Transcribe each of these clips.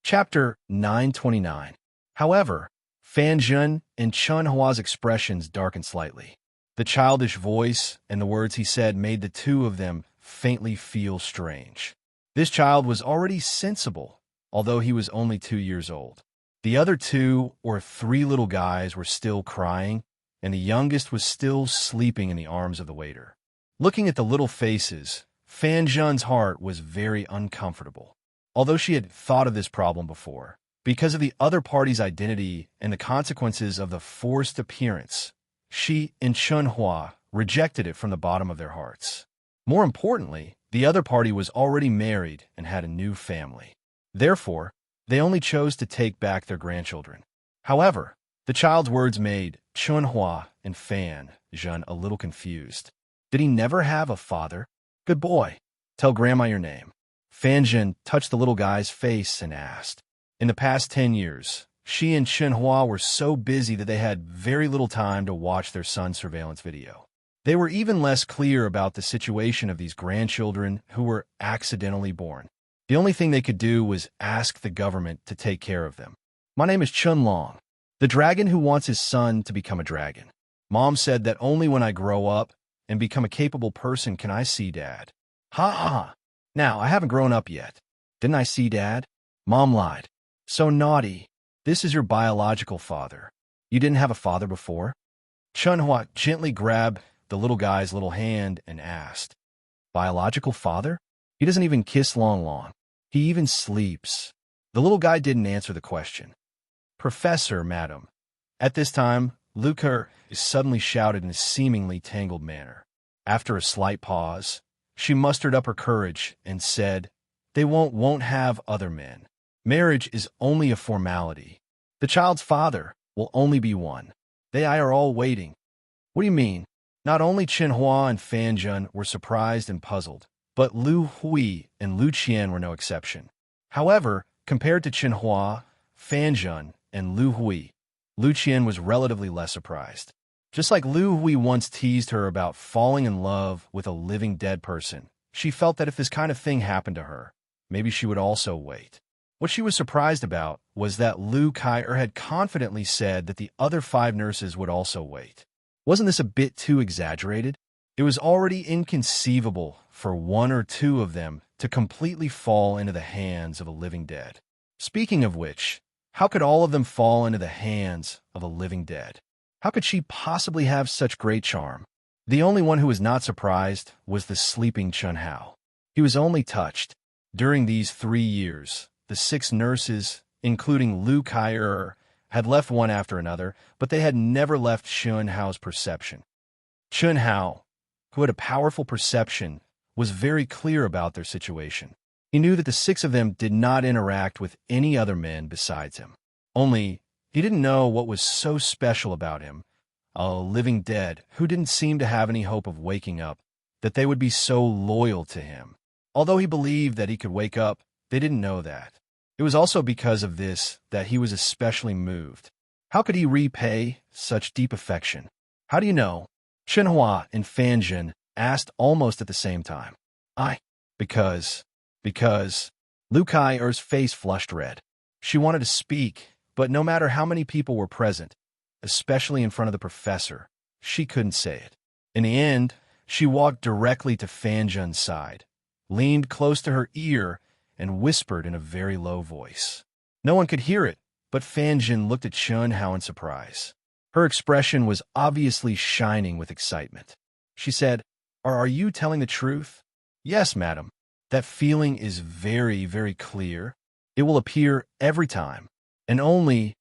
Chapter 929. However, Fan Zhen and Chun Hua's expressions darkened slightly. The childish voice and the words he said made the two of them faintly feel strange. This child was already sensible, although he was only 2 years old. The other two or three little guys were still crying, and the youngest was still sleeping in the arms of the waiter. Looking at the little faces, Fan Zhen's heart was very uncomfortable. Although she had thought of this problem before, because of the other party's identity and the consequences of the forced appearance, she and Chun Hua rejected it from the bottom of their hearts. More importantly, the other party was already married and had a new family. Therefore, they only chose to take back their grandchildren. However, the child's words made Chun Hua and Fan Zhen a little confused. Did he never have a father? Good boy. Tell Grandma your name. Fan Zhen touched the little guy's face and asked. In the past 10 years, she and Chun Hua were so busy that they had very little time to watch their son's surveillance video. They were even less clear about the situation of these grandchildren who were accidentally born. The only thing they could do was ask the government to take care of them. My name is Chun Long, the dragon who wants his son to become a dragon. Mom said that only when I grow up and become a capable person can I see Dad. Ha ha! Now, I haven't grown up yet. Didn't I see Dad? Mom lied. So naughty. This is your biological father. You didn't have a father before? Chun Hua gently grabbed the little guy's little hand and asked, Biological father? He doesn't even kiss Long Long. He even sleeps. The little guy didn't answer the question. Professor, madam. At this time, Luker suddenly shouted in a seemingly tangled manner. After a slight pause, she mustered up her courage and said, They won't have other men. Marriage is only a formality. The child's father will only be one. They are all waiting. What do you mean? Not only Chun Hua and Fan Zhen were surprised and puzzled, but Lu Hui and Lu Qian were no exception. However, compared to Chun Hua, Fan Zhen, and Lu Hui, Lu Qian was relatively less surprised. Just like Lu Hui once teased her about falling in love with a living dead person, she felt that if this kind of thing happened to her, maybe she would also wait. What she was surprised about was that Lu Kai had confidently said that the other 5 nurses would also wait. Wasn't this a bit too exaggerated? It was already inconceivable for 1 or 2 of them to completely fall into the hands of a living dead. Speaking of which, how could all of them fall into the hands of a living dead? How could she possibly have such great charm? The only one who was not surprised was the sleeping Chun Hao. He was only touched. During these 3 years, the 6 nurses, including Lu Kai, had left one after another, but they had never left Chun Hao's perception. Chun Hao, who had a powerful perception, was very clear about their situation. He knew that the 6 of them did not interact with any other men besides him. Only, he didn't know what was so special about him, a living dead who didn't seem to have any hope of waking up, that they would be so loyal to him. Although he believed that he could wake up, they didn't know that. It was also because of this that he was especially moved. How could he repay such deep affection? How do you know? Chun Hua and Fan Zhen asked almost at the same time. Because Lu Kai's face flushed red. She wanted to speak, but no matter how many people were present, especially in front of the professor, she couldn't say it. In the end, she walked directly to Fan Zhen's side, leaned close to her ear, and whispered in a very low voice. No one could hear it, but Fan Zhen looked at Chun Hao in surprise. Her expression was obviously shining with excitement. She said, Are you telling the truth? Yes, madam. That feeling is very, very clear. It will appear every time, and only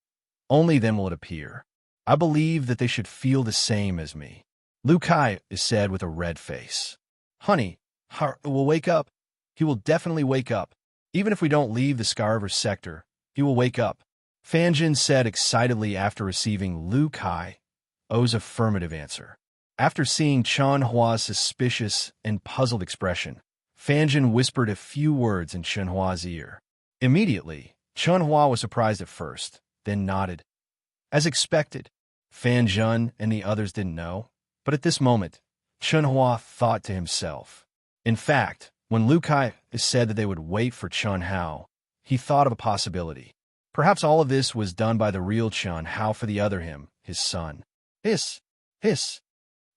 then will it appear. I believe that they should feel the same as me. Lu Kai said with a red face. Honey, will wake up. He will definitely wake up. Even if we don't leave the Scarver sector, he will wake up. Fan Zhen said excitedly after receiving Lu Kai's affirmative answer. After seeing Chun Hua's suspicious and puzzled expression, Fan Zhen whispered a few words in Chun Hua's ear. Immediately, Chun Hua was surprised at first, then nodded. As expected, Fan Zhen and the others didn't know, but at this moment, Chun Hua thought to himself. In fact, when Lu Kai said that they would wait for Chun Hao, he thought of a possibility. Perhaps all of this was done by the real Chun Hao for the other him, his son. Hiss, hiss.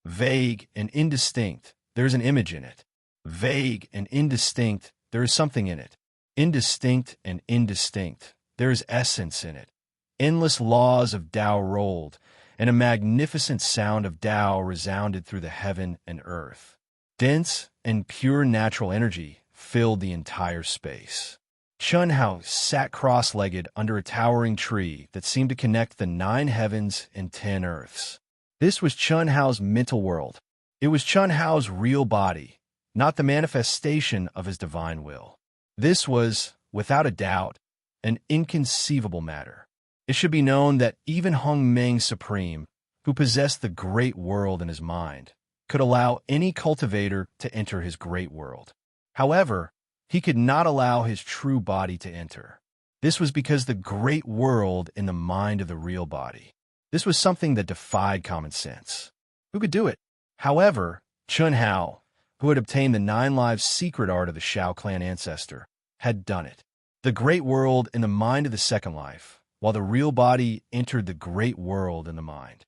Vague and indistinct, there's an image in it. Vague and indistinct, there is something in it. Indistinct and indistinct, there is essence in it. Endless laws of Tao rolled, and a magnificent sound of Tao resounded through the heaven and earth. Dense and pure natural energy filled the entire space. Chun Hao sat cross-legged under a towering tree that seemed to connect the 9 heavens and 10 earths. This was Chun Hao's mental world. It was Chun Hao's real body, not the manifestation of his divine will. This was, without a doubt, an inconceivable matter. It should be known that even Hung Meng Supreme, who possessed the great world in his mind, could allow any cultivator to enter his great world. However, he could not allow his true body to enter. This was because the great world in the mind of the real body. This was something that defied common sense. Who could do it? However, Chun Hao, who had obtained the 9 lives secret art of the Shao clan ancestor, had done it. The great world in the mind of the second life, while the real body entered the great world in the mind.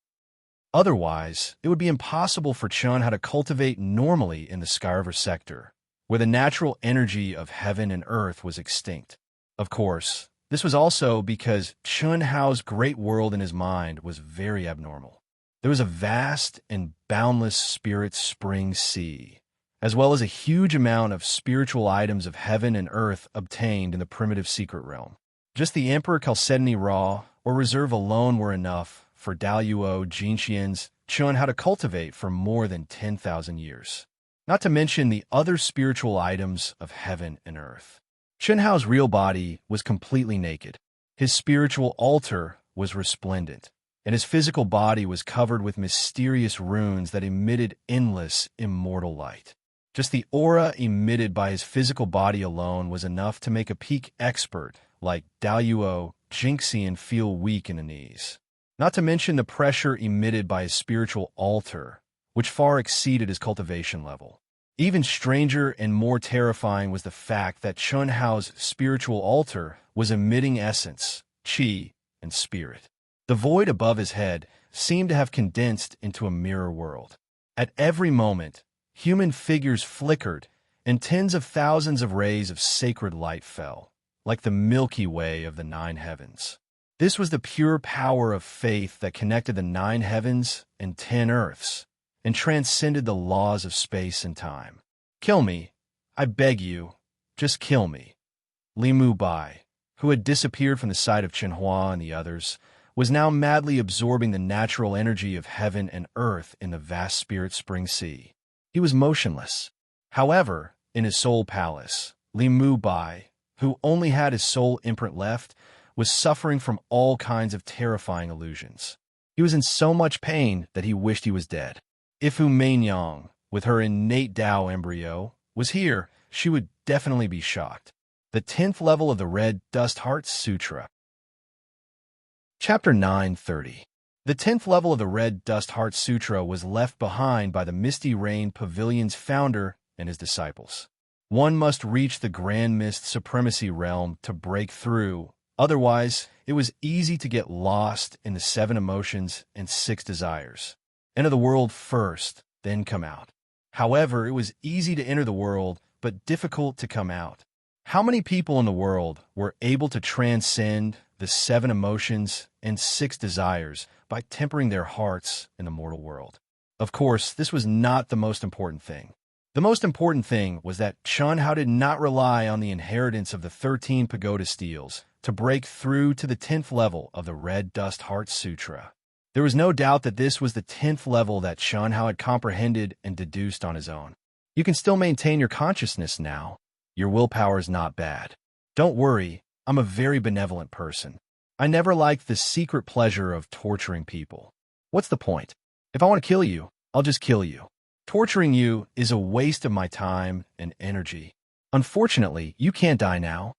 Otherwise, it would be impossible for Chun Hao to cultivate normally in the Sky River sector, where the natural energy of heaven and earth was extinct. Of course, this was also because Chun Hao's great world in his mind was very abnormal. There was a vast and boundless spirit spring sea, as well as a huge amount of spiritual items of heaven and earth obtained in the primitive secret realm. Just the Emperor Chalcedony Raw or Reserve alone were enough for Daluo Jinxian's Chun Hao to cultivate for more than 10,000 years. Not to mention the other spiritual items of heaven and earth. Chun Hao's real body was completely naked. His spiritual altar was resplendent, and his physical body was covered with mysterious runes that emitted endless, immortal light. Just the aura emitted by his physical body alone was enough to make a peak expert like Daluo Jinxian feel weak in the knees. Not to mention the pressure emitted by his spiritual altar, which far exceeded his cultivation level. Even stranger and more terrifying was the fact that Chun Hao's spiritual altar was emitting essence, qi, and spirit. The void above his head seemed to have condensed into a mirror world. At every moment, human figures flickered, and tens of thousands of rays of sacred light fell, like the Milky Way of the 9 heavens. This was the pure power of faith that connected the 9 heavens and 10 earths, and transcended the laws of space and time. Kill me. I beg you. Just kill me. Li Mu Bai, who had disappeared from the sight of Chen Hua and the others, was now madly absorbing the natural energy of heaven and earth in the vast spirit spring sea. He was motionless. However, in his soul palace, Li Mu Bai, who only had his soul imprint left, was suffering from all kinds of terrifying illusions. He was in so much pain that he wished he was dead. If Hu Meinyang, with her innate Tao embryo, was here, she would definitely be shocked. The 10th level of the Red Dust Heart Sutra. Chapter 930. The 10th level of the Red Dust Heart Sutra was left behind by the Misty Rain Pavilion's founder and his disciples. One must reach the Grand Mist Supremacy Realm to break through. Otherwise, it was easy to get lost in the 7 emotions and 6 desires. Enter the world first, then come out. However, it was easy to enter the world, but difficult to come out. How many people in the world were able to transcend the 7 emotions and 6 desires by tempering their hearts in the mortal world? Of course, this was not the most important thing. The most important thing was that Chun Hao did not rely on the inheritance of the 13 pagoda steels to break through to the 10th level of the Red Dust Heart Sutra. There was no doubt that this was the 10th level that Chun Hao had comprehended and deduced on his own. You can still maintain your consciousness now. Your willpower is not bad. Don't worry, I'm a very benevolent person. I never liked the secret pleasure of torturing people. What's the point? If I want to kill you, I'll just kill you. Torturing you is a waste of my time and energy. Unfortunately, you can't die now.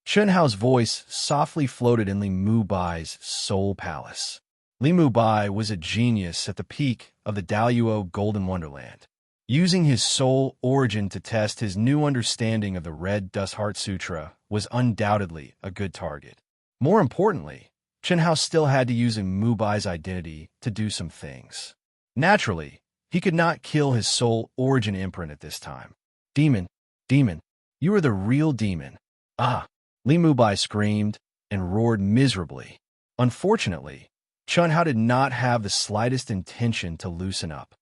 Chun Hao's voice softly floated in Li Mu Bai's soul palace. Li Mu Bai was a genius at the peak of the Daluo Golden Wonderland. Using his soul origin to test his new understanding of the Red Dust Heart Sutra was undoubtedly a good target. More importantly, Chen Hao still had to use Mubai's identity to do some things. Naturally, he could not kill his soul origin imprint at this time. Demon, demon, you are the real demon. Ah! Li Mubai screamed and roared miserably. Unfortunately, Chen Hao did not have the slightest intention to loosen up.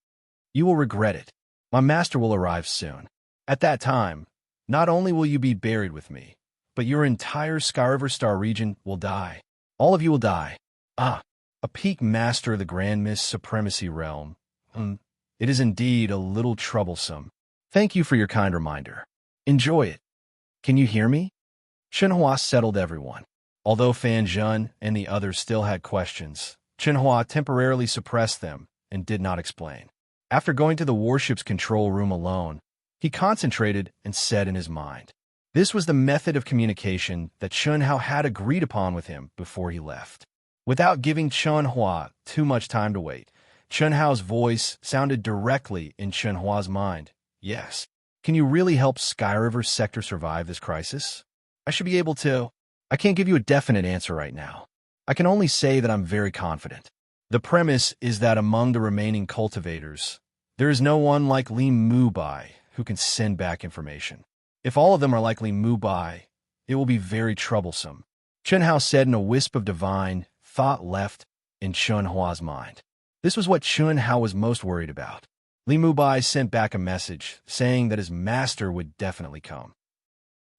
You will regret it. My master will arrive soon. At that time, not only will you be buried with me, but your entire Skyriver Star region will die. All of you will die. Ah, a peak master of the Grand Mist Supremacy Realm. It is indeed a little troublesome. Thank you for your kind reminder. Enjoy it. Can you hear me? Chenhua settled everyone. Although Fan Zhen and the others still had questions, Chenhua temporarily suppressed them and did not explain. After going to the warship's control room alone, he concentrated and said in his mind. This was the method of communication that Chen Hao had agreed upon with him before he left. Without giving Chen Hua too much time to wait, Chen Hao's voice sounded directly in Chen Hua's mind. Yes. Can you really help Skyriver Sector survive this crisis? I should be able to. I can't give you a definite answer right now. I can only say that I'm very confident. The premise is that among the remaining cultivators, there is no one like Li Mubai who can send back information. If all of them are like Li Mubai, it will be very troublesome. Chen Hao said in a wisp of divine thought left in Chen Hua's mind. This was what Chen Hao was most worried about. Li Mubai sent back a message saying that his master would definitely come.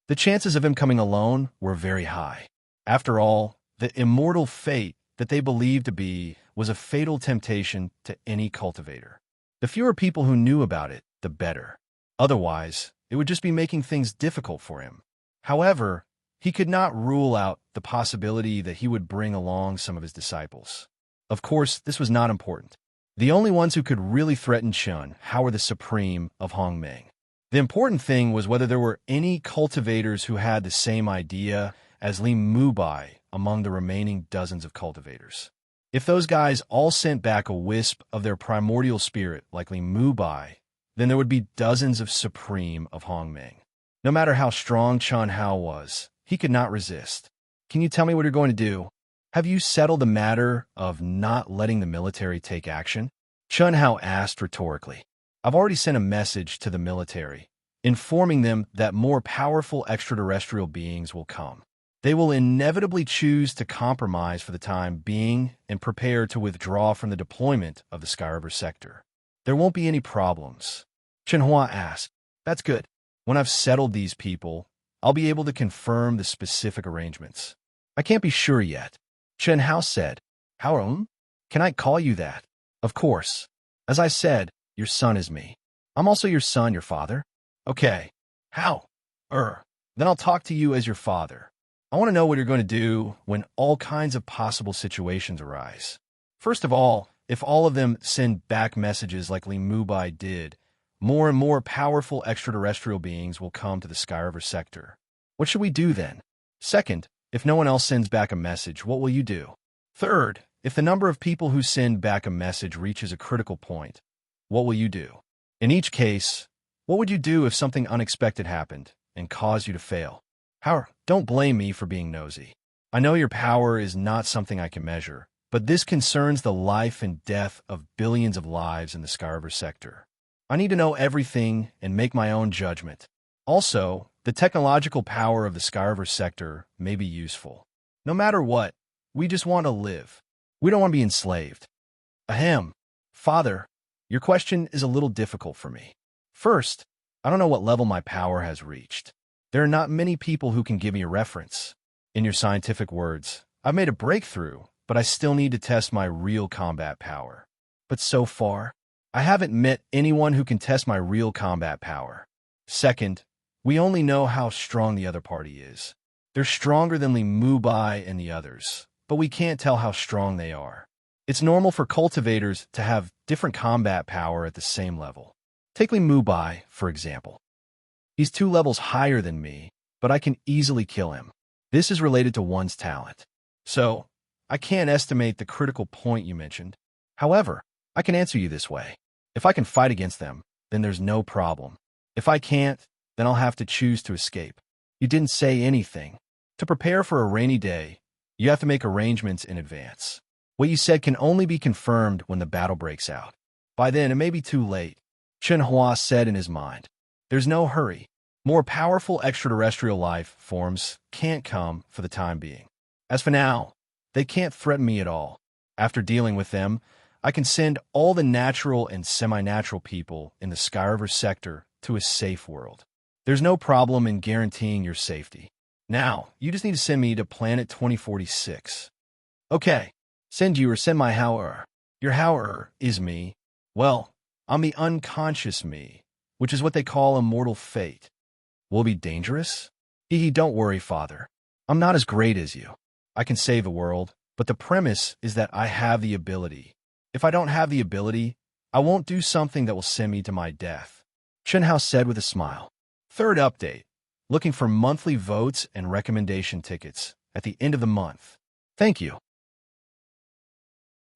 The chances of him coming alone were very high. After all, the immortal fate that they believed to be was a fatal temptation to any cultivator. The fewer people who knew about it, the better. Otherwise, it would just be making things difficult for him. However, he could not rule out the possibility that he would bring along some of his disciples. Of course, this was not important. The only ones who could really threaten Chen Hao were the Supreme of Hongming. The important thing was whether there were any cultivators who had the same idea as Li Mubai among the remaining dozens of cultivators. If those guys all sent back a wisp of their primordial spirit like Li Mubai, then there would be dozens of Supreme of Hongming. No matter how strong Chen Hao was, he could not resist. Can you tell me what you're going to do? Have you settled the matter of not letting the military take action? Chen Hao asked rhetorically. I've already sent a message to the military, informing them that more powerful extraterrestrial beings will come. They will inevitably choose to compromise for the time being and prepare to withdraw from the deployment of the Skyriver sector. There won't be any problems. Chenhua asked. That's good. When I've settled these people, I'll be able to confirm the specific arrangements. I can't be sure yet. Chen Hao said. How? Can I call you that? Of course. As I said, your son is me. I'm also your son, your father. Okay. How? Then I'll talk to you as your father. I want to know what you're going to do when all kinds of possible situations arise. First of all, if all of them send back messages like Li Mubai did, more and more powerful extraterrestrial beings will come to the Skyriver sector. What should we do then? Second, if no one else sends back a message, what will you do? Third, if the number of people who send back a message reaches a critical point, what will you do? In each case, what would you do if something unexpected happened and caused you to fail? Don't blame me for being nosy. I know your power is not something I can measure, but this concerns the life and death of billions of lives in the Skyriver sector. I need to know everything and make my own judgment. Also, the technological power of the Skyriver sector may be useful. No matter what, we just want to live. We don't want to be enslaved. Ahem. Father, your question is a little difficult for me. First, I don't know what level my power has reached. There are not many people who can give me a reference. In your scientific words, I've made a breakthrough, but I still need to test my real combat power. But so far, I haven't met anyone who can test my real combat power. Second, we only know how strong the other party is. They're stronger than Li Mubai and the others, but we can't tell how strong they are. It's normal for cultivators to have different combat power at the same level. Take Li Mubai, for example. He's 2 levels higher than me, but I can easily kill him. This is related to one's talent. So, I can't estimate the critical point you mentioned. However, I can answer you this way. If I can fight against them, then there's no problem. If I can't, then I'll have to choose to escape. You didn't say anything. To prepare for a rainy day, you have to make arrangements in advance. What you said can only be confirmed when the battle breaks out. By then, it may be too late, Chen Hua said in his mind. There's no hurry. More powerful extraterrestrial life forms can't come for the time being. As for now, they can't threaten me at all. After dealing with them, I can send all the natural and semi-natural people in the Sky River sector to a safe world. There's no problem in guaranteeing your safety. Now, you just need to send me to Planet 2046. Okay, send you or send my Hauer. Your Hauer is me. Well, I'm the unconscious me, which is what they call immortal fate. Will it be dangerous? Don't worry, Father. I'm not as great as you. I can save the world, but the premise is that I have the ability. If I don't have the ability, I won't do something that will send me to my death, Chen Hao said with a smile. Third update. Looking for monthly votes and recommendation tickets at the end of the month. Thank you.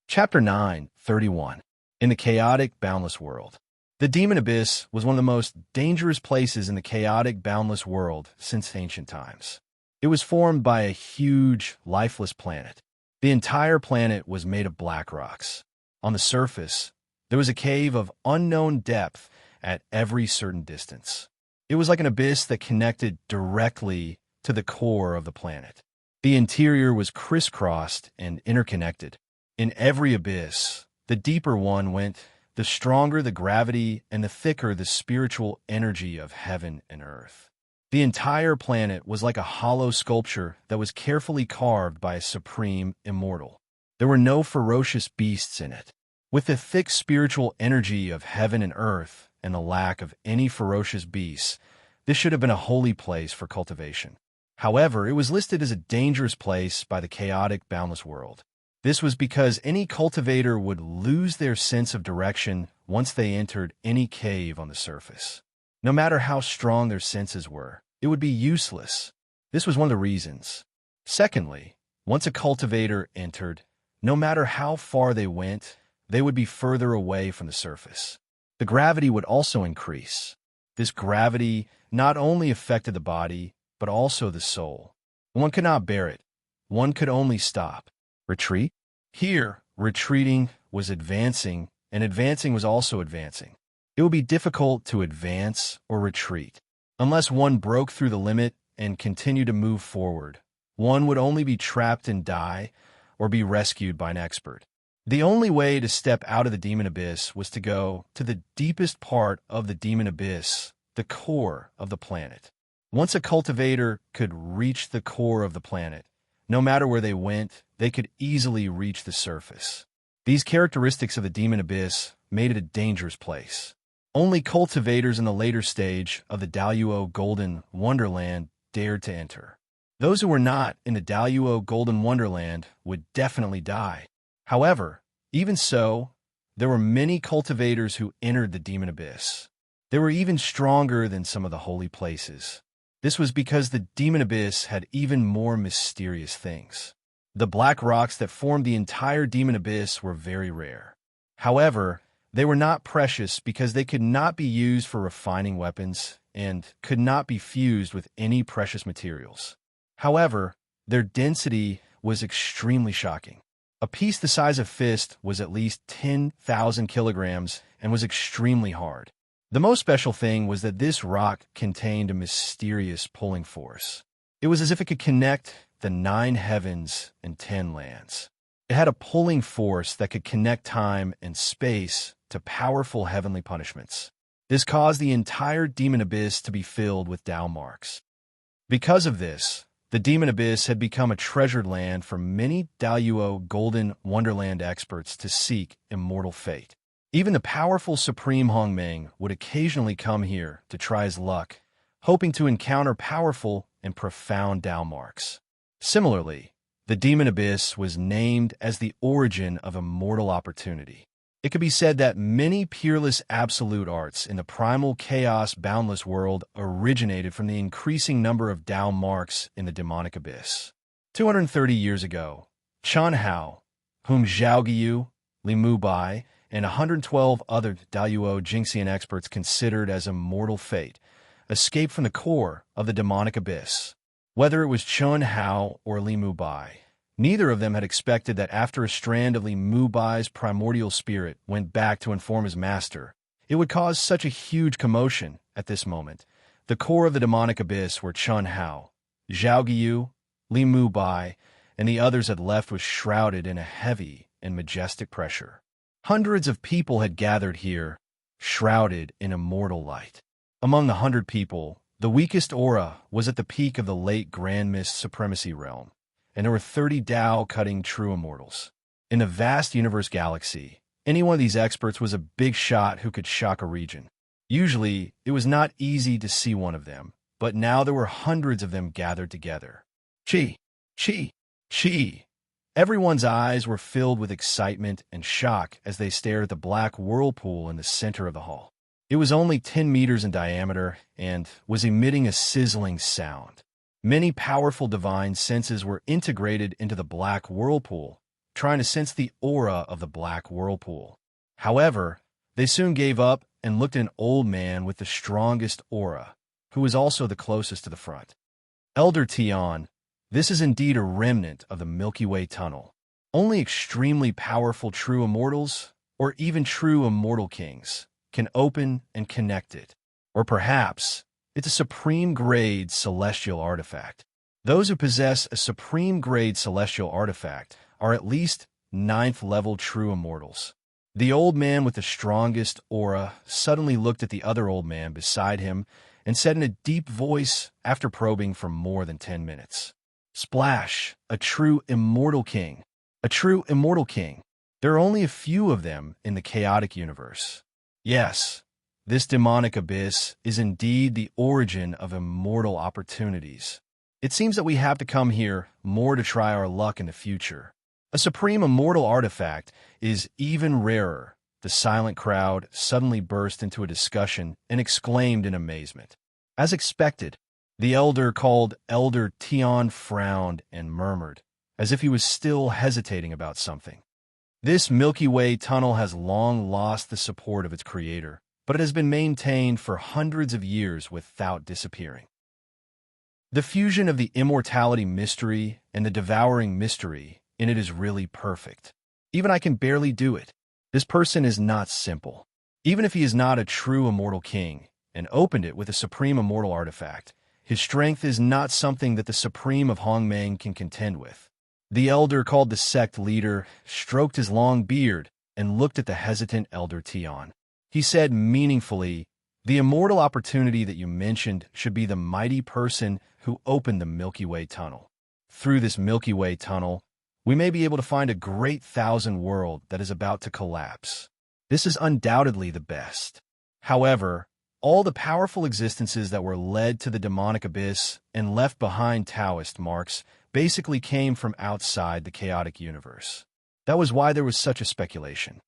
Chapter 9:31. In the chaotic, boundless world. The Demon Abyss was one of the most dangerous places in the chaotic, boundless world since ancient times. It was formed by a huge, lifeless planet. The entire planet was made of black rocks. On the surface, there was a cave of unknown depth at every certain distance. It was like an abyss that connected directly to the core of the planet. The interior was crisscrossed and interconnected. In every abyss, the deeper one went, the stronger the gravity and the thicker the spiritual energy of heaven and earth. The entire planet was like a hollow sculpture that was carefully carved by a supreme immortal. There were no ferocious beasts in it. With the thick spiritual energy of heaven and earth and the lack of any ferocious beasts, this should have been a holy place for cultivation. However, it was listed as a dangerous place by the chaotic, boundless world. This was because any cultivator would lose their sense of direction once they entered any cave on the surface. No matter how strong their senses were, it would be useless. This was one of the reasons. Secondly, once a cultivator entered, no matter how far they went, they would be further away from the surface. The gravity would also increase. This gravity not only affected the body, but also the soul. One could not bear it. One could only stop. Retreat? Here, retreating was advancing, and advancing was also advancing. It would be difficult to advance or retreat. Unless one broke through the limit and continued to move forward, one would only be trapped and die, or be rescued by an expert. The only way to step out of the Demon Abyss was to go to the deepest part of the Demon Abyss, the core of the planet. Once a cultivator could reach the core of the planet, no matter where they went, they could easily reach the surface. These characteristics of the Demon Abyss made it a dangerous place. Only cultivators in the later stage of the Daluo Golden Wonderland dared to enter. Those who were not in the Daluo Golden Wonderland would definitely die. However, even so, there were many cultivators who entered the Demon Abyss. They were even stronger than some of the holy places. This was because the Demon Abyss had even more mysterious things. The black rocks that formed the entire Demon Abyss were very rare. However, they were not precious because they could not be used for refining weapons and could not be fused with any precious materials. However, their density was extremely shocking. A piece the size of a fist was at least 10,000 kilograms and was extremely hard. The most special thing was that this rock contained a mysterious pulling force. It was as if it could connect the 9 heavens and 10 lands. It had a pulling force that could connect time and space to powerful heavenly punishments. This caused the entire Demon Abyss to be filled with Tao marks. Because of this, the Demon Abyss had become a treasured land for many Daluo Golden Wonderland experts to seek immortal fate. Even the powerful Supreme Hongmeng would occasionally come here to try his luck, hoping to encounter powerful and profound Tao marks. Similarly, the Demon Abyss was named as the origin of immortal opportunity. It could be said that many peerless absolute arts in the primal chaos boundless world originated from the increasing number of Tao marks in the demonic abyss. 230 years ago, Chen Hao, whom Zhao Guiyu, Li Mu Bai, and 112 other Daluo Jinxian experts considered as a mortal fate, escaped from the core of the demonic abyss. Whether it was Chun Hao or Li Mubai, neither of them had expected that after a strand of Li Mubai's primordial spirit went back to inform his master, it would cause such a huge commotion at this moment. The core of the demonic abyss where Chun Hao, Zhao Guiyu, Li Mubai, and the others had left was shrouded in a heavy and majestic pressure. Hundreds of people had gathered here, shrouded in immortal light. Among the 100 people, the weakest aura was at the peak of the late Grand Mist Supremacy realm, and there were 30 Dao-cutting true immortals. In the vast universe galaxy, any one of these experts was a big shot who could shock a region. Usually, it was not easy to see one of them, but now there were hundreds of them gathered together. Chi! Chi! Chi! Everyone's eyes were filled with excitement and shock as they stared at the black whirlpool in the center of the hall. It was only 10 meters in diameter and was emitting a sizzling sound. Many powerful divine senses were integrated into the black whirlpool, trying to sense the aura of the black whirlpool. However, they soon gave up and looked at an old man with the strongest aura, who was also the closest to the front. Elder Tian, this is indeed a remnant of the Milky Way tunnel. Only extremely powerful true immortals, or even true immortal kings, can open and connect it. Or perhaps it's a supreme-grade celestial artifact. Those who possess a supreme-grade celestial artifact are at least 9th-level true immortals. The old man with the strongest aura suddenly looked at the other old man beside him and said in a deep voice after probing for more than 10 minutes, "Splash, a true immortal king. A true immortal king. There are only a few of them in the chaotic universe. Yes, this demonic abyss is indeed the origin of immortal opportunities. It seems that we have to come here more to try our luck in the future. A supreme immortal artifact is even rarer." The silent crowd suddenly burst into a discussion and exclaimed in amazement. As expected, the elder called Elder Tian frowned and murmured, as if he was still hesitating about something. This Milky Way tunnel has long lost the support of its creator, but it has been maintained for hundreds of years without disappearing. The fusion of the immortality mystery and the devouring mystery in it is really perfect. Even I can barely do it. This person is not simple. Even if he is not a true immortal king and opened it with a supreme immortal artifact, his strength is not something that the Supreme of Hongmeng can contend with. The elder called the sect leader, stroked his long beard, and looked at the hesitant Elder Tian. He said meaningfully, "The immortal opportunity that you mentioned should be the mighty person who opened the Milky Way tunnel. Through this Milky Way tunnel, we may be able to find a great thousand world that is about to collapse. This is undoubtedly the best. However, all the powerful existences that were led to the demonic abyss and left behind Taoist marks basically came from outside the chaotic universe. That was why there was such a speculation.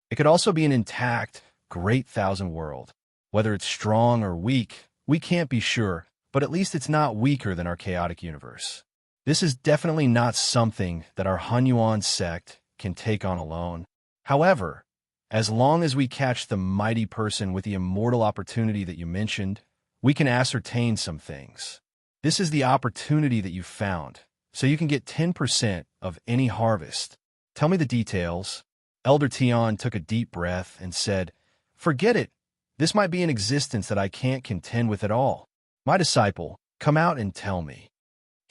It could also be an intact, great thousand world. Whether it's strong or weak, we can't be sure, but at least it's not weaker than our chaotic universe. This is definitely not something that our Hunyuan sect can take on alone. However, as long as we catch the mighty person with the immortal opportunity that you mentioned, we can ascertain some things. This is the opportunity that you found, so you can get 10% of any harvest. Tell me the details." Elder Tian took a deep breath and said, "Forget it. This might be an existence that I can't contend with at all. My disciple, come out and tell me."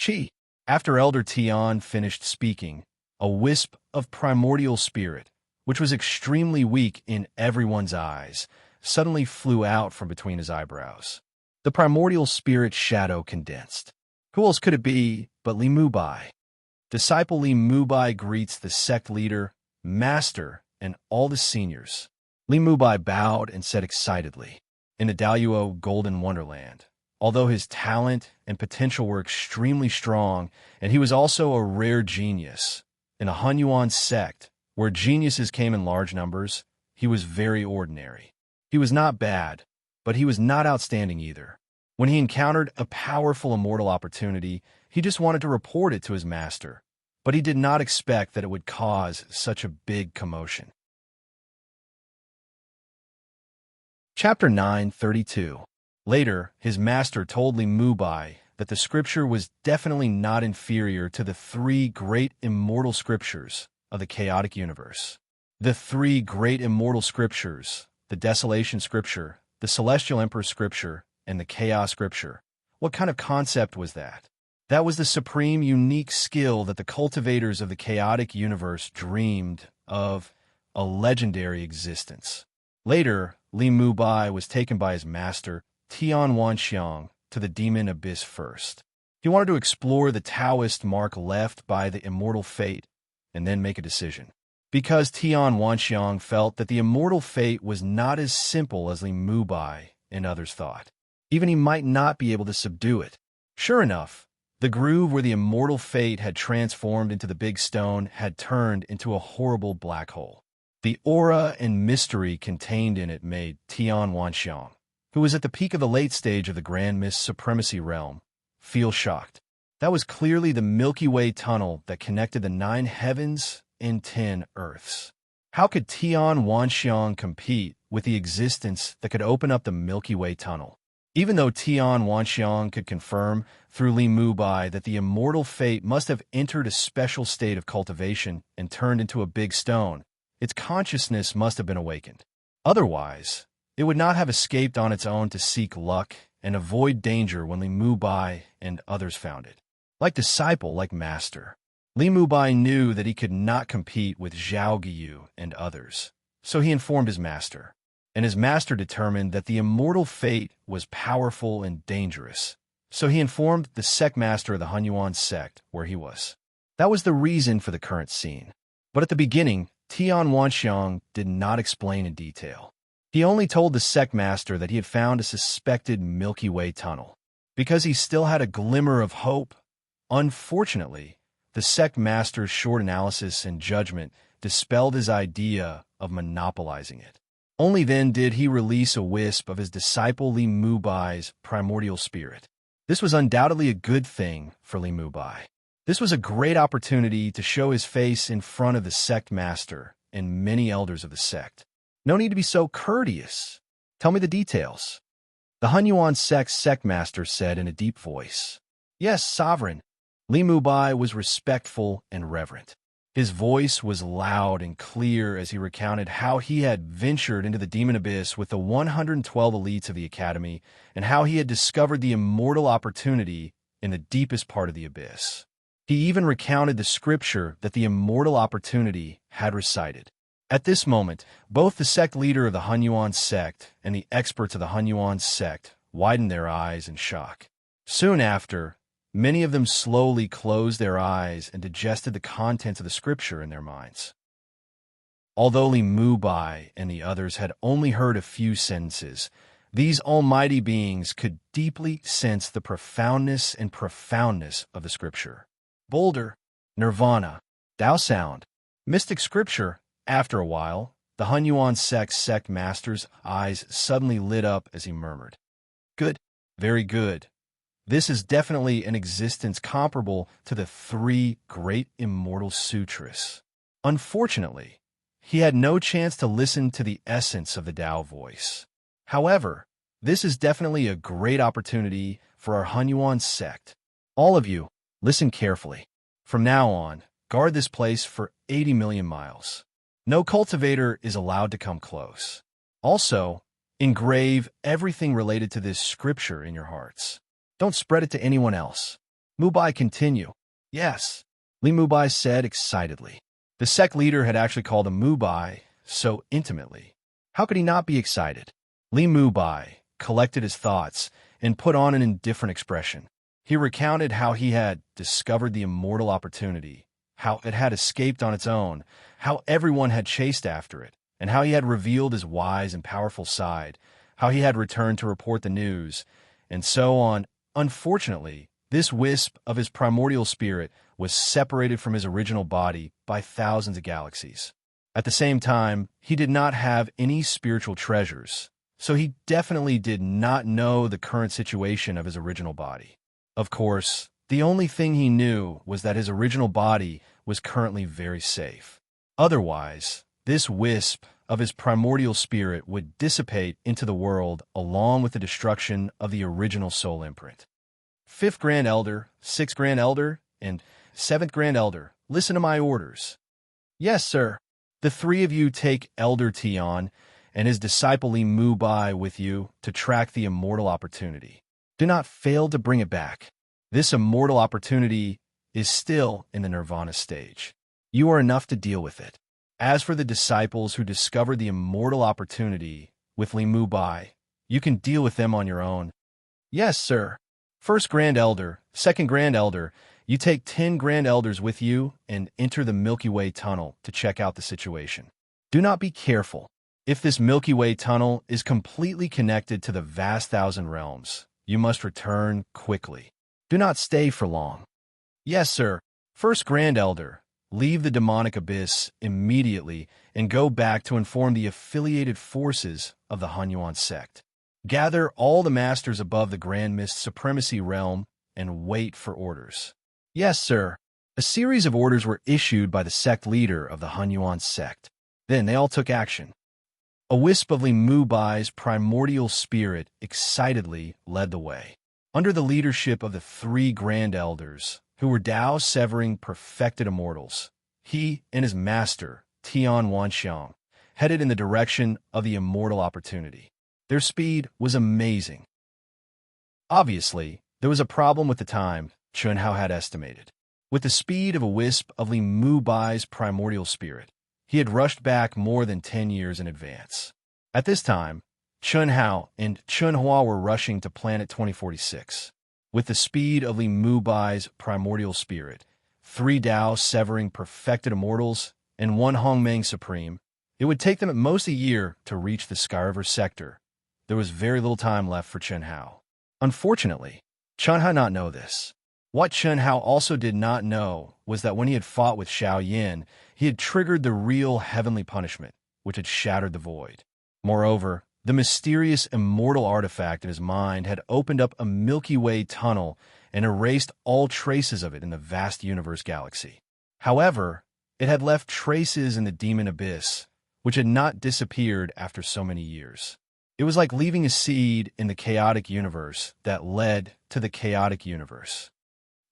Chi. After Elder Tian finished speaking, a wisp of primordial spirit, which was extremely weak in everyone's eyes, suddenly flew out from between his eyebrows. The primordial spirit shadow condensed. Who else could it be but Li Mubai? Disciple Li Mubai greets the sect leader, master, and all the seniors. Li Mubai bowed and said excitedly, "In the Daluo Golden Wonderland, although his talent and potential were extremely strong, and he was also a rare genius, in a Hunyuan sect, where geniuses came in large numbers, he was very ordinary. He was not bad, but he was not outstanding either. When he encountered a powerful immortal opportunity, he just wanted to report it to his master, but he did not expect that it would cause such a big commotion. Chapter 9:32. Later, his master told Li Mubai that the scripture was definitely not inferior to the three great immortal scriptures of the chaotic universe. The three great immortal scriptures, the Desolation Scripture, the Celestial Emperor Scripture, and the Chaos Scripture. What kind of concept was that? That was the supreme unique skill that the cultivators of the chaotic universe dreamed of, a legendary existence. Later, Li Mubai was taken by his master, Tian Wanxiang, to the demon abyss first. He wanted to explore the Taoist mark left by the immortal fate and then make a decision. Because Tian Wanxiang felt that the immortal fate was not as simple as Li Mubai and others thought. Even he might not be able to subdue it. Sure enough, the groove where the immortal fate had transformed into the big stone had turned into a horrible black hole. The aura and mystery contained in it made Tian Wanxiang, who was at the peak of the late stage of the Grand Mist Supremacy realm, feel shocked. That was clearly the Milky Way tunnel that connected the 9 heavens and 10 earths. How could Tian Wanxiang compete with the existence that could open up the Milky Way tunnel? Even though Tian Wanxiang could confirm through Li Mubai that the immortal fate must have entered a special state of cultivation and turned into a big stone, its consciousness must have been awakened. Otherwise, it would not have escaped on its own to seek luck and avoid danger when Li Mubai and others found it. Like disciple, like master, Li Mubai knew that he could not compete with Zhao Guiyu and others, so he informed his master. And his master determined that the immortal fate was powerful and dangerous, so he informed the sect master of the Hunyuan sect where he was. That was the reason for the current scene. But at the beginning, Tian Wanxiang did not explain in detail. He only told the sect master that he had found a suspected Milky Way tunnel. Because he still had a glimmer of hope, unfortunately, the sect master's short analysis and judgment dispelled his idea of monopolizing it. Only then did he release a wisp of his disciple Li Mubai's primordial spirit. This was undoubtedly a good thing for Li Mubai. This was a great opportunity to show his face in front of the sect master and many elders of the sect. No need to be so courteous. Tell me the details. The Hunyuan sect's sect master said in a deep voice. Yes, sovereign. Li Mubai was respectful and reverent. His voice was loud and clear as he recounted how he had ventured into the demon abyss with the 112 elites of the academy and how he had discovered the immortal opportunity in the deepest part of the abyss. He even recounted the scripture that the immortal opportunity had recited. At this moment, both the sect leader of the Hunyuan sect and the experts of the Hunyuan sect widened their eyes in shock. Soon after, many of them slowly closed their eyes and digested the contents of the scripture in their minds. Although Li Mubai and the others had only heard a few sentences, these almighty beings could deeply sense the profoundness of the scripture. Boulder, nirvana, Tao sound, mystic scripture. After a while, the Hunyuan sect master's eyes suddenly lit up as he murmured, "Good, very good. This is definitely an existence comparable to the 3 great immortal sutras." Unfortunately, he had no chance to listen to the essence of the Tao voice. However, this is definitely a great opportunity for our Hunyuan sect. All of you, listen carefully. From now on, guard this place for 80 million miles. No cultivator is allowed to come close. Also, engrave everything related to this scripture in your hearts. Don't spread it to anyone else. Mubai, continue. Yes, Li Mubai said excitedly. The sect leader had actually called him Mubai so intimately. How could he not be excited? Li Mubai collected his thoughts and put on an indifferent expression. He recounted how he had discovered the immortal opportunity, how it had escaped on its own, how everyone had chased after it, and how he had revealed his wise and powerful side, how he had returned to report the news, and so on. Unfortunately, this wisp of his primordial spirit was separated from his original body by thousands of galaxies. At the same time, he did not have any spiritual treasures, so he definitely did not know the current situation of his original body. Of course, the only thing he knew was that his original body was currently very safe. Otherwise, this wisp of his primordial spirit would dissipate into the world along with the destruction of the original soul imprint. Fifth Grand Elder, Sixth Grand Elder, and Seventh Grand Elder, listen to my orders. Yes, sir. The three of you take Elder Tion and his disciple Li Mu Bai with you to track the immortal opportunity. Do not fail to bring it back. This immortal opportunity is still in the nirvana stage. You are enough to deal with it. As for the disciples who discovered the immortal opportunity with Li Mu Bai, you can deal with them on your own. Yes, sir. First Grand Elder, Second Grand Elder, you take 10 Grand Elders with you and enter the Milky Way tunnel to check out the situation. Do not be careful. If this Milky Way tunnel is completely connected to the vast thousand realms, you must return quickly. Do not stay for long. Yes, sir. First Grand Elder, leave the demonic abyss immediately and go back to inform the affiliated forces of the Hunyuan sect. Gather all the masters above the Grand Mist Supremacy realm and wait for orders. Yes, sir. A series of orders were issued by the sect leader of the Hunyuan sect. Then they all took action. A wisp of Li Mu Bai's primordial spirit excitedly led the way. Under the leadership of the three Grand Elders, who were Tao-severing perfected immortals, he and his master, Tian Wanxiang, headed in the direction of the immortal opportunity. Their speed was amazing. Obviously, there was a problem with the time Chun Hao had estimated. With the speed of a wisp of Li Mu Bai's primordial spirit, he had rushed back more than 10 years in advance. At this time, Chun Hao and Chun Hua were rushing to Planet 2046. With the speed of Li Mu Bai's primordial spirit, 3 Tao-severing perfected immortals, and 1 Hongmeng Supreme, it would take them at most a year to reach the Skyriver sector. There was very little time left for Chun Hao. Unfortunately, Chun Hao did not know this. What Chun Hao also did not know was that when he had fought with Xiao Yin, he had triggered the real heavenly punishment, which had shattered the void. Moreover, the mysterious immortal artifact in his mind had opened up a Milky Way tunnel and erased all traces of it in the vast universe galaxy. However, it had left traces in the demon abyss, which had not disappeared after so many years. It was like leaving a seed in the chaotic universe that led to the chaotic universe.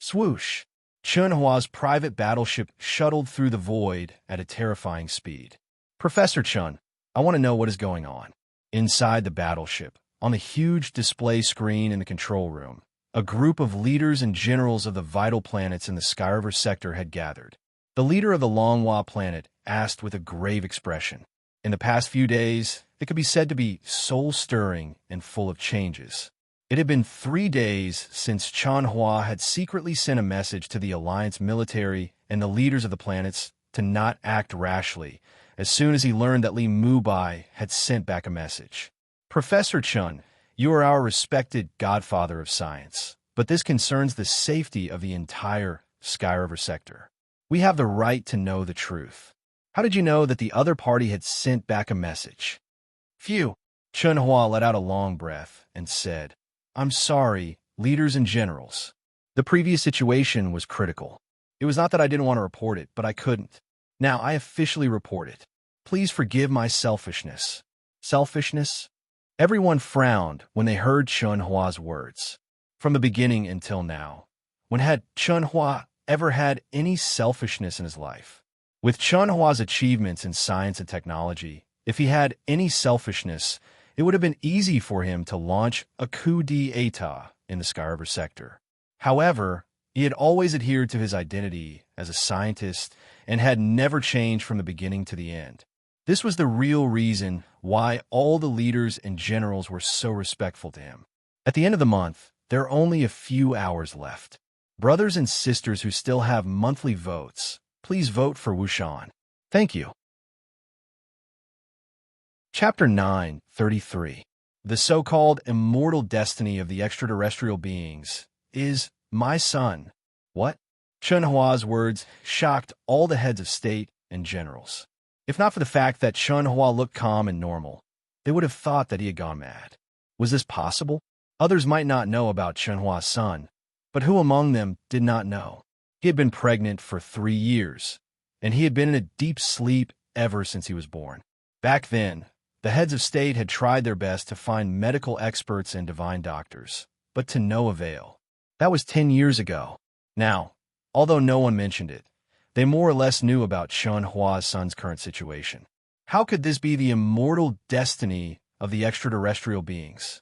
Swoosh! Chun Hua's private battleship shuttled through the void at a terrifying speed. Professor Chun, I want to know what is going on. Inside the battleship, on the huge display screen in the control room, a group of leaders and generals of the vital planets in the Skyriver sector had gathered. The leader of the Longhua planet asked with a grave expression. In the past few days, it could be said to be soul-stirring and full of changes. It had been 3 days since Chun Hua had secretly sent a message to the Alliance military and the leaders of the planets to not act rashly as soon as he learned that Li Mu Bai had sent back a message. Professor Chun, you are our respected godfather of science, but this concerns the safety of the entire Skyriver sector. We have the right to know the truth. How did you know that the other party had sent back a message? Phew! Chun Hua let out a long breath and said, I'm sorry, leaders and generals. The previous situation was critical. It was not that I didn't want to report it, but I couldn't. Now I officially report it. Please forgive my selfishness. Selfishness? Everyone frowned when they heard Chun Hua's words. From the beginning until now, when had Chun Hua ever had any selfishness in his life? With Chun Hua's achievements in science and technology, if he had any selfishness, it would have been easy for him to launch a coup d'état in the Skyriver sector. However, he had always adhered to his identity as a scientist and had never changed from the beginning to the end. This was the real reason why all the leaders and generals were so respectful to him. At the end of the month, there are only a few hours left. Brothers and sisters who still have monthly votes, please vote for Wushan. Thank you. Chapter 9:33. The so-called immortal destiny of the extraterrestrial beings is my son. What? Chun Hua's words shocked all the heads of state and generals. If not for the fact that Chun Hua looked calm and normal, they would have thought that he had gone mad. Was this possible? Others might not know about Chun Hua's son, but who among them did not know? He had been pregnant for 3 years, and he had been in a deep sleep ever since he was born. Back then, the heads of state had tried their best to find medical experts and divine doctors, but to no avail. That was 10 years ago. Now, although no one mentioned it, they more or less knew about Chun Hua's son's current situation. How could this be the immortal destiny of the extraterrestrial beings?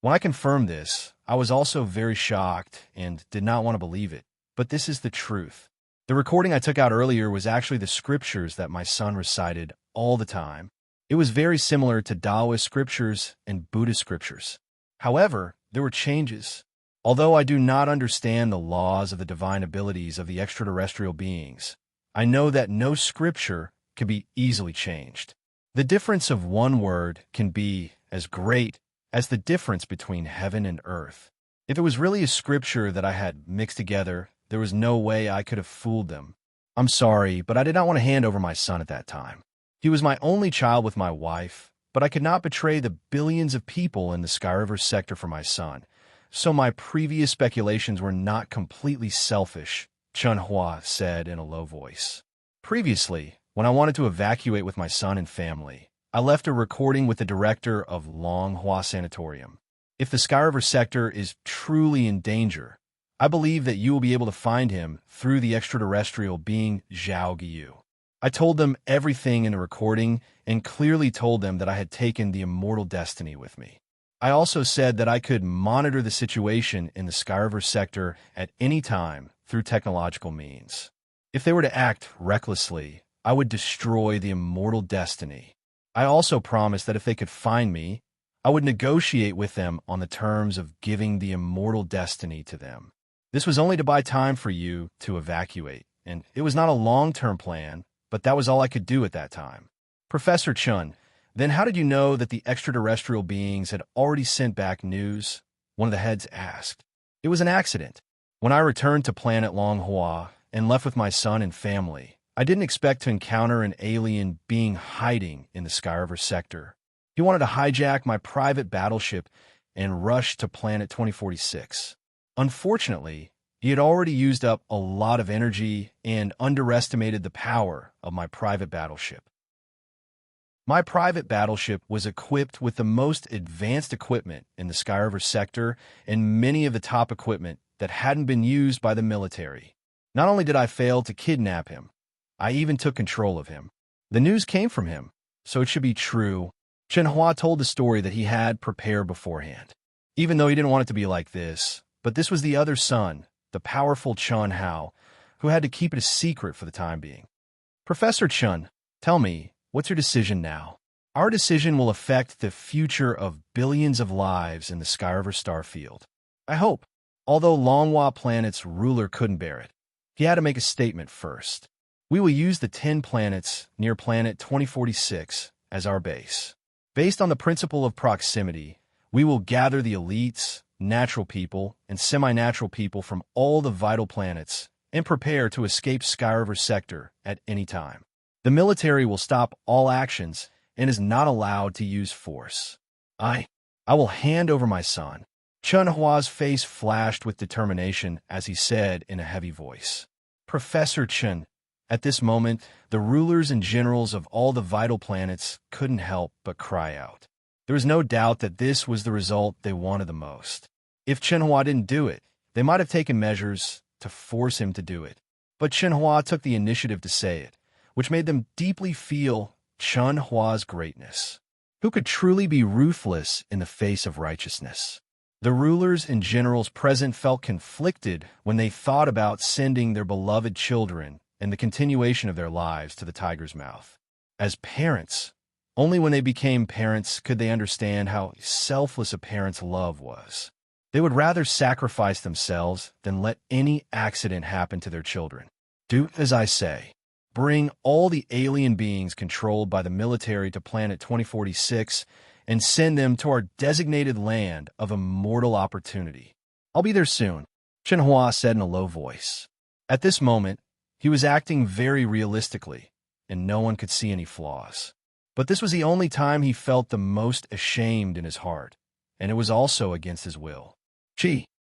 When I confirmed this, I was also very shocked and did not want to believe it, but this is the truth. The recording I took out earlier was actually the scriptures that my son recited all the time. It was very similar to Taoist scriptures and Buddhist scriptures. However, there were changes. Although I do not understand the laws of the divine abilities of the extraterrestrial beings, I know that no scripture can be easily changed. The difference of one word can be as great as the difference between heaven and earth. If it was really a scripture that I had mixed together, there was no way I could have fooled them. I'm sorry, but I did not want to hand over my son at that time. He was my only child with my wife, but I could not betray the billions of people in the Sky River sector for my son. So my previous speculations were not completely selfish, Chun Hua said in a low voice. Previously, when I wanted to evacuate with my son and family, I left a recording with the director of Long Hua Sanatorium. If the Sky River sector is truly in danger, I believe that you will be able to find him through the extraterrestrial being Zhao Guiyu. I told them everything in the recording and clearly told them that I had taken the immortal destiny with me. I also said that I could monitor the situation in the Sky River sector at any time through technological means. If they were to act recklessly, I would destroy the immortal destiny. I also promised that if they could find me, I would negotiate with them on the terms of giving the immortal destiny to them. This was only to buy time for you to evacuate, and it was not a long-term plan, but that was all I could do at that time. Professor Chun, then how did you know that the extraterrestrial beings had already sent back news? One of the heads asked. It was an accident. When I returned to planet Long Hua and left with my son and family, I didn't expect to encounter an alien being hiding in the Sky River sector. He wanted to hijack my private battleship and rush to planet 2046. Unfortunately, he had already used up a lot of energy and underestimated the power of my private battleship. My private battleship was equipped with the most advanced equipment in the Sky River sector and many of the top equipment that hadn't been used by the military. Not only did I fail to kidnap him, I even took control of him. The news came from him, so it should be true. Chen Hua told the story that he had prepared beforehand. Even though he didn't want it to be like this, but this was the other son, the powerful Chun Hao, who had to keep it a secret for the time being. Professor Chun, tell me, what's your decision now? Our decision will affect the future of billions of lives in the Sky River star field. I hope. Although Longhua Planet's ruler couldn't bear it, he had to make a statement first. We will use the 10 planets near planet 2046 as our base. Based on the principle of proximity, we will gather the elites, natural people, and semi-natural people from all the vital planets and prepare to escape Sky River sector at any time. The military will stop all actions and is not allowed to use force. I will hand over my son. Chun Hua's face flashed with determination as he said in a heavy voice. Professor Chun, at this moment, the rulers and generals of all the vital planets couldn't help but cry out. There was no doubt that this was the result they wanted the most. If Chen Hua didn't do it, they might have taken measures to force him to do it. But Chen Hua took the initiative to say it, which made them deeply feel Chun Hua's greatness. Who could truly be ruthless in the face of righteousness? The rulers and generals present felt conflicted when they thought about sending their beloved children and the continuation of their lives to the tiger's mouth. As parents, only when they became parents could they understand how selfless a parent's love was. They would rather sacrifice themselves than let any accident happen to their children. Do as I say. Bring all the alien beings controlled by the military to planet 2046 and send them to our designated land of immortal opportunity. I'll be there soon, Chen Hua said in a low voice. At this moment, he was acting very realistically, and no one could see any flaws. But this was the only time he felt the most ashamed in his heart, and it was also against his will.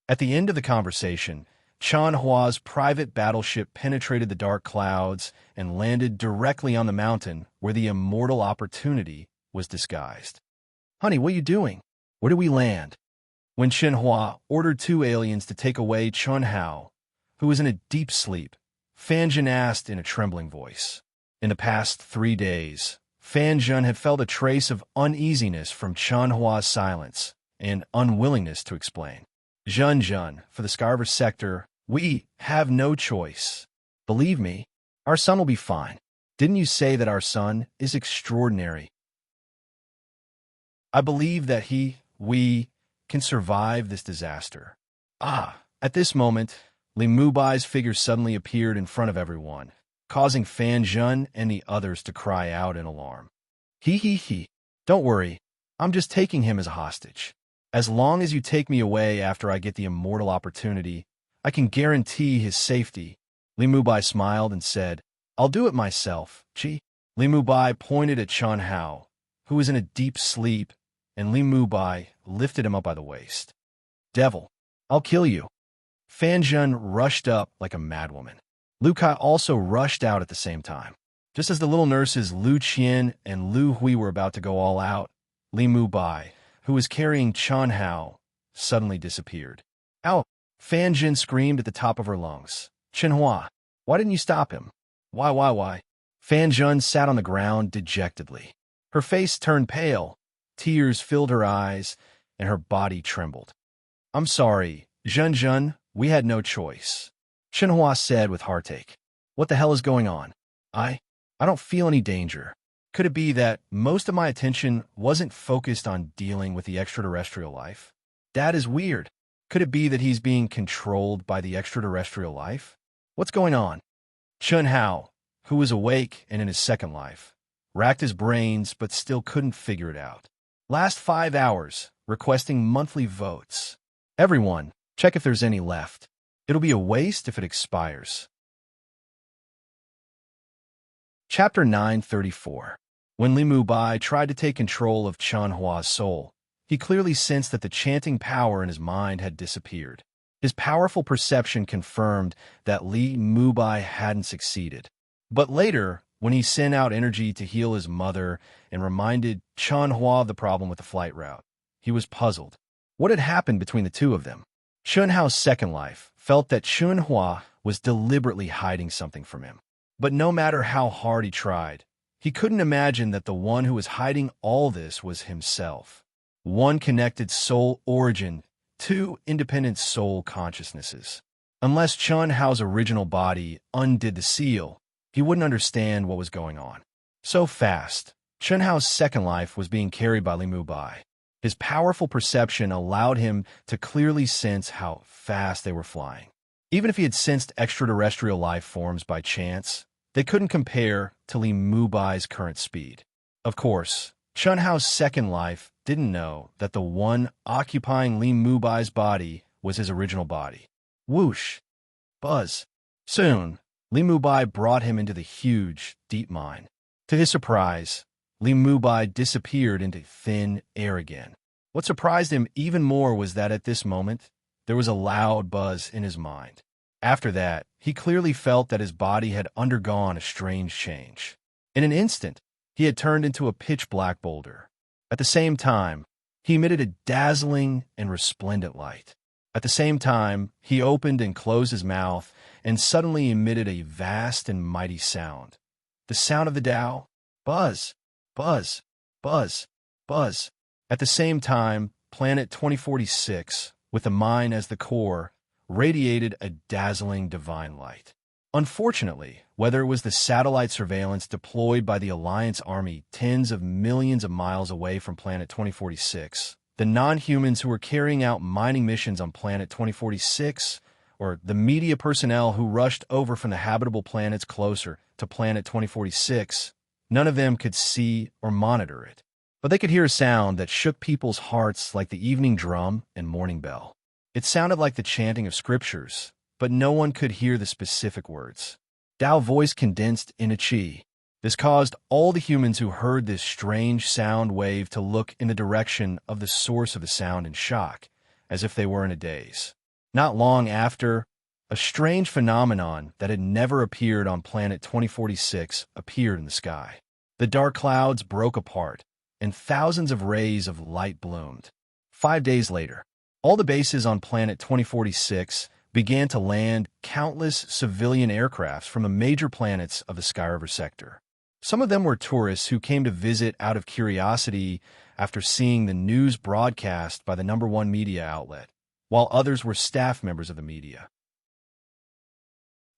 At the end of the conversation, Chanhua's private battleship penetrated the dark clouds and landed directly on the mountain where the immortal opportunity was disguised. "Honey, what are you doing? Where do we land?" When Chanhua ordered two aliens to take away Chunhao, who was in a deep sleep, Fanjin asked in a trembling voice. In the past 3 days, Fanjin had felt a trace of uneasiness from Chanhua's silence and unwillingness to explain. Jun, for the Scarver sector, we have no choice. Believe me, our son will be fine. Didn't you say that our son is extraordinary? I believe that we can survive this disaster. At this moment, Li Mubai's figure suddenly appeared in front of everyone, causing Fan Zhen and the others to cry out in alarm. He. Don't worry, I'm just taking him as a hostage. As long as you take me away after I get the immortal opportunity, I can guarantee his safety. Li Mubai smiled and said, I'll do it myself, Chi. Li Mubai pointed at Chun Hao, who was in a deep sleep, and Li Mubai lifted him up by the waist. Devil, I'll kill you. Fan Zhen rushed up like a madwoman. Lu Kai also rushed out at the same time. Just as the little nurses Lu Qian and Lu Hui were about to go all out, Li Mubai, who was carrying Chun Hao, suddenly disappeared. Ow! Fan Zhen screamed at the top of her lungs. Chenhua, why didn't you stop him? Why? Fan Zhen sat on the ground dejectedly. Her face turned pale, tears filled her eyes, and her body trembled. I'm sorry, Zhen, we had no choice. Chenhua said with heartache. What the hell is going on? I don't feel any danger. Could it be that most of my attention wasn't focused on dealing with the extraterrestrial life? That is weird. Could it be that he's being controlled by the extraterrestrial life? What's going on? Chun Hao, who was awake and in his second life, racked his brains but still couldn't figure it out. Last 5 hours, requesting monthly votes. Everyone, check if there's any left. It'll be a waste if it expires. Chapter 934. When Li Mubai tried to take control of Chun Hua's soul, he clearly sensed that the chanting power in his mind had disappeared. His powerful perception confirmed that Li Mubai hadn't succeeded. But later, when he sent out energy to heal his mother and reminded Chun Hua of the problem with the flight route, he was puzzled. What had happened between the two of them? Chun Hao's second life felt that Chun Hua was deliberately hiding something from him. But no matter how hard he tried, he couldn't imagine that the one who was hiding all this was himself. One connected soul origin, two independent soul consciousnesses. Unless Chun Hao's original body undid the seal, he wouldn't understand what was going on. So fast, Chun Hao's second life was being carried by Li Mubai. His powerful perception allowed him to clearly sense how fast they were flying. Even if he had sensed extraterrestrial life forms by chance, they couldn't compare to Li Mubai's current speed. Of course, Chun Hao's second life didn't know that the one occupying Li Mubai's body was his original body. Whoosh! Buzz! Soon, Li Mubai brought him into the huge, deep mine. To his surprise, Li Mubai disappeared into thin air again. What surprised him even more was that at this moment, there was a loud buzz in his mind. After that, he clearly felt that his body had undergone a strange change. In an instant, he had turned into a pitch-black boulder. At the same time, he emitted a dazzling and resplendent light. At the same time, he opened and closed his mouth and suddenly emitted a vast and mighty sound. The sound of the Tao. Buzz, buzz, buzz, buzz. At the same time, Planet 2046, with the mine as the core, radiated a dazzling divine light. Unfortunately, whether it was the satellite surveillance deployed by the Alliance Army tens of millions of miles away from Planet 2046, the non-humans who were carrying out mining missions on Planet 2046, or the media personnel who rushed over from the habitable planets closer to Planet 2046, none of them could see or monitor it. But they could hear a sound that shook people's hearts like the evening drum and morning bell. It sounded like the chanting of scriptures, but no one could hear the specific words. Tao voice condensed in a chi. This caused all the humans who heard this strange sound wave to look in the direction of the source of the sound in shock, as if they were in a daze. Not long after, A strange phenomenon that had never appeared on planet 2046 appeared in the sky. The dark clouds broke apart, and thousands of rays of light bloomed. 5 days later, all the bases on planet 2046 began to land countless civilian aircrafts from the major planets of the Sky River sector. Some of them were tourists who came to visit out of curiosity after seeing the news broadcast by the #1 media outlet, while others were staff members of the media.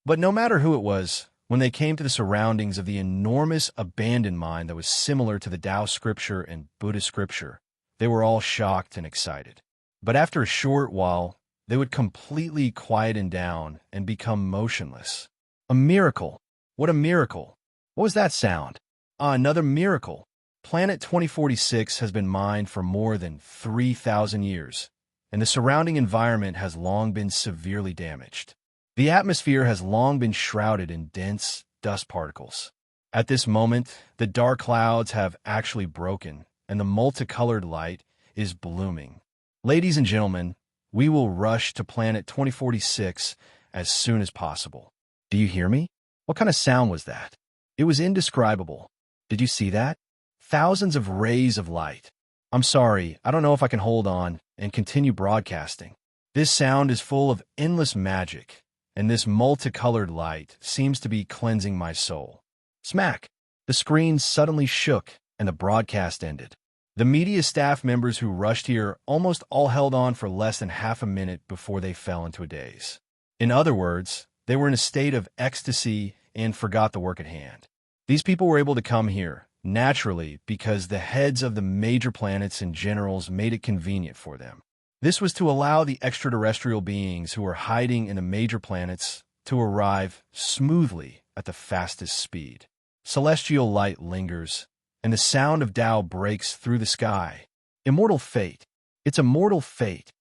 But no matter who it was, when they came to the surroundings of the enormous abandoned mine that was similar to the Tao scripture and Buddhist scripture, they were all shocked and excited. But after a short while, they would completely quieten down and become motionless. A miracle! What a miracle! What was that sound? Another miracle! Planet 2046 has been mined for more than 3,000 years, and the surrounding environment has long been severely damaged. The atmosphere has long been shrouded in dense dust particles. At this moment, the dark clouds have actually broken, and the multicolored light is blooming. Ladies and gentlemen, we will rush to planet 2046 as soon as possible. Do you hear me? What kind of sound was that? It was indescribable. Did you see that? Thousands of rays of light. I'm sorry, I don't know if I can hold on and continue broadcasting. This sound is full of endless magic, and this multicolored light seems to be cleansing my soul. Smack! The screen suddenly shook, and the broadcast ended. The media staff members who rushed here almost all held on for less than half a minute before they fell into a daze. In other words, they were in a state of ecstasy and forgot the work at hand. These people were able to come here, naturally, because the heads of the major planets and generals made it convenient for them. This was to allow the extraterrestrial beings who were hiding in the major planets to arrive smoothly at the fastest speed. Celestial light lingers, and the sound of Tao breaks through the sky. Immortal fate. It's a mortal fate.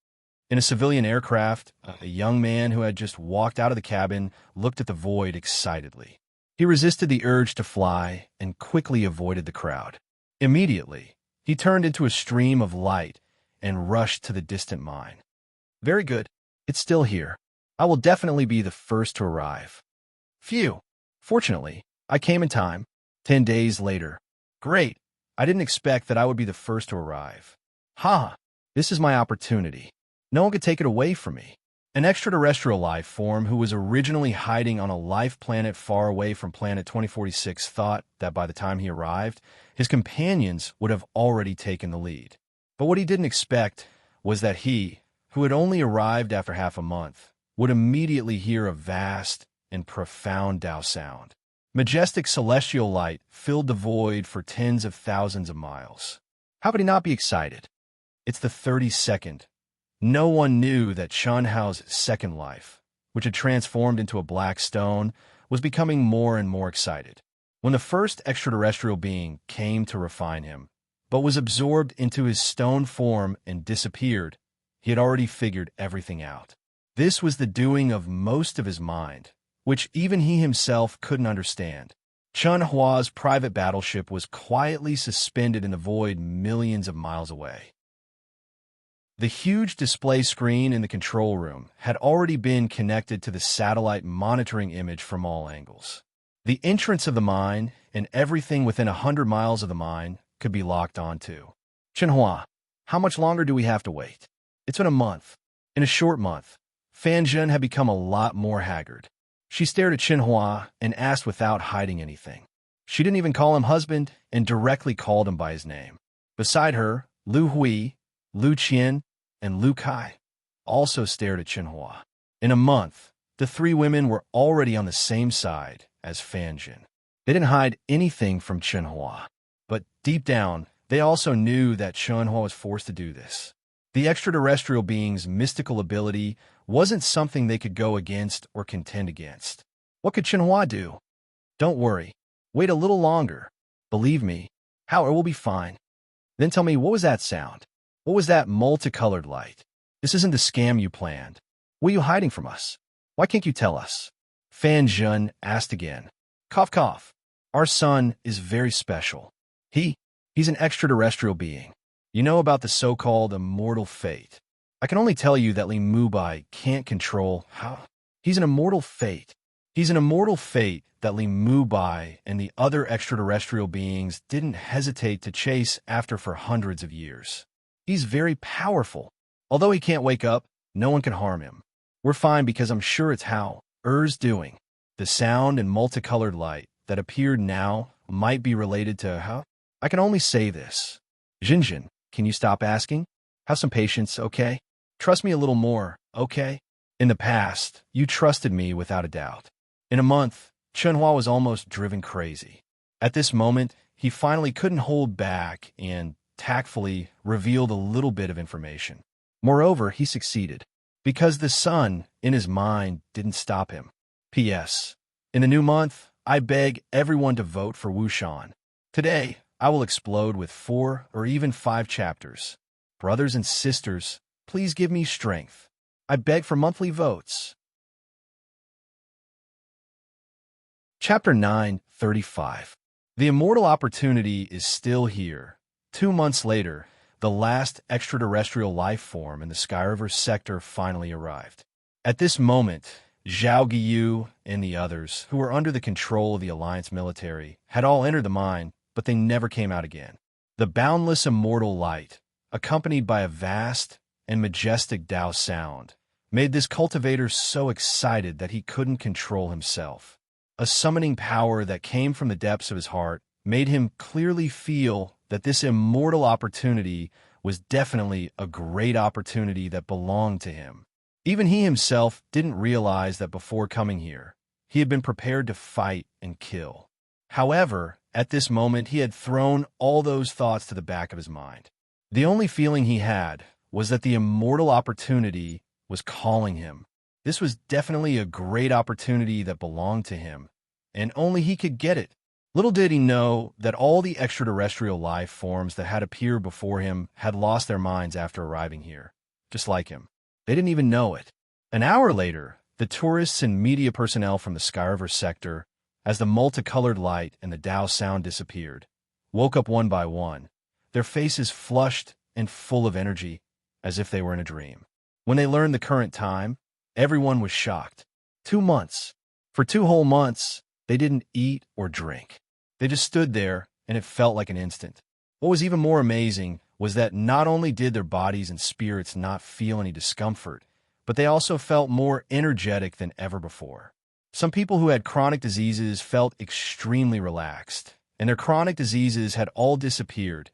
In a civilian aircraft, a young man who had just walked out of the cabin looked at the void excitedly. He resisted the urge to fly and quickly avoided the crowd. Immediately, he turned into a stream of light and rushed to the distant mine. Very good. It's still here. I will definitely be the first to arrive. Phew. Fortunately, I came in time. 10 days later. Great. I didn't expect that I would be the first to arrive. Ha! This is my opportunity. No one could take it away from me. An extraterrestrial life form who was originally hiding on a life planet far away from planet 2046 thought that by the time he arrived, his companions would have already taken the lead. But what he didn't expect was that he, who had only arrived after half a month, would immediately hear a vast and profound Tao sound. Majestic celestial light filled the void for tens of thousands of miles. How could he not be excited? It's the 32nd. No one knew that Chun Hao's second life, which had transformed into a black stone, was becoming more and more excited. When the first extraterrestrial being came to refine him, but was absorbed into his stone form and disappeared, he had already figured everything out. This was the doing of most of his mind, which even he himself couldn't understand. Chun Hua's private battleship was quietly suspended in the void millions of miles away. The huge display screen in the control room had already been connected to the satellite monitoring image from all angles. The entrance of the mine and everything within 100 miles of the mine could be locked onto. Chenhua, how much longer do we have to wait? It's been a month. In a short month, Fan Zhen had become a lot more haggard. She stared at Chenhua and asked without hiding anything. She didn't even call him husband and directly called him by his name. Beside her, Lu Hui, Lu Qian, and Lu Kai also stared at Chenhua. In a month, the three women were already on the same side as Fan Zhen. They didn't hide anything from Chenhua, but deep down, they also knew that Chenhua was forced to do this. The extraterrestrial being's mystical ability wasn't something they could go against or contend against. What could Chenhua do? Don't worry. Wait a little longer. Believe me, Howard will be fine. Then tell me, what was that sound? What was that multicolored light? This isn't the scam you planned. What are you hiding from us? Why can't you tell us? Fan Zhen asked again. Cough, cough. Our son is very special. He's an extraterrestrial being. You know about the so-called immortal fate. I can only tell you that Li Mubai can't control how He's an immortal fate. He's an immortal fate that Li Mubai and the other extraterrestrial beings didn't hesitate to chase after for hundreds of years. He's very powerful. Although he can't wake up, no one can harm him. We're fine because I'm sure it's how Er's doing. The sound and multicolored light that appeared now might be related to how? I can only say this. Jinjin, can you stop asking? Have some patience, okay? Trust me a little more, okay? In the past, you trusted me without a doubt. In a month, Chunhua was almost driven crazy. At this moment, he finally couldn't hold back and tactfully revealed a little bit of information. Moreover, he succeeded, because the sun in his mind didn't stop him. P.S. In the new month, I beg everyone to vote for Wushan. Today, I will explode with 4 or even 5 chapters. Brothers and sisters, please give me strength. I beg for monthly votes. Chapter 9:35. The immortal opportunity is still here. 2 months later, the last extraterrestrial life form in the Skyriver sector finally arrived. At this moment, Zhao Guiyu and the others, who were under the control of the Alliance military, had all entered the mine, but they never came out again. The boundless immortal light, accompanied by a vast and majestic Tao sound, made this cultivator so excited that he couldn't control himself. A summoning power that came from the depths of his heart made him clearly feel that this immortal opportunity was definitely a great opportunity that belonged to him. Even he himself didn't realize that before coming here, he had been prepared to fight and kill. However, at this moment, he had thrown all those thoughts to the back of his mind. The only feeling he had was that the immortal opportunity was calling him. This was definitely a great opportunity that belonged to him, and only he could get it. Little did he know that all the extraterrestrial life forms that had appeared before him had lost their minds after arriving here, just like him. They didn't even know it. An hour later, the tourists and media personnel from the Skyriver sector, as the multicolored light and the Tao sound disappeared, woke up one by one, their faces flushed and full of energy, as if they were in a dream. When they learned the current time, everyone was shocked. 2 months. For 2 whole months, they didn't eat or drink. They just stood there, and it felt like an instant. What was even more amazing was that not only did their bodies and spirits not feel any discomfort, but they also felt more energetic than ever before. Some people who had chronic diseases felt extremely relaxed, and their chronic diseases had all disappeared.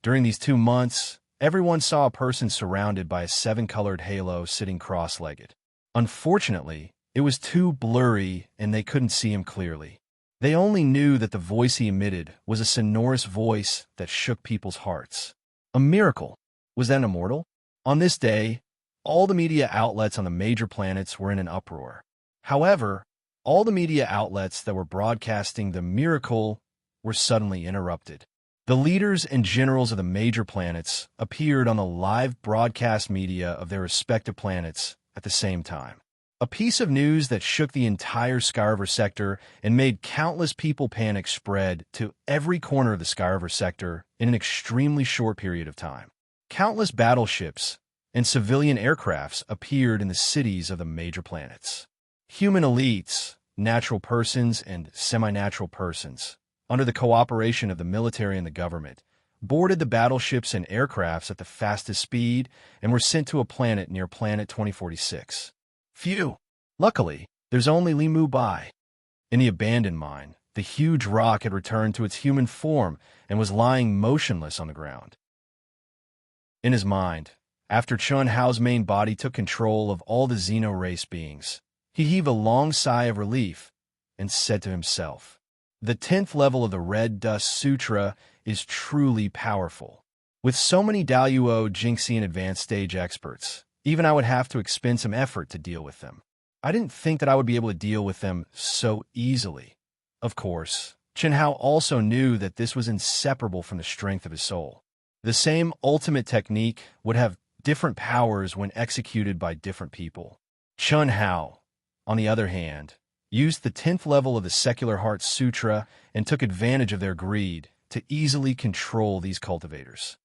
During these 2 months, everyone saw a person surrounded by a 7-colored halo sitting cross-legged. Unfortunately, it was too blurry and they couldn't see him clearly. They only knew that the voice he emitted was a sonorous voice that shook people's hearts. A miracle. Was that immortal? On this day, all the media outlets on the major planets were in an uproar. However, all the media outlets that were broadcasting the miracle were suddenly interrupted. The leaders and generals of the major planets appeared on the live broadcast media of their respective planets at the same time. A piece of news that shook the entire Skyriver sector and made countless people panic spread to every corner of the Skyriver sector in an extremely short period of time. Countless battleships and civilian aircrafts appeared in the cities of the major planets. Human elites, natural persons, and semi-natural persons, under the cooperation of the military and the government, boarded the battleships and aircrafts at the fastest speed and were sent to a planet near Planet 2046. Phew! Luckily, there's only Li Mubai. In the abandoned mine, the huge rock had returned to its human form and was lying motionless on the ground. In his mind, after Chun Hao's main body took control of all the Xeno-race beings, he heaved a long sigh of relief and said to himself, "The 10th level of the Red Dust Sutra is truly powerful. With so many Daluo, Jinxie, and advanced stage experts, even I would have to expend some effort to deal with them. I didn't think that I would be able to deal with them so easily." Of course, Chen Hao also knew that this was inseparable from the strength of his soul. The same ultimate technique would have different powers when executed by different people. Chun Hao, on the other hand, used the 10th level of the Secular Heart Sutra and took advantage of their greed to easily control these cultivators.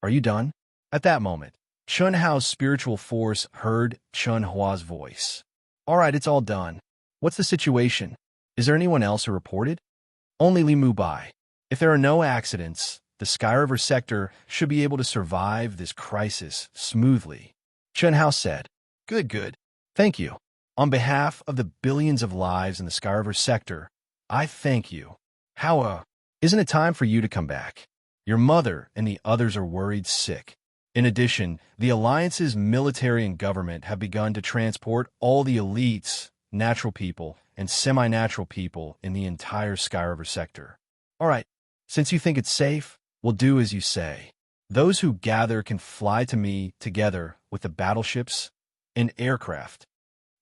"Are you done?" At that moment, Chun Hao's spiritual force heard Chun Hua's voice. All right, it's all done. What's the situation? Is there anyone else who reported? Only Li Mubai. If there are no accidents, the Sky River sector should be able to survive this crisis smoothly. Chen Hao said. Good, good. Thank you. On behalf of the billions of lives in the Sky River sector, I thank you. How, isn't it time for you to come back? Your mother and the others are worried sick. In addition, the Alliance's military and government have begun to transport all the elites, natural people, and semi-natural people in the entire Sky River sector. All right, since you think it's safe, we'll do as you say. Those who gather can fly to me together with the battleships and aircraft.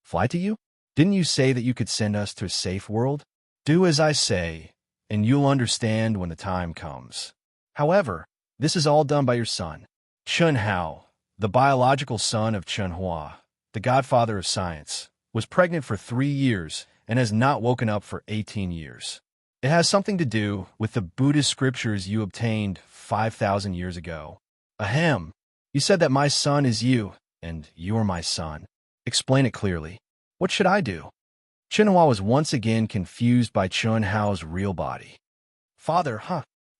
Fly to you? Didn't you say that you could send us to a safe world? Do as I say, and you'll understand when the time comes. However, this is all done by your son, Chen Hao, the biological son of Chen Hua, the godfather of science, was pregnant for 3 years and has not woken up for 18 years. It has something to do with the Buddhist scriptures you obtained 5,000 years ago. Ahem. You said that my son is you, and you are my son. Explain it clearly. What should I do? Chen Hua was once again confused by Chen Hao's real body. Father,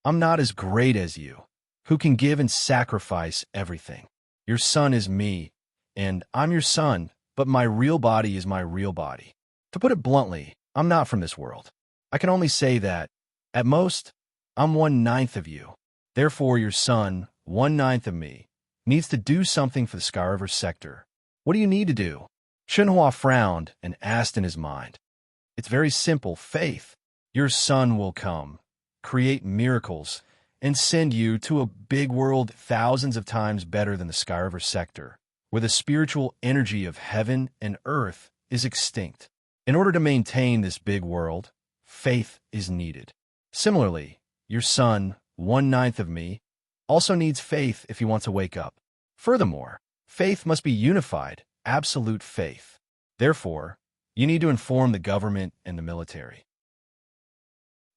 I'm not as great as you, who can give and sacrifice everything. Your son is me, and I'm your son, but my real body is my real body. To put it bluntly, I'm not from this world. I can only say that, at most, I'm 1/9 of you. Therefore, your son, 1/9 of me, needs to do something for the Sky River sector. What do you need to do? Chen Hua frowned and asked in his mind. It's very simple, faith. Your son will come, create miracles, and send you to a big world thousands of times better than the Sky River sector, where the spiritual energy of heaven and earth is extinct. In order to maintain this big world, faith is needed. Similarly, your son, 1/9 of me, also needs faith if he wants to wake up. Furthermore, faith must be unified, absolute faith. Therefore, you need to inform the government and the military.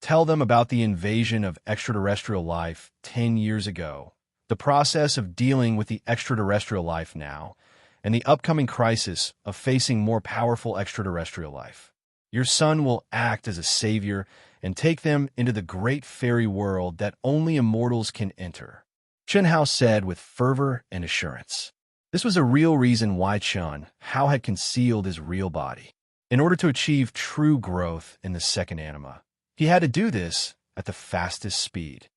Tell them about the invasion of extraterrestrial life 10 years ago, the process of dealing with the extraterrestrial life now, and the upcoming crisis of facing more powerful extraterrestrial life. Your son will act as a savior and take them into the great fairy world that only immortals can enter. Chen Hao said with fervor and assurance. This was a real reason why Chen Hao had concealed his real body. In order to achieve true growth in the second anima, he had to do this at the fastest speed.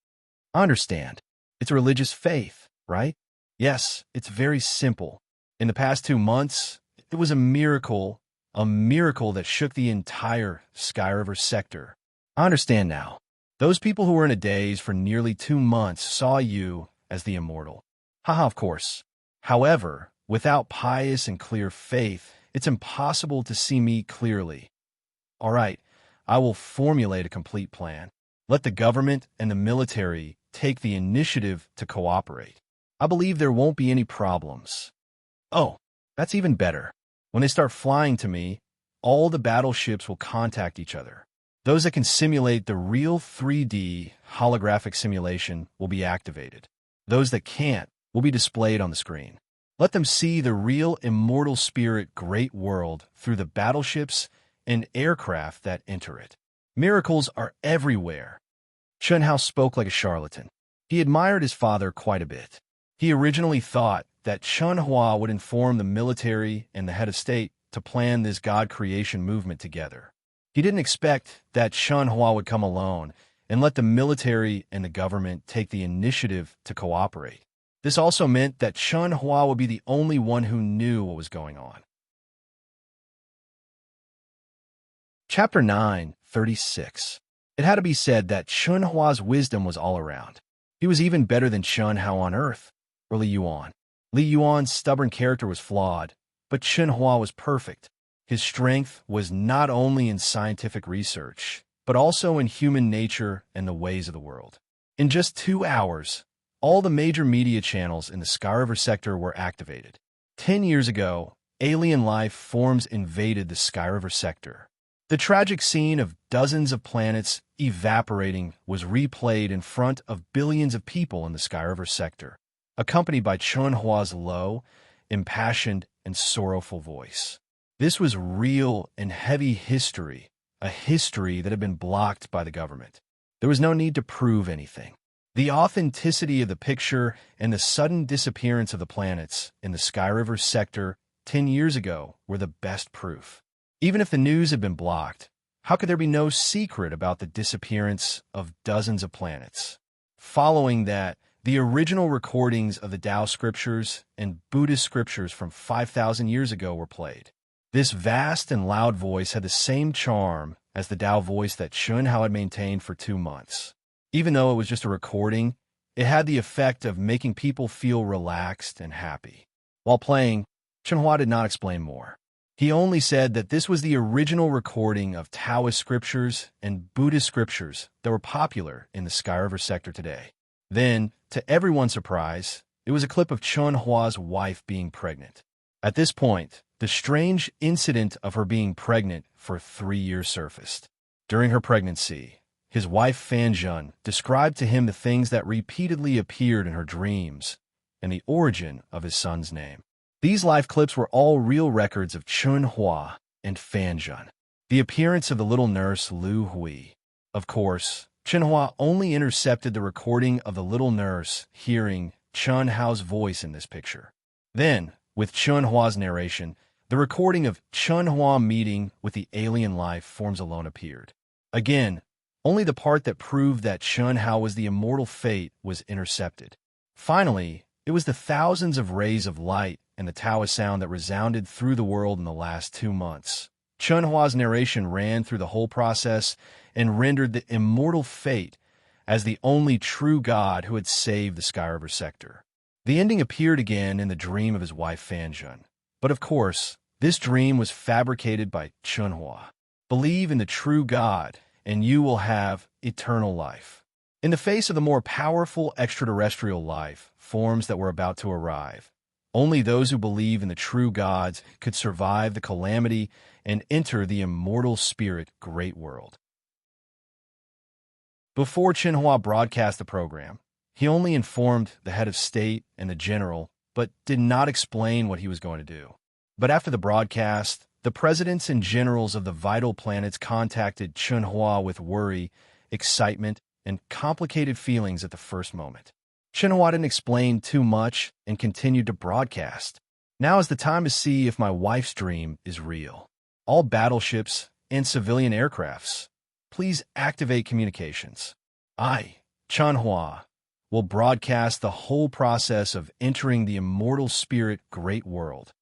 I understand. It's religious faith, right? Yes, it's very simple. In the past 2 months, it was a miracle that shook the entire Sky River sector. I understand now. Those people who were in a daze for nearly 2 months saw you as the immortal. Haha, of course. However, without pious and clear faith, it's impossible to see me clearly. All right, I will formulate a complete plan. Let the government and the military take the initiative to cooperate. I believe there won't be any problems. Oh, that's even better. When they start flying to me, all the battleships will contact each other. Those that can simulate the real 3D holographic simulation will be activated. Those that can't will be displayed on the screen. Let them see the real immortal spirit great world through the battleships and aircraft that enter it. Miracles are everywhere. Chen Hao spoke like a charlatan. He admired his father quite a bit. He originally thought that Chen Hua would inform the military and the head of state to plan this God creation movement together. He didn't expect that Chen Hua would come alone and let the military and the government take the initiative to cooperate. This also meant that Chen Hua would be the only one who knew what was going on. Chapter 9:36. It had to be said that Chen Hua's wisdom was all around. He was even better than Chen Hao on Earth, or Li Yuan. Li Yuan's stubborn character was flawed, but Chen Hua was perfect. His strength was not only in scientific research, but also in human nature and the ways of the world. In just 2 hours, all the major media channels in the Sky River sector were activated. 10 years ago, alien life forms invaded the Sky River sector. The tragic scene of dozens of planets evaporating was replayed in front of billions of people in the Sky River sector, accompanied by Chen Hua's low, impassioned, and sorrowful voice. This was real and heavy history, a history that had been blocked by the government. There was no need to prove anything. The authenticity of the picture and the sudden disappearance of the planets in the Sky River sector 10 years ago were the best proof. Even if the news had been blocked, how could there be no secret about the disappearance of dozens of planets? Following that, the original recordings of the Tao scriptures and Buddhist scriptures from 5,000 years ago were played. This vast and loud voice had the same charm as the Tao voice that Chun Hao had maintained for 2 months. Even though it was just a recording, it had the effect of making people feel relaxed and happy. While playing, Chun Hao did not explain more. He only said that this was the original recording of Taoist scriptures and Buddhist scriptures that were popular in the Sky River sector today. Then, to everyone's surprise, it was a clip of Chun Hua's wife being pregnant. At this point, the strange incident of her being pregnant for 3 years surfaced. During her pregnancy, his wife Fan Jun described to him the things that repeatedly appeared in her dreams and the origin of his son's name. These live clips were all real records of Chun Hua and Fan Jun. The appearance of the little nurse Lu Hui. Of course, Chun Hua only intercepted the recording of the little nurse hearing Chun Hao's voice in this picture. Then, with Chun Hua's narration, the recording of Chun Hua meeting with the alien life forms alone appeared. Again, only the part that proved that Chun Hao was the immortal fate was intercepted. Finally, it was the thousands of rays of light and the Taoist sound that resounded through the world in the last 2 months. Chun Hua's narration ran through the whole process and rendered the immortal fate as the only true God who had saved the Sky River sector. The ending appeared again in the dream of his wife Fan Jun. But of course, this dream was fabricated by Chun Hua. Believe in the true God, and you will have eternal life. In the face of the more powerful extraterrestrial life forms that were about to arrive, only those who believe in the true gods could survive the calamity and enter the immortal spirit great world. Before Chun Hua broadcast the program, he only informed the head of state and the general, but did not explain what he was going to do. But after the broadcast, the presidents and generals of the vital planets contacted Chun Hua with worry, excitement, and complicated feelings at the first moment. Chun Hua didn't explain too much and continued to broadcast. Now is the time to see if my wife's dream is real. All battleships and civilian aircrafts, please activate communications. I, Chun Hua, will broadcast the whole process of entering the immortal spirit great world.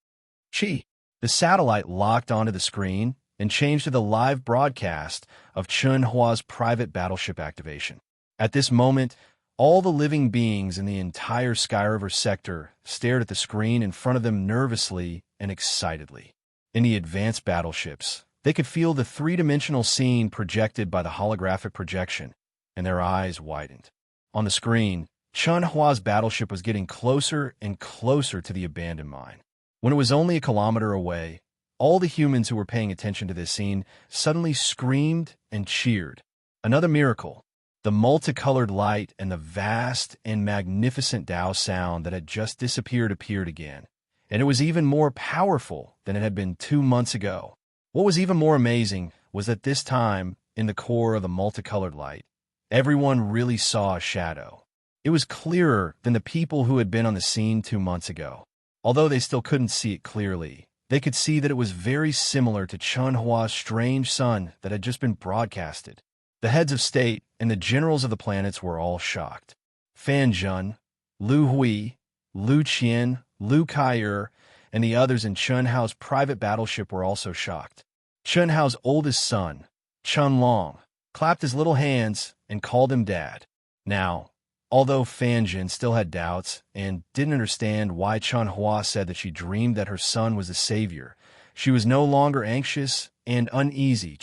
Chi. The satellite locked onto the screen and changed to the live broadcast of Chun Hua's private battleship activation. At this moment, all the living beings in the entire Sky River sector stared at the screen in front of them nervously and excitedly. In the advanced battleships, they could feel the three-dimensional scene projected by the holographic projection, and their eyes widened. On the screen, Chun Hua's battleship was getting closer and closer to the abandoned mine. When it was only a kilometer away, all the humans who were paying attention to this scene suddenly screamed and cheered. Another miracle. The multicolored light and the vast and magnificent Tao sound that had just disappeared appeared again, and it was even more powerful than it had been 2 months ago. What was even more amazing was that this time, in the core of the multicolored light, everyone really saw a shadow. It was clearer than the people who had been on the scene 2 months ago. Although they still couldn't see it clearly, they could see that it was very similar to Chun Hua's strange son that had just been broadcasted. The heads of state and the generals of the planets were all shocked. Fan Jun, Lu Hui, Lu Qian, Lu Kai'er, and the others in Chun Hao's private battleship were also shocked. Chun Hao's oldest son, Chun Long, clapped his little hands and called him Dad. Now, although Fan Jun still had doubts and didn't understand why Chun Hua said that she dreamed that her son was the savior, she was no longer anxious and uneasy.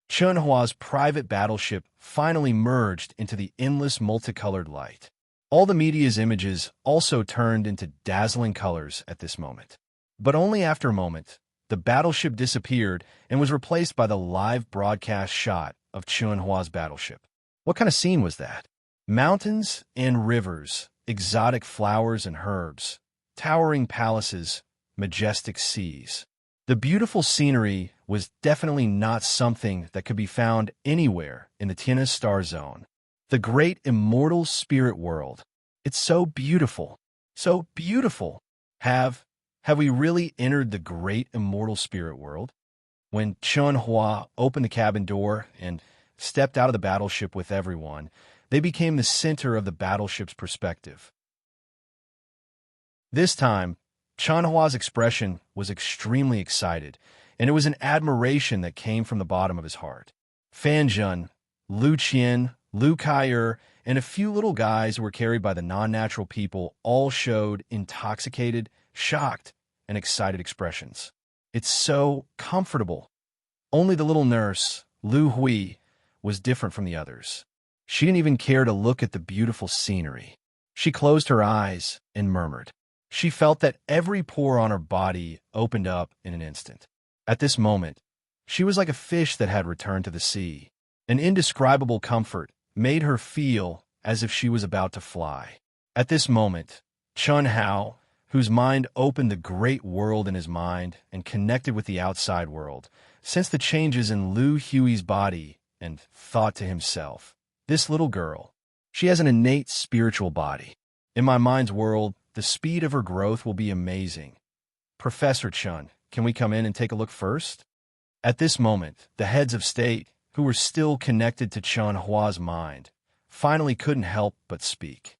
Chun Hua's private battleship finally merged into the endless multicolored light. All the media's images also turned into dazzling colors at this moment. But only after a moment, the battleship disappeared and was replaced by the live broadcast shot of Chun Hua's battleship. What kind of scene was that? Mountains and rivers, exotic flowers and herbs, towering palaces, majestic seas. The beautiful scenery was definitely not something that could be found anywhere in the Tiana star zone. The great immortal spirit world. It's so beautiful. So beautiful. Have we really entered the great immortal spirit world? When Chun Hua opened the cabin door and stepped out of the battleship with everyone, they became the center of the battleship's perspective. This time, Chun Hua's expression was extremely excited, and it was an admiration that came from the bottom of his heart. Fan Zhen, Lu Qian, Lu Kai'er, and a few little guys who were carried by the non-natural people all showed intoxicated, shocked, and excited expressions. It's so comfortable. Only the little nurse, Lu Hui, was different from the others. She didn't even care to look at the beautiful scenery. She closed her eyes and murmured. She felt that every pore on her body opened up in an instant. At this moment, she was like a fish that had returned to the sea. An indescribable comfort made her feel as if she was about to fly. At this moment, Chun Hao, whose mind opened the great world in his mind and connected with the outside world, sensed the changes in Lu Hui's body and thought to himself, this little girl, she has an innate spiritual body. In my mind's world, the speed of her growth will be amazing. Professor Chun, can we come in and take a look first? At this moment, the heads of state, who were still connected to Chun Hua's mind, finally couldn't help but speak.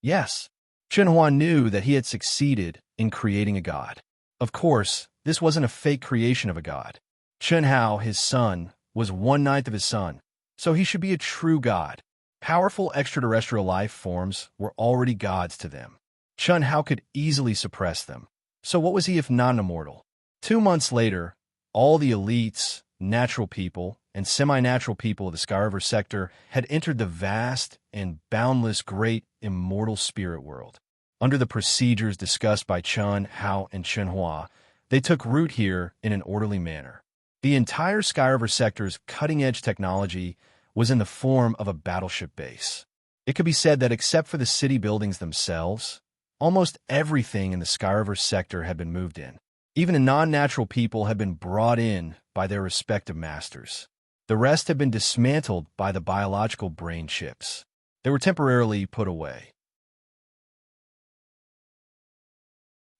Yes, Chun Hua knew that he had succeeded in creating a god. Of course, this wasn't a fake creation of a god. Chun Hao, his son, was 1/9 of his son, so he should be a true god. Powerful extraterrestrial life forms were already gods to them. Chun Hao could easily suppress them. So what was he if not an immortal? 2 months later, all the elites, natural people, and semi-natural people of the Sky River sector had entered the vast and boundless great immortal spirit world. Under the procedures discussed by Chun Hao and Chun Hua, they took root here in an orderly manner. The entire Sky River sector's cutting-edge technology was in the form of a battleship base. It could be said that except for the city buildings themselves, almost everything in the Sky River sector had been moved in. Even the non-natural people had been brought in by their respective masters. The rest had been dismantled by the biological brain chips. They were temporarily put away.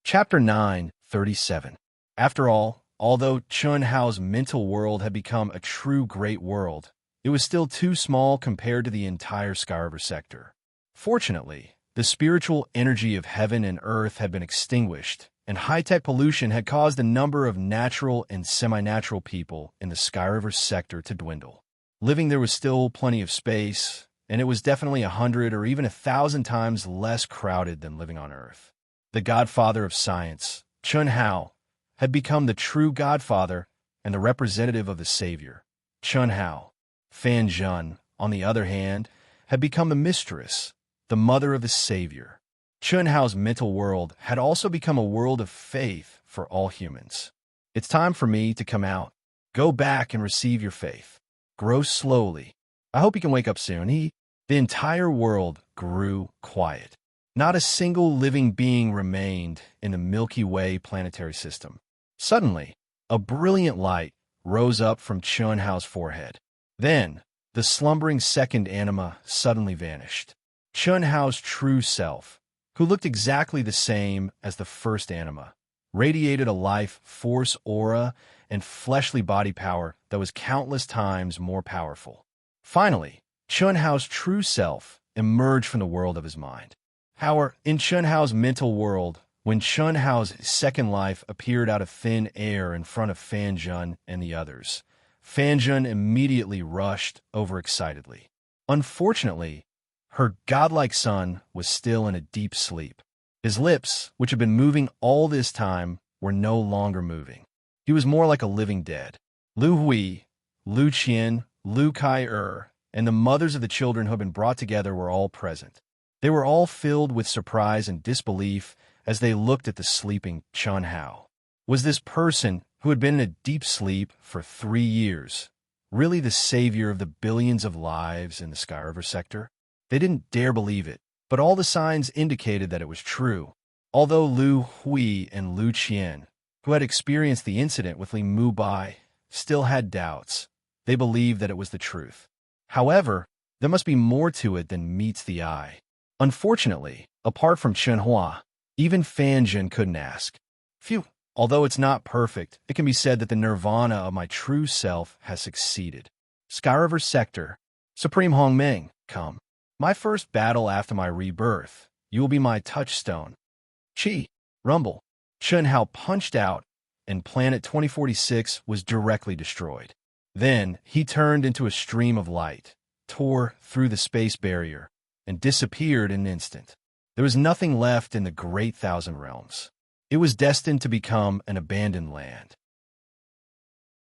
Chapter 9:37. After all, although Chun Hao's mental world had become a true great world, it was still too small compared to the entire Sky River sector. Fortunately, the spiritual energy of heaven and earth had been extinguished, and high-tech pollution had caused the number of natural and semi-natural people in the Sky River sector to dwindle. Living there was still plenty of space, and it was definitely 100 or even 1,000 times less crowded than living on Earth. The godfather of science, Chun Hao, had become the true godfather and the representative of the savior. Chun Hao. Fan Zhen, on the other hand, had become the mistress, the mother of the savior. Chun Hao's mental world had also become a world of faith for all humans. It's time for me to come out. Go back and receive your faith. Grow slowly. I hope you can wake up soon. The entire world grew quiet. Not a single living being remained in the Milky Way planetary system. Suddenly, a brilliant light rose up from Chun Hao's forehead. Then, the slumbering second anima suddenly vanished. Chun Hao's true self, who looked exactly the same as the first anima, radiated a life force aura and fleshly body power that was countless times more powerful. Finally, Chun Hao's true self emerged from the world of his mind. However, in Chun Hao's mental world, when Chun Hao's second life appeared out of thin air in front of Fan Zhen and the others, Fan Zhen immediately rushed overexcitedly. Unfortunately, her godlike son was still in a deep sleep. His lips, which had been moving all this time, were no longer moving. He was more like a living dead. Lu Hui, Lu Qian, Lu Kai'er, and the mothers of the children who had been brought together were all present. They were all filled with surprise and disbelief as they looked at the sleeping Chun Hao. Was this person, who had been in a deep sleep for 3 years, really the savior of the billions of lives in the Sky River sector? They didn't dare believe it, but all the signs indicated that it was true. Although Lu Hui and Lu Qian, who had experienced the incident with Li Mubai, still had doubts. They believed that it was the truth. However, there must be more to it than meets the eye. Unfortunately, apart from Chenhua, even Fan Zhen couldn't ask. Phew. Although it's not perfect, it can be said that the nirvana of my true self has succeeded. Skyriver Sector, Supreme Hongming, come. My first battle after my rebirth. You will be my touchstone. Chi, rumble. Chen Hao punched out, and Planet 2046 was directly destroyed. Then he turned into a stream of light, tore through the space barrier, and disappeared in an instant. There was nothing left in the Great Thousand Realms. It was destined to become an abandoned land.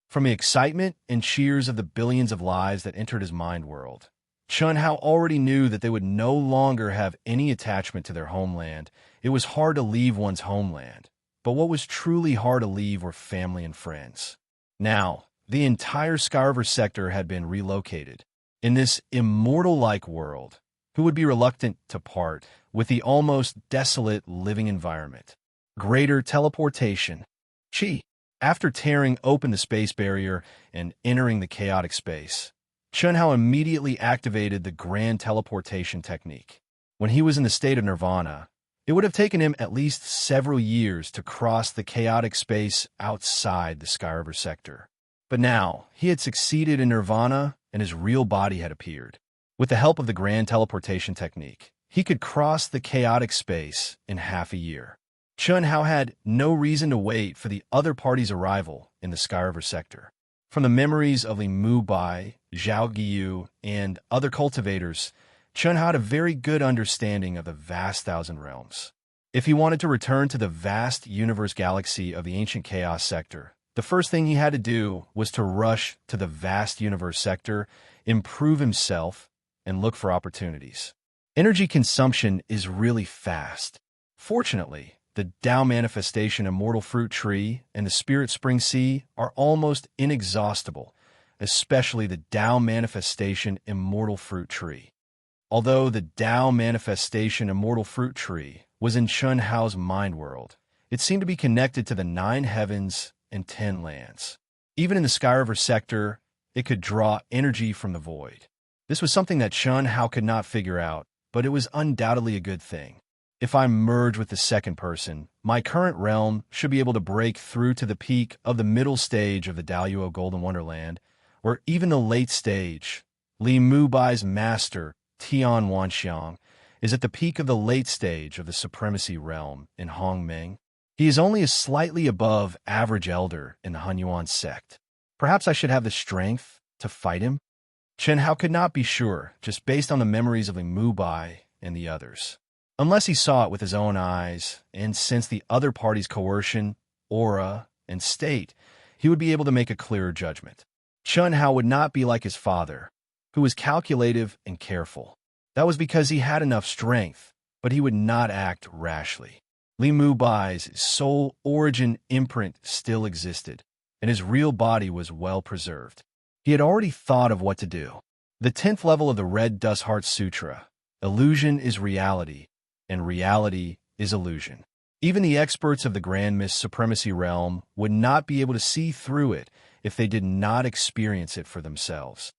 From the excitement and cheers of the billions of lives that entered his mind world, Chun Hao already knew that they would no longer have any attachment to their homeland. It was hard to leave one's homeland, but what was truly hard to leave were family and friends. Now, the entire Skyriver sector had been relocated. In this immortal-like world, who would be reluctant to part with the almost desolate living environment? Greater teleportation. Chi. After tearing open the space barrier and entering the chaotic space, Chun Hao immediately activated the grand teleportation technique. When he was in the state of nirvana, it would have taken him at least several years to cross the chaotic space outside the Skyriver sector. But now, he had succeeded in nirvana and his real body had appeared. With the help of the grand teleportation technique, he could cross the chaotic space in half a year. Chun Hao had no reason to wait for the other party's arrival in the Skyriver sector. From the memories of Li Mubai, Zhao Giyu, and other cultivators, Chun Hao had a very good understanding of the vast Thousand Realms. If he wanted to return to the vast universe galaxy of the ancient chaos sector, the first thing he had to do was to rush to the vast universe sector, improve himself, and look for opportunities. Energy consumption is really fast. Fortunately, the Tao Manifestation Immortal Fruit Tree and the Spirit Spring Sea are almost inexhaustible, especially the Tao Manifestation Immortal Fruit Tree. Although the Tao Manifestation Immortal Fruit Tree was in Chun Hao's mind world, it seemed to be connected to the 9 heavens and 10 lands. Even in the Skyriver sector, it could draw energy from the void. This was something that Chun Hao could not figure out, but it was undoubtedly a good thing. If I merge with the second person, my current realm should be able to break through to the peak of the middle stage of the Daluo Golden Wonderland, or even the late stage. Li Mubai's master, Tian Wanxiang, is at the peak of the late stage of the Supremacy Realm in Hongming. He is only a slightly above average elder in the Hunyuan sect. Perhaps I should have the strength to fight him? Chen Hao could not be sure, just based on the memories of Li Mubai and the others. Unless he saw it with his own eyes and sensed the other party's coercion, aura, and state, he would be able to make a clearer judgment. Chun Hao would not be like his father, who was calculative and careful. That was because he had enough strength, but he would not act rashly. Li Mubai's soul origin imprint still existed, and his real body was well preserved. He had already thought of what to do. The 10th level of the Red Dust Heart Sutra, illusion is reality, and reality is illusion. Even the experts of the Grand Mist Supremacy Realm would not be able to see through it if they did not experience it for themselves.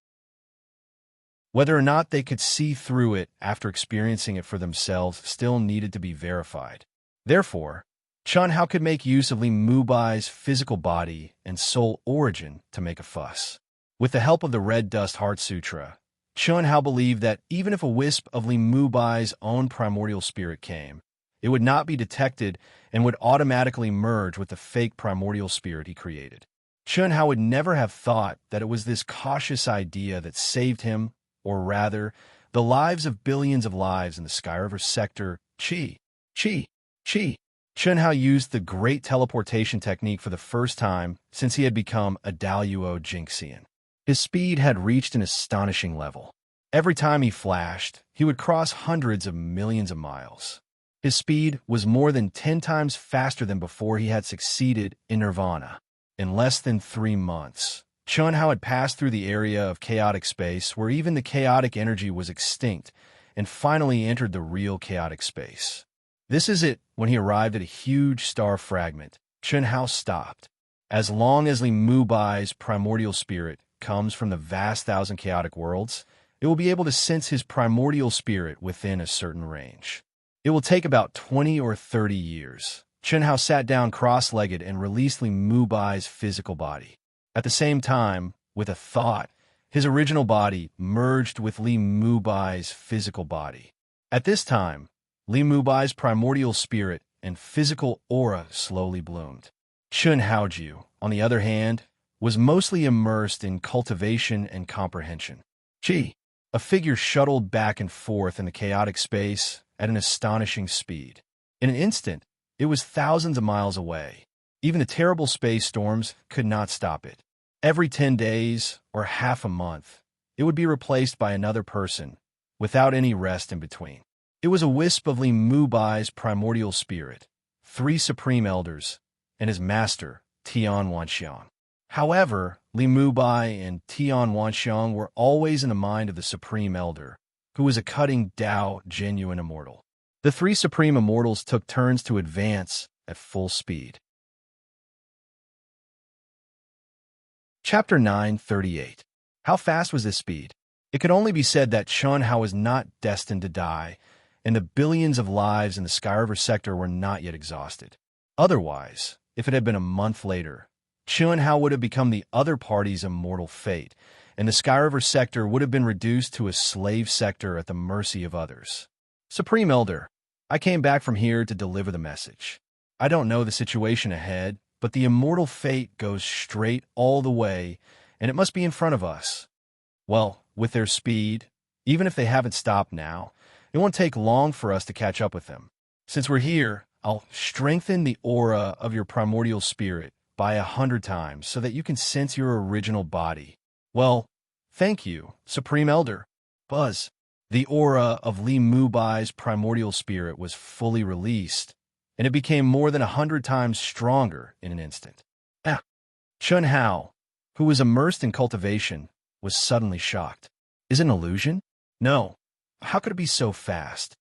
Whether or not they could see through it after experiencing it for themselves still needed to be verified. Therefore, Chun Hao could make use of Li Mubai's physical body and soul origin to make a fuss. With the help of the Red Dust Heart Sutra, Chun Hao believed that even if a wisp of Li Mubai's own primordial spirit came, it would not be detected and would automatically merge with the fake primordial spirit he created. Chun Hao would never have thought that it was this cautious idea that saved him, or rather, the lives of billions of lives in the Skyriver sector. Chi. Chun Hao used the great teleportation technique for the first time since he had become a Daluo Jinxian. His speed had reached an astonishing level. Every time he flashed, he would cross hundreds of millions of miles. His speed was more than 10 times faster than before he had succeeded in nirvana. In less than 3 months, Chun Hao had passed through the area of chaotic space where even the chaotic energy was extinct and finally entered the real chaotic space. This is it when he arrived at a huge star fragment Chun Hao stopped. As long as Li Mubai's primordial spirit comes from the vast thousand chaotic worlds, it will be able to sense his primordial spirit within a certain range. It will take about 20 or 30 years. Chun Hao sat down cross-legged and released Li Mubai's physical body. At the same time, with a thought, his original body merged with Li Mubai's physical body. At this time, Li Mubai's primordial spirit and physical aura slowly bloomed. Chun Haoju, on the other hand, was mostly immersed in cultivation and comprehension. Qi, a figure shuttled back and forth in the chaotic space at an astonishing speed. In an instant, it was thousands of miles away. Even the terrible space storms could not stop it. Every 10 days or half a month, it would be replaced by another person, without any rest in between. It was a wisp of Li Mubai's primordial spirit, 3 supreme elders, and his master, Tian Wanxiang. However, Li Mubai and Tian Wanxiang were always in the mind of the supreme elder, who was a cutting Tao genuine immortal. The 3 supreme immortals took turns to advance at full speed. Chapter 938. How fast was this speed? It could only be said that Chun Hao was not destined to die, and the billions of lives in the Sky River sector were not yet exhausted. Otherwise, if it had been a month later, Chun Hao would have become the other party's immortal fate, and the Sky River sector would have been reduced to a slave sector at the mercy of others. Supreme Elder, I came back from here to deliver the message. I don't know the situation ahead, but the immortal fate goes straight all the way, and it must be in front of us. Well, with their speed, even if they haven't stopped now, it won't take long for us to catch up with them. Since we're here, I'll strengthen the aura of your primordial spirit by 100 times so that you can sense your original body. Well, thank you, Supreme Elder. Buzz. The aura of Li Mubai's primordial spirit was fully released, and it became more than 100 times stronger in an instant. Chun Hao, who was immersed in cultivation, was suddenly shocked. Is it an illusion? No. How could it be so fast?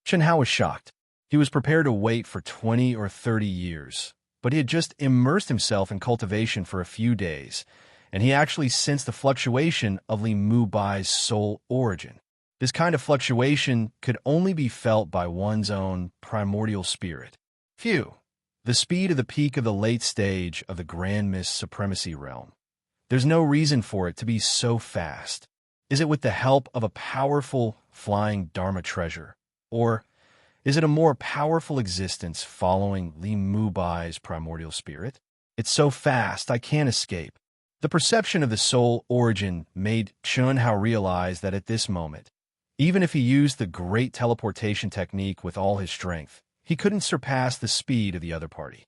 Chun Hao was shocked. He was prepared to wait for 20 or 30 years, but he had just immersed himself in cultivation for a few days, and he actually sensed the fluctuation of Li Mubai's soul origin. This kind of fluctuation could only be felt by one's own primordial spirit. Phew! The speed of the peak of the late stage of the Grand Mist Supremacy realm. There's no reason for it to be so fast. Is it with the help of a powerful flying Dharma treasure? Or is it a more powerful existence following Li Mubai's primordial spirit? It's so fast, I can't escape. The perception of the soul origin made Chun Hao realize that at this moment, even if he used the great teleportation technique with all his strength, he couldn't surpass the speed of the other party.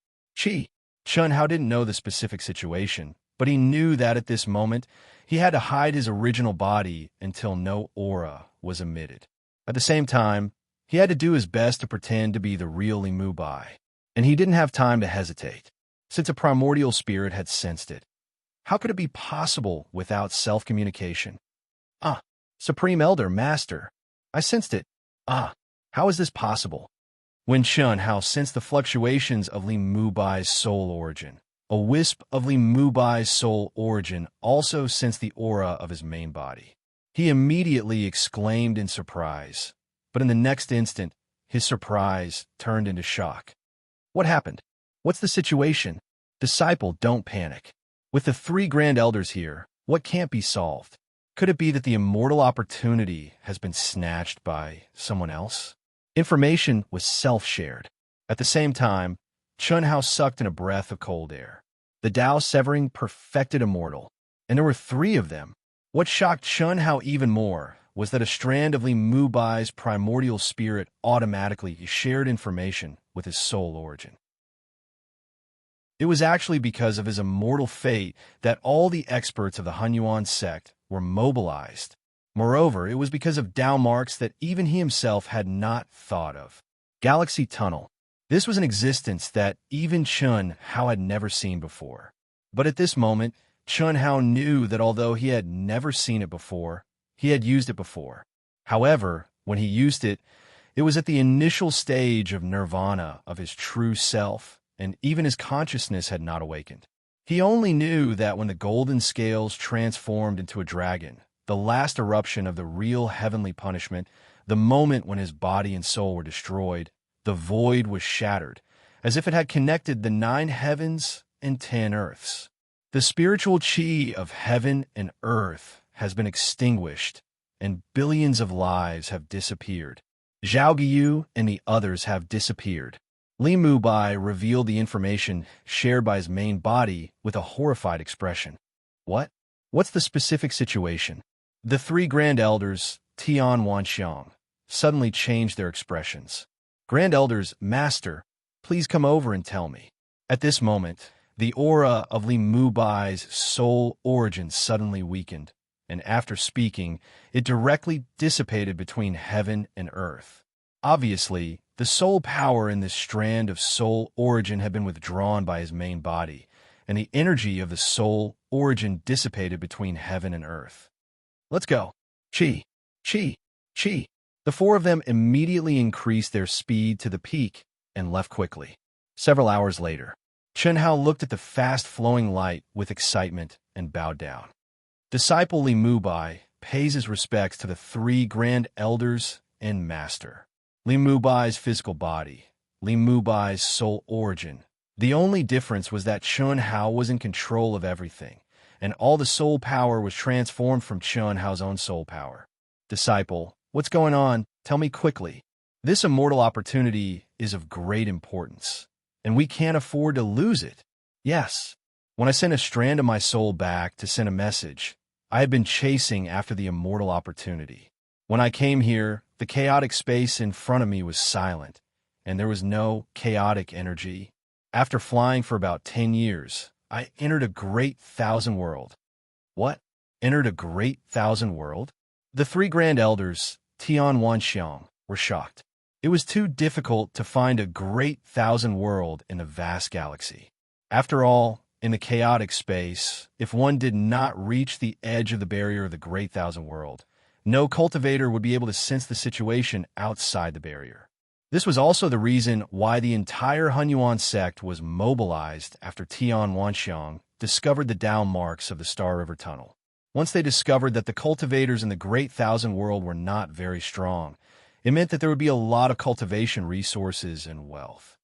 Chun Hao didn't know the specific situation, but he knew that at this moment, he had to hide his original body until no aura was emitted. At the same time, he had to do his best to pretend to be the real Li Mubai, and he didn't have time to hesitate, since a primordial spirit had sensed it. How could it be possible without self-communication? Supreme Elder, Master, I sensed it. How is this possible? When Chun Hao sensed the fluctuations of Li Mubai's soul origin, a wisp of Li Mubai's soul origin also sensed the aura of his main body. He immediately exclaimed in surprise, but in the next instant, his surprise turned into shock. What happened? What's the situation? Disciple, don't panic. With the 3 Grand Elders here, what can't be solved? Could it be that the immortal opportunity has been snatched by someone else? Information was self-shared. At the same time, Chun Hao sucked in a breath of cold air. The Tao-severing perfected immortal, and there were 3 of them. What shocked Chun Hao even more was that a strand of Li Mubai's primordial spirit automatically shared information with his soul origin. It was actually because of his immortal fate that all the experts of the Hunyuan sect were mobilized. Moreover, it was because of Tao marks that even he himself had not thought of. Galaxy Tunnel. This was an existence that even Chun Hao had never seen before. But at this moment, Chun Hao knew that although he had never seen it before, he had used it before. However, when he used it, it was at the initial stage of nirvana of his true self, and even his consciousness had not awakened. He only knew that when the golden scales transformed into a dragon, the last eruption of the real heavenly punishment, the moment when his body and soul were destroyed, the void was shattered, as if it had connected the 9 heavens and 10 earths. The spiritual chi of heaven and earth has been extinguished, and billions of lives have disappeared. Zhao Guiyu and the others have disappeared. Li Mubai revealed the information shared by his main body with a horrified expression. What? What's the specific situation? The 3 Grand Elders, Tian Wanxiang, suddenly changed their expressions. Grand Elders, Master, please come over and tell me. At this moment, the aura of Li Mubai's soul origin suddenly weakened, and after speaking, it directly dissipated between heaven and earth. Obviously, the soul power in this strand of soul origin had been withdrawn by his main body, and the energy of the soul origin dissipated between heaven and earth. Let's go. Chi, chi, chi. The 4 of them immediately increased their speed to the peak and left quickly. Several hours later, Chen Hao looked at the fast-flowing light with excitement and bowed down. Disciple Li Mubai pays his respects to the 3 Grand Elders and Master. Li Mubai's physical body, Li Mubai's soul origin. The only difference was that Chen Hao was in control of everything, and all the soul power was transformed from Chen Hao's own soul power. Disciple, what's going on? Tell me quickly. This immortal opportunity is of great importance, and we can't afford to lose it. Yes. When I sent a strand of my soul back to send a message, I had been chasing after the immortal opportunity. When I came here, the chaotic space in front of me was silent, and there was no chaotic energy. After flying for about 10 years, I entered a great thousand world. What? Entered a great thousand world? The 3 Grand Elders, Tian Wanxiang, were shocked. It was too difficult to find a great thousand world in the vast galaxy. After all, in the chaotic space, if one did not reach the edge of the barrier of the great thousand world, no cultivator would be able to sense the situation outside the barrier. This was also the reason why the entire Hunyuan sect was mobilized after Tian Wanxiang discovered the down marks of the Star River Tunnel. Once they discovered that the cultivators in the Great Thousand World were not very strong, it meant that there would be a lot of cultivation resources and wealth.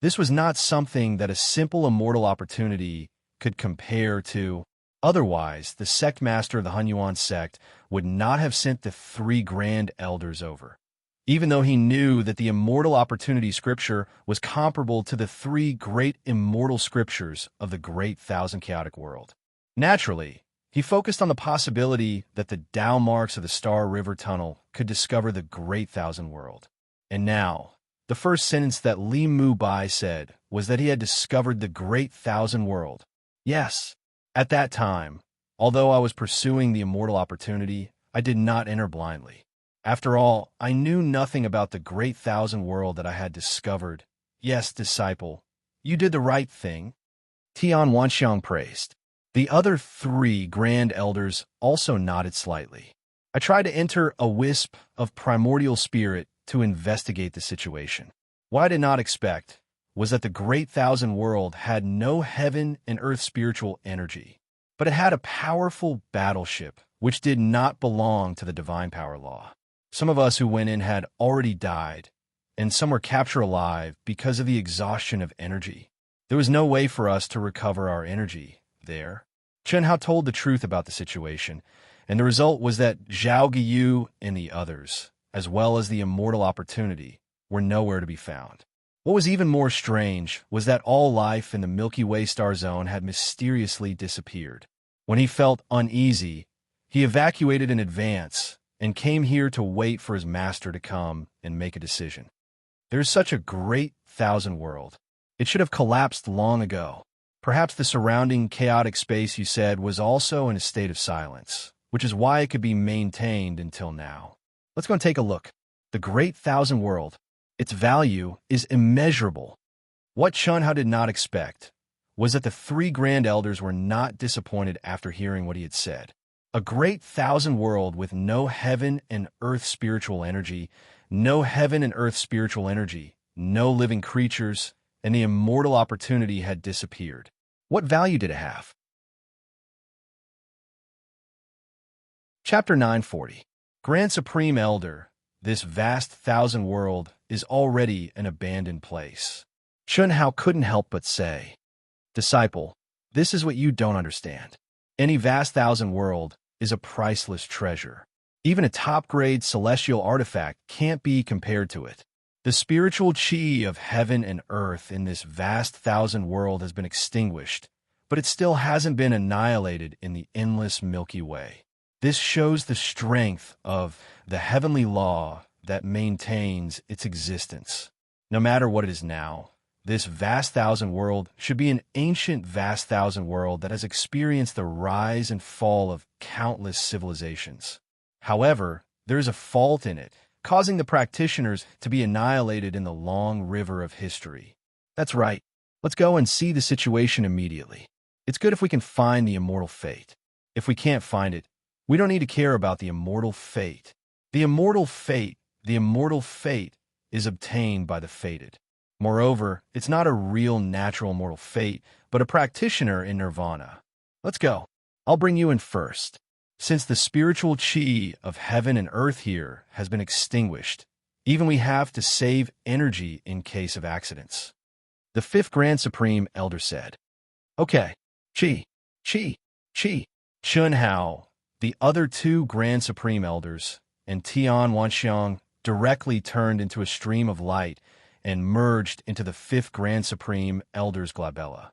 This was not something that a simple immortal opportunity could compare to. Otherwise, the sect master of the Hunyuan sect would not have sent the 3 Grand Elders over, even though he knew that the immortal opportunity scripture was comparable to the 3 great immortal scriptures of the Great Thousand Chaotic World. Naturally, he focused on the possibility that the Tao marks of the Star River Tunnel could discover the Great Thousand World. And now, the first sentence that Li Mubai said was that he had discovered the Great Thousand World. Yes, at that time, although I was pursuing the immortal opportunity, I did not enter blindly. After all, I knew nothing about the Great Thousand World that I had discovered. Yes, disciple, you did the right thing. Tian Wanxiang praised. The other 3 Grand Elders also nodded slightly. I tried to enter a wisp of primordial spirit to investigate the situation. What I did not expect was that the Great Thousand World had no heaven and earth spiritual energy, but it had a powerful battleship which did not belong to the divine power law. Some of us who went in had already died, and some were captured alive because of the exhaustion of energy. There was no way for us to recover our energy there. Chen Hao told the truth about the situation, and the result was that Zhao Guiyu and the others, as well as the immortal opportunity, were nowhere to be found. What was even more strange was that all life in the Milky Way star zone had mysteriously disappeared. When he felt uneasy, he evacuated in advance and came here to wait for his master to come and make a decision. There is such a great thousand world. It should have collapsed long ago. Perhaps the surrounding chaotic space, you said, was also in a state of silence, which is why it could be maintained until now. Let's go and take a look. The Great Thousand World. Its value is immeasurable. What Chen Hao did not expect was that the 3 Grand Elders were not disappointed after hearing what he had said. A great thousand world with no heaven and earth spiritual energy, no heaven and earth spiritual energy no living creatures, and the immortal opportunity had disappeared. What value did it have? Chapter 940. Grand Supreme Elder, this vast thousand world is already an abandoned place. Chun Hao couldn't help but say, Disciple, this is what you don't understand. Any vast thousand world is a priceless treasure. Even a top-grade celestial artifact can't be compared to it. The spiritual chi of heaven and earth in this vast thousand world has been extinguished, but it still hasn't been annihilated in the endless Milky Way. This shows the strength of the heavenly law that maintains its existence. No matter what it is now, this vast thousand world should be an ancient vast thousand world that has experienced the rise and fall of countless civilizations. However, there is a fault in it, causing the practitioners to be annihilated in the long river of history. That's right. Let's go and see the situation immediately. It's good if we can find the immortal fate. If we can't find it, we don't need to care about the immortal fate. The immortal fate is obtained by the fated. Moreover, it's not a real natural immortal fate, but a practitioner in nirvana. Let's go. I'll bring you in first. Since the spiritual chi of heaven and earth here has been extinguished, even we have to save energy in case of accidents. The fifth Grand Supreme Elder said, Okay, Chun Hao, the other two Grand Supreme Elders, and Tian Wanxiang directly turned into a stream of light and merged into the fifth Grand Supreme Elder's glabella.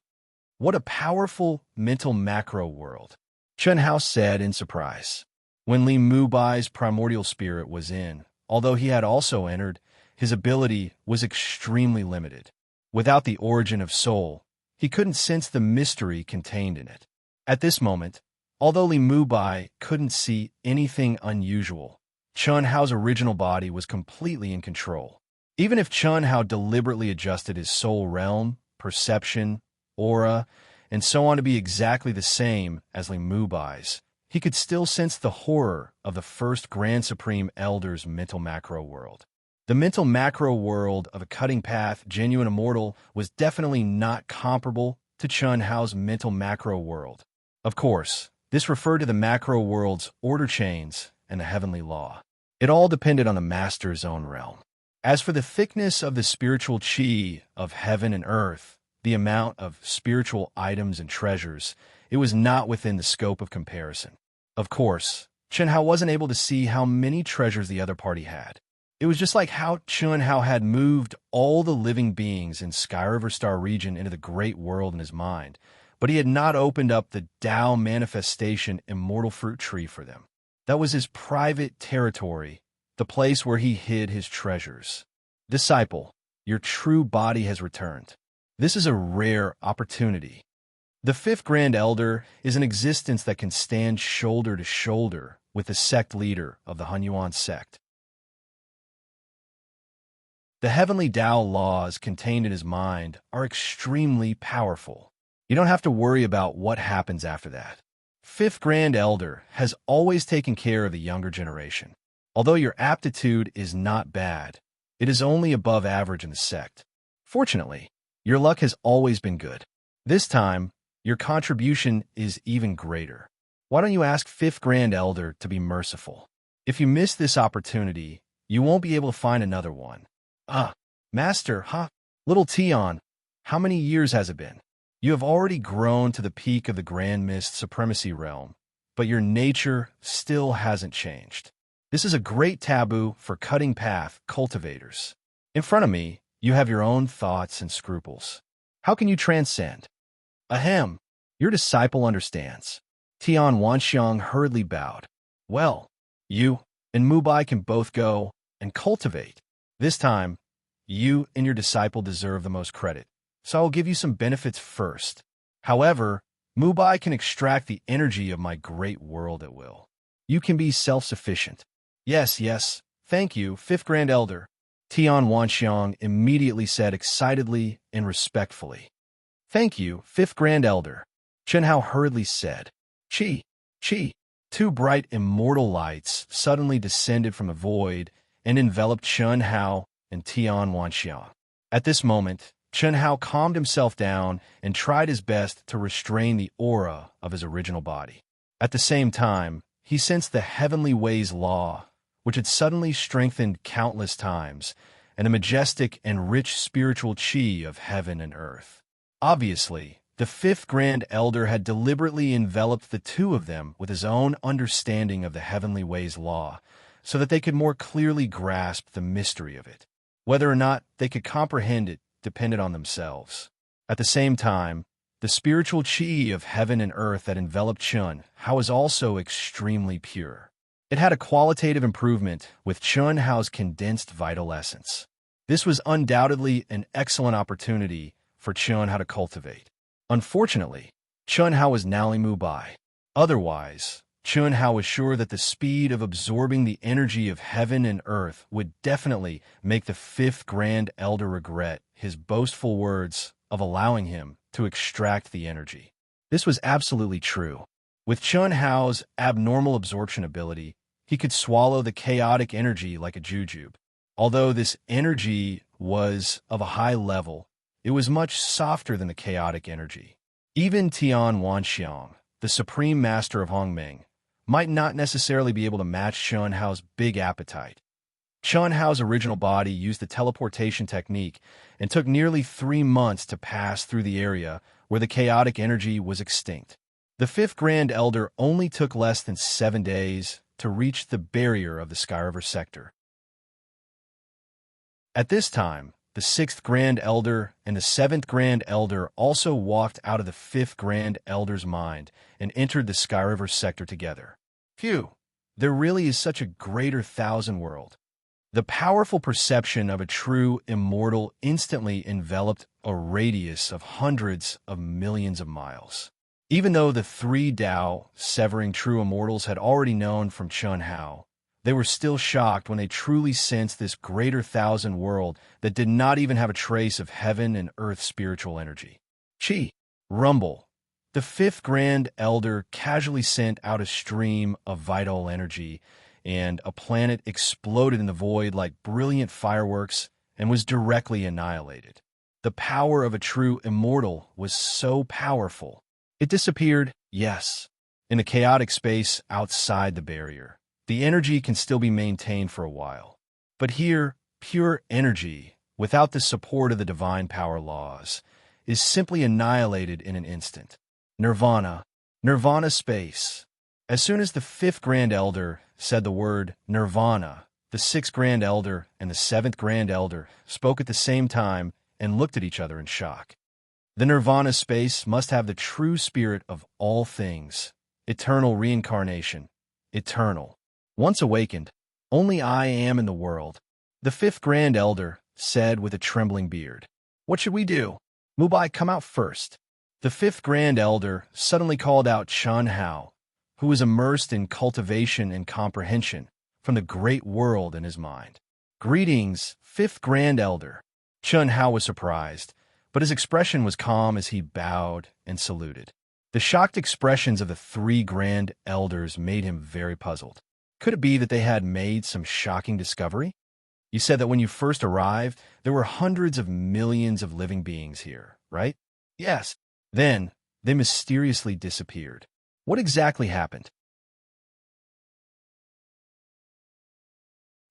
What a powerful mental macro world, Chun Hao said in surprise. When Li Mubai's primordial spirit was in, although he had also entered, his ability was extremely limited. Without the origin of soul, he couldn't sense the mystery contained in it. At this moment, although Li Mubai couldn't see anything unusual, Chun Hao's original body was completely in control. Even if Chun Hao deliberately adjusted his soul realm, perception, aura, and so on to be exactly the same as Li Mubai's, he could still sense the horror of the first Grand Supreme Elder's mental macro world. The mental macro world of a cutting path, genuine immortal, was definitely not comparable to Chun Hao's mental macro world. Of course, this referred to the macro world's order chains and the heavenly law. It all depended on the master's own realm. As for the thickness of the spiritual chi of heaven and earth, the amount of spiritual items and treasures, it was not within the scope of comparison. Of course, Chun Hao wasn't able to see how many treasures the other party had. It was just like how Chun Hao had moved all the living beings in Sky River Star region into the great world in his mind, but he had not opened up the Tao manifestation immortal fruit tree for them. That was his private territory, the place where he hid his treasures. Disciple, your true body has returned. This is a rare opportunity. The fifth Grand Elder is an existence that can stand shoulder to shoulder with the sect leader of the Hunyuan sect. The heavenly Tao laws contained in his mind are extremely powerful. You don't have to worry about what happens after that. Fifth Grand Elder has always taken care of the younger generation. Although your aptitude is not bad, it is only above average in the sect. Fortunately, your luck has always been good. This time, your contribution is even greater. Why don't you ask Fifth Grand Elder to be merciful? If you miss this opportunity, you won't be able to find another one. Master, Little Tian, how many years has it been? You have already grown to the peak of the Grand Mist Supremacy realm, but your nature still hasn't changed. This is a great taboo for cutting path cultivators. In front of me, you have your own thoughts and scruples. How can you transcend? Ahem, your disciple understands. Tian Wanxiang hurriedly bowed. Well, you and Mubai can both go and cultivate. This time, you and your disciple deserve the most credit, so I will give you some benefits first. However, Mubai can extract the energy of my great world at will. You can be self-sufficient. Yes, thank you, Fifth Grand Elder. Tian Wanxiang immediately said excitedly and respectfully. Thank you, Fifth Grand Elder. Chun Hao hurriedly said. Chi. Two bright immortal lights suddenly descended from the void and enveloped Chun Hao and Tian Wanxiang. At this moment, Chun Hao calmed himself down and tried his best to restrain the aura of his original body. At the same time, he sensed the heavenly ways law, which had suddenly strengthened countless times, and the majestic and rich spiritual chi of heaven and earth. Obviously, the fifth Grand Elder had deliberately enveloped the two of them with his own understanding of the heavenly ways law, so that they could more clearly grasp the mystery of it. Whether or not they could comprehend it depended on themselves. At the same time, the spiritual chi of heaven and earth that enveloped Chun Hao was also extremely pure. It had a qualitative improvement with Chun Hao's condensed vital essence. This was undoubtedly an excellent opportunity for Chun Hao to cultivate. Unfortunately, Chun Hao was Nali Mubai. Otherwise, Chun Hao was sure that the speed of absorbing the energy of heaven and earth would definitely make the fifth Grand Elder regret his boastful words of allowing him to extract the energy. This was absolutely true. With Chun Hao's abnormal absorption ability, he could swallow the chaotic energy like a jujube. Although this energy was of a high level, it was much softer than the chaotic energy. Even Tian Wanxiang, the supreme master of Hongming, might not necessarily be able to match Chun Hao's big appetite. Chun Hao's original body used the teleportation technique and took nearly 3 months to pass through the area where the chaotic energy was extinct. The fifth Grand Elder only took less than 7 days to reach the barrier of the Sky River sector. At this time, the sixth Grand Elder and the seventh Grand Elder also walked out of the fifth Grand Elder's mind and entered the Sky River sector together. Phew, there really is such a greater thousand world. The powerful perception of a true immortal instantly enveloped a radius of hundreds of millions of miles. Even though the three Tao severing true immortals had already known from Chun Hao, they were still shocked when they truly sensed this greater thousand world that did not even have a trace of heaven and earth spiritual energy. Chi, rumble. The fifth Grand Elder casually sent out a stream of vital energy, and a planet exploded in the void like brilliant fireworks and was directly annihilated. The power of a true immortal was so powerful. It disappeared, yes, in the chaotic space outside the barrier. The energy can still be maintained for a while. But here, pure energy, without the support of the divine power laws, is simply annihilated in an instant. Nirvana. Nirvana space. As soon as the fifth Grand Elder said the word Nirvana, the sixth Grand Elder and the seventh Grand Elder spoke at the same time and looked at each other in shock. The Nirvana space must have the true spirit of all things, eternal reincarnation, eternal. Once awakened, only I am in the world, the fifth Grand Elder said with a trembling beard. What should we do? Mubai, come out first. The fifth Grand Elder suddenly called out Chun Hao, who was immersed in cultivation and comprehension from the great world in his mind. Greetings, fifth Grand Elder. Chun Hao was surprised, but his expression was calm as he bowed and saluted. The shocked expressions of the three Grand Elders made him very puzzled. Could it be that they had made some shocking discovery? You said that when you first arrived, there were hundreds of millions of living beings here, right? Yes. Then, they mysteriously disappeared. What exactly happened?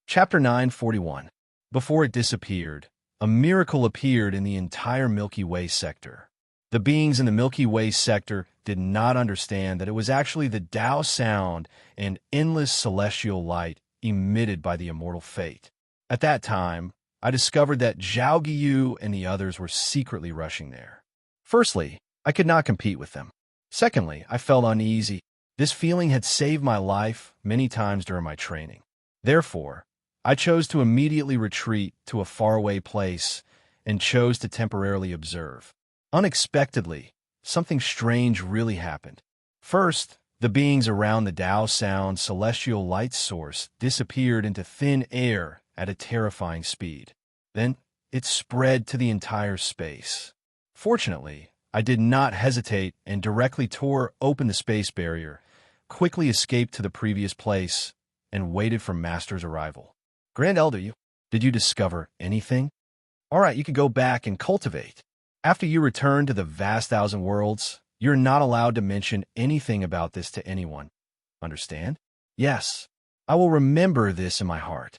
Chapter 941. Before it disappeared, a miracle appeared in the entire Milky Way sector. The beings in the Milky Way sector did not understand that it was actually the Tao sound and endless celestial light emitted by the immortal fate. At that time, I discovered that Zhao Guiyu and the others were secretly rushing there. Firstly, I could not compete with them. Secondly, I felt uneasy. This feeling had saved my life many times during my training. Therefore, I chose to immediately retreat to a faraway place and chose to temporarily observe. Unexpectedly, something strange really happened. First, the beings around the Tao Sound celestial light source disappeared into thin air at a terrifying speed. Then, it spread to the entire space. Fortunately, I did not hesitate and directly tore open the space barrier, quickly escaped to the previous place, and waited for Master's arrival. Grand Elder, did you discover anything? All right, you can go back and cultivate. After you return to the vast thousand worlds, you're not allowed to mention anything about this to anyone. Understand? Yes, I will remember this in my heart.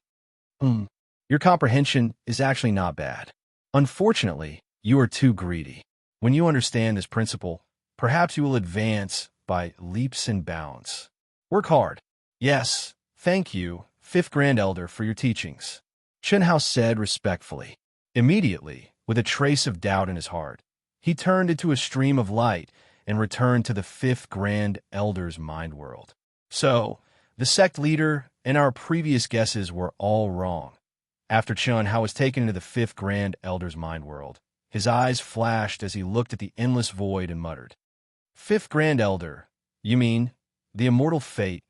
Your comprehension is actually not bad. Unfortunately, you are too greedy. When you understand this principle, perhaps you will advance by leaps and bounds. Work hard. Yes, thank you, Fifth Grand Elder, for your teachings, Chen Hao said respectfully. Immediately, with a trace of doubt in his heart, he turned into a stream of light and returned to the Fifth Grand Elder's mind world. So, the sect leader and our previous guesses were all wrong. After Chen Hao was taken into the Fifth Grand Elder's mind world, his eyes flashed as he looked at the endless void and muttered, Fifth Grand Elder, you mean the immortal fate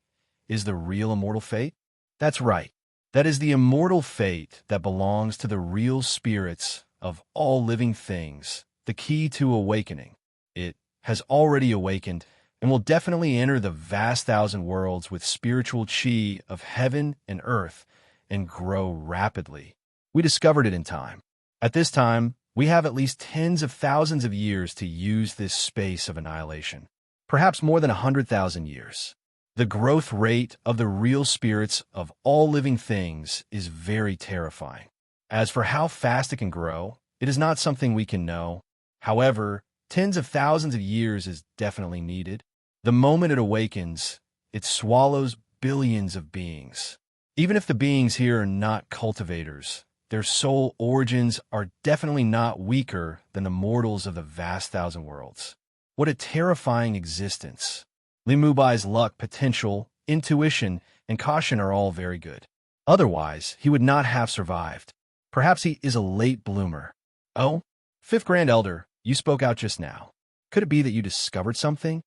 is the real immortal fate? That's right. That is the immortal fate that belongs to the real spirits of all living things, the key to awakening. It has already awakened and will definitely enter the vast thousand worlds with spiritual chi of heaven and earth and grow rapidly. We discovered it in time. At this time, we have at least tens of thousands of years to use this space of annihilation, perhaps more than 100,000 years. The growth rate of the real spirits of all living things is very terrifying. As for how fast it can grow, it is not something we can know. However, tens of thousands of years is definitely needed. The moment it awakens, it swallows billions of beings. Even if the beings here are not cultivators, their soul origins are definitely not weaker than the mortals of the vast thousand worlds. What a terrifying existence. Li Mubai's luck, potential, intuition, and caution are all very good. Otherwise, he would not have survived. Perhaps he is a late bloomer. Oh, Fifth Grand Elder, you spoke out just now. Could it be that you discovered something?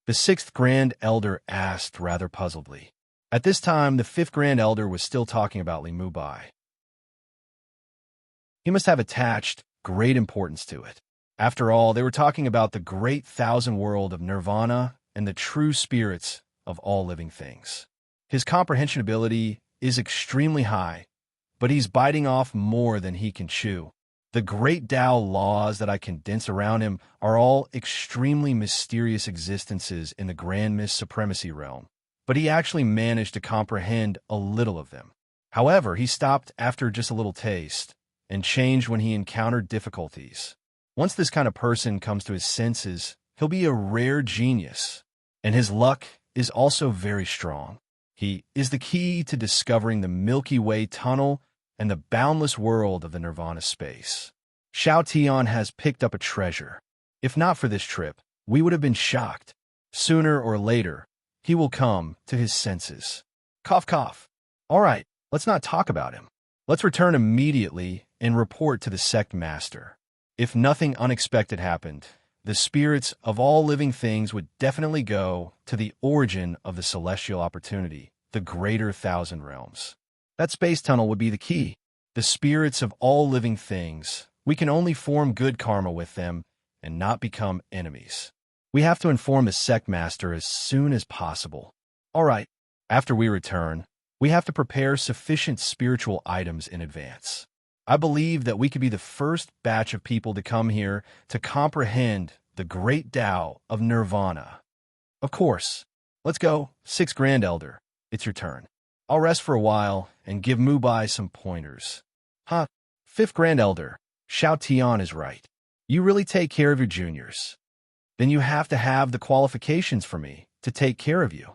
The Sixth Grand Elder asked rather puzzledly. At this time, the Fifth Grand Elder was still talking about Li Mubai. He must have attached great importance to it. After all, they were talking about the great thousand world of nirvana and the true spirits of all living things. His comprehension ability is extremely high, but he's biting off more than he can chew. The great Tao laws that I condense around him are all extremely mysterious existences in the Grand Mist Supremacy realm, but he actually managed to comprehend a little of them. However, he stopped after just a little taste and changed when he encountered difficulties. Once this kind of person comes to his senses, he'll be a rare genius. And his luck is also very strong. He is the key to discovering the Milky Way tunnel and the boundless world of the Nirvana space. Xiao Tian has picked up a treasure. If not for this trip, we would have been shocked. Sooner or later, he will come to his senses. Cough, cough. All right, let's not talk about him. Let's return immediately and report to the sect master. If nothing unexpected happened, the spirits of all living things would definitely go to the origin of the celestial opportunity, the greater thousand realms. That space tunnel would be the key. The spirits of all living things, we can only form good karma with them and not become enemies. We have to inform the sect master as soon as possible. All right, after we return, we have to prepare sufficient spiritual items in advance. I believe that we could be the first batch of people to come here to comprehend the great Tao of Nirvana. Of course. Let's go, Sixth Grand Elder. It's your turn. I'll rest for a while and give Mubai some pointers. Huh, Fifth Grand Elder, Xiao Tian is right. You really take care of your juniors. Then you have to have the qualifications for me to take care of you.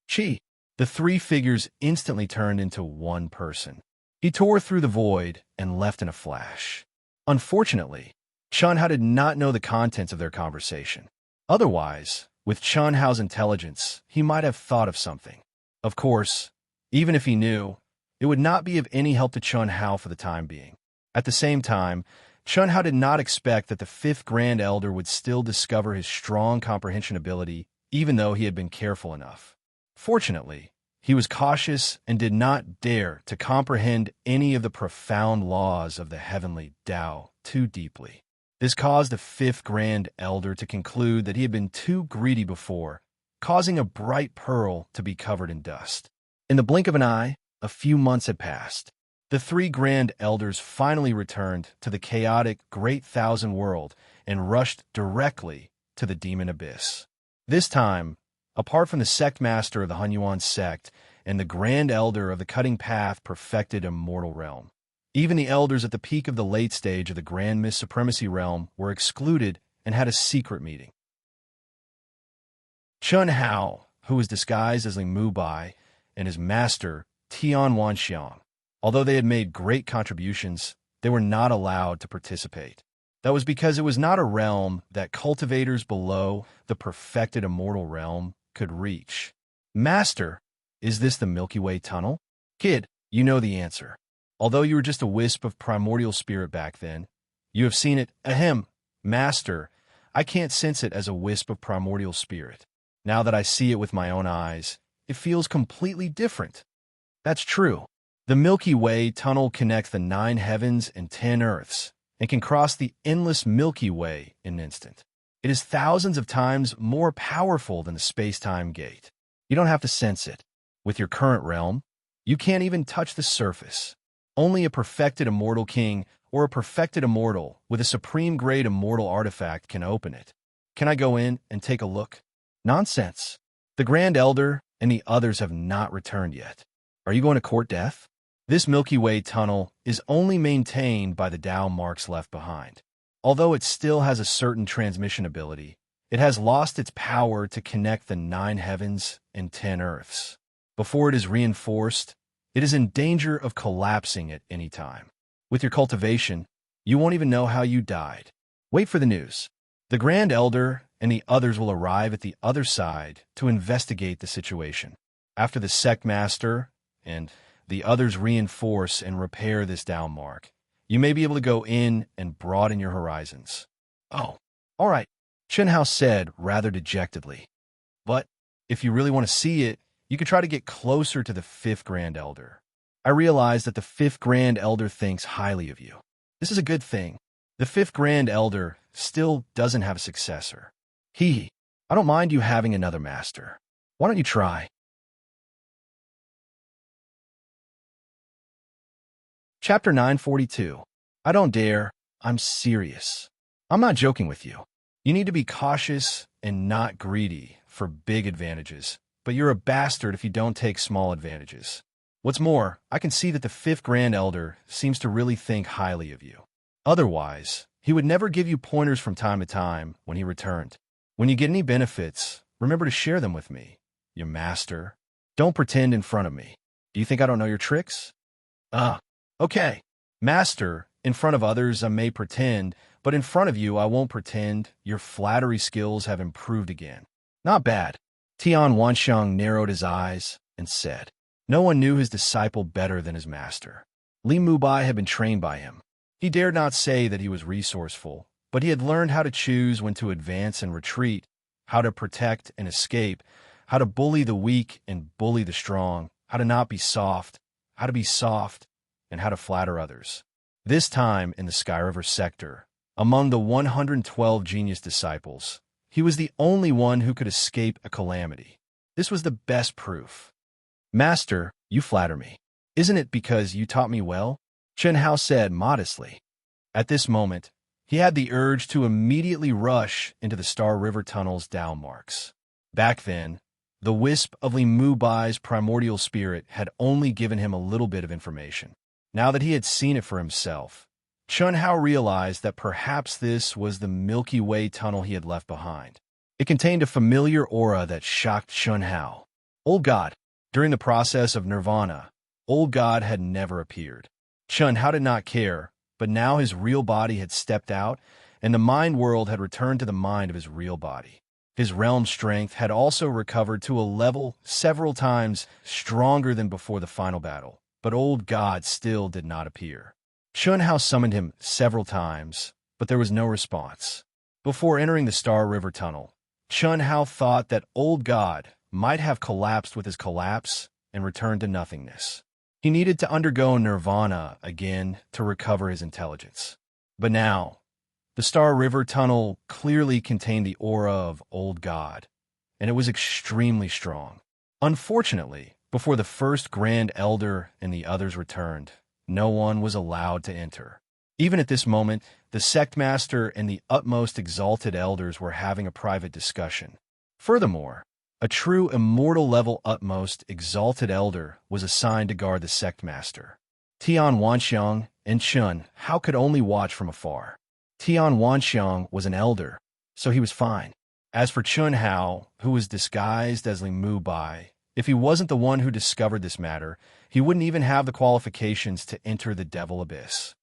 Chi. The three figures instantly turned into one person. He tore through the void and left in a flash. Unfortunately, Chen Hao did not know the contents of their conversation. Otherwise, with Chen Hao's intelligence, he might have thought of something. Of course, even if he knew, it would not be of any help to Chen Hao for the time being. At the same time, Chen Hao did not expect that the Fifth Grand Elder would still discover his strong comprehension ability, even though he had been careful enough. Fortunately, he was cautious and did not dare to comprehend any of the profound laws of the heavenly Tao too deeply. This caused the Fifth Grand Elder to conclude that he had been too greedy before, causing a bright pearl to be covered in dust. In the blink of an eye, a few months had passed. The three Grand Elders finally returned to the chaotic Great Thousand World and rushed directly to the demon abyss. This time, apart from the sect master of the Hunyuan sect and the Grand Elder of the Cutting Path perfected immortal realm, even the elders at the peak of the late stage of the Grand Mist Supremacy realm were excluded and had a secret meeting. Chun Hao, who was disguised as Li Mubai, and his master, Tian Wanxiang, although they had made great contributions, they were not allowed to participate. That was because it was not a realm that cultivators below the perfected immortal realm could reach. Master, is this the Milky Way tunnel? Kid, you know the answer. Although you were just a wisp of primordial spirit back then, you have seen it. Ahem. Master, I can't sense it as a wisp of primordial spirit. Now that I see it with my own eyes, it feels completely different. That's true. The Milky Way tunnel connects the 9 heavens and 10 earths, and can cross the endless Milky Way in an instant. It is thousands of times more powerful than the space-time gate. You don't have to sense it. With your current realm, you can't even touch the surface. Only a perfected immortal king or a perfected immortal with a supreme-grade immortal artifact can open it. Can I go in and take a look? Nonsense. The Grand Elder and the others have not returned yet. Are you going to court death? This Milky Way tunnel is only maintained by the Tao marks left behind. Although it still has a certain transmission ability, it has lost its power to connect the 9 heavens and 10 earths. Before it is reinforced, it is in danger of collapsing at any time. With your cultivation, you won't even know how you died. Wait for the news. The Grand Elder and the others will arrive at the other side to investigate the situation. After the sect master and the others reinforce and repair this Tao mark, you may be able to go in and broaden your horizons. Oh, all right, Chen Hao said rather dejectedly. But if you really want to see it, you could try to get closer to the 5th Grand Elder. I realize that the 5th Grand Elder thinks highly of you. This is a good thing. The 5th Grand Elder still doesn't have a successor. I don't mind you having another master. Why don't you try? Chapter 942. I don't dare. I'm serious. I'm not joking with you. You need to be cautious and not greedy for big advantages, but you're a bastard if you don't take small advantages. What's more, I can see that the 5th Grand Elder seems to really think highly of you. Otherwise, he would never give you pointers from time to time when he returned. When you get any benefits, remember to share them with me, your master. Don't pretend in front of me. Do you think I don't know your tricks? Okay. Master, in front of others I may pretend, but in front of you I won't pretend. Your flattery skills have improved again. Not bad. Tian Wanxiang narrowed his eyes and said, no one knew his disciple better than his master. Li Mubai had been trained by him. He dared not say that he was resourceful, but he had learned how to choose when to advance and retreat, how to protect and escape, how to bully the weak and bully the strong, how to not be soft, how to be soft, and how to flatter others. This time in the Sky River sector, among the 112 genius disciples, he was the only one who could escape a calamity. This was the best proof. Master, you flatter me. Isn't it because you taught me well? Chen Hao said modestly. At this moment, he had the urge to immediately rush into the Star River Tunnel's Tao marks. Back then, the wisp of Li Mubai's primordial spirit had only given him a little bit of information. Now that he had seen it for himself, Chun Hao realized that perhaps this was the Milky Way tunnel he had left behind. It contained a familiar aura that shocked Chun Hao. Old God. During the process of nirvana, Old God had never appeared. Chun Hao did not care, but now his real body had stepped out, and the mind world had returned to the mind of his real body. His realm strength had also recovered to a level several times stronger than before the final battle, but Old God still did not appear. Chun Hao summoned him several times, but there was no response. Before entering the Star River Tunnel, Chun Hao thought that Old God might have collapsed with his collapse and returned to nothingness. He needed to undergo nirvana again to recover his intelligence. But now, the Star River Tunnel clearly contained the aura of Old God, and it was extremely strong. Unfortunately, before the 1st Grand Elder and the others returned, no one was allowed to enter. Even at this moment, the sect master and the utmost exalted elders were having a private discussion. Furthermore, a true immortal level utmost exalted elder was assigned to guard the sect master. Tian Wanxiang and Chun Hao could only watch from afar. Tian Wanxiang was an elder, so he was fine. As for Chun Hao, who was disguised as Ling Mu Bai, if he wasn't the one who discovered this matter, he wouldn't even have the qualifications to enter the Devil Abyss.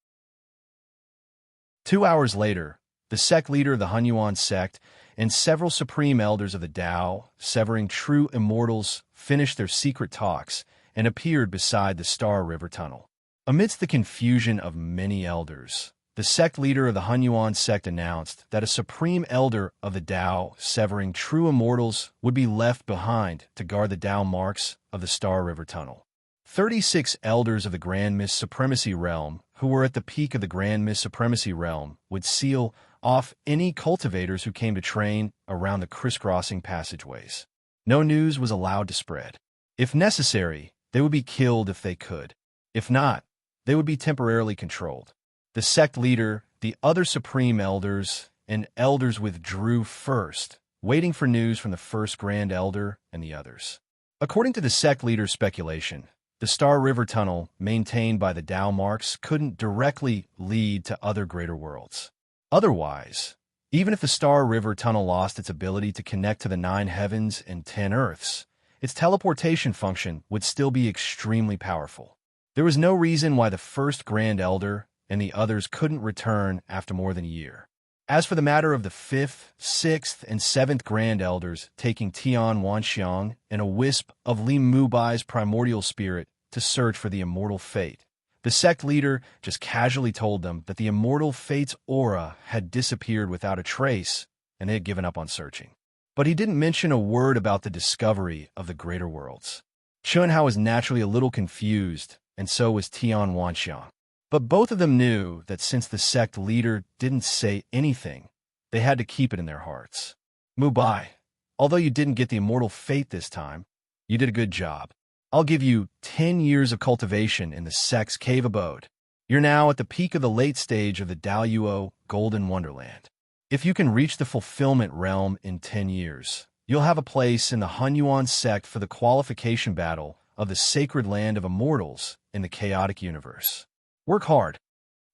2 hours later, the sect leader of the Hunyuan sect and several supreme elders of the Tao, severing true immortals, finished their secret talks and appeared beside the Star River Tunnel. Amidst the confusion of many elders, the sect leader of the Hunyuan sect announced that a supreme elder of the Tao, severing true immortals, would be left behind to guard the Tao marks of the Star River Tunnel. 36 elders of the Grand Mist Supremacy Realm, who were at the peak of the Grand Mist Supremacy Realm, would seal off any cultivators who came to train around the crisscrossing passageways. No news was allowed to spread. If necessary, they would be killed if they could. If not, they would be temporarily controlled. The sect leader, the other supreme elders, and elders withdrew first, waiting for news from the first Grand Elder and the others. According to the sect leader's speculation, the Star River Tunnel, maintained by the Tao marks, couldn't directly lead to other greater worlds. Otherwise, even if the Star River Tunnel lost its ability to connect to the 9 heavens and 10 earths, its teleportation function would still be extremely powerful. There was no reason why the first Grand Elder and the others couldn't return after more than a year. As for the matter of the 5th, 6th, and 7th Grand Elders taking Tian Wanxiang and a wisp of Li Mubai's primordial spirit to search for the immortal fate, the sect leader just casually told them that the immortal fate's aura had disappeared without a trace, and they had given up on searching. But he didn't mention a word about the discovery of the greater worlds. Chun Hao was naturally a little confused, and so was Tian Wanxiang. But both of them knew that since the sect leader didn't say anything, they had to keep it in their hearts. Mu Bai, although you didn't get the immortal fate this time, you did a good job. I'll give you 10 years of cultivation in the sect's cave abode. You're now at the peak of the late stage of the Daoyuo Golden Wonderland. If you can reach the fulfillment realm in 10 years, you'll have a place in the Hunyuan sect for the qualification battle of the sacred land of immortals in the chaotic universe. Work hard.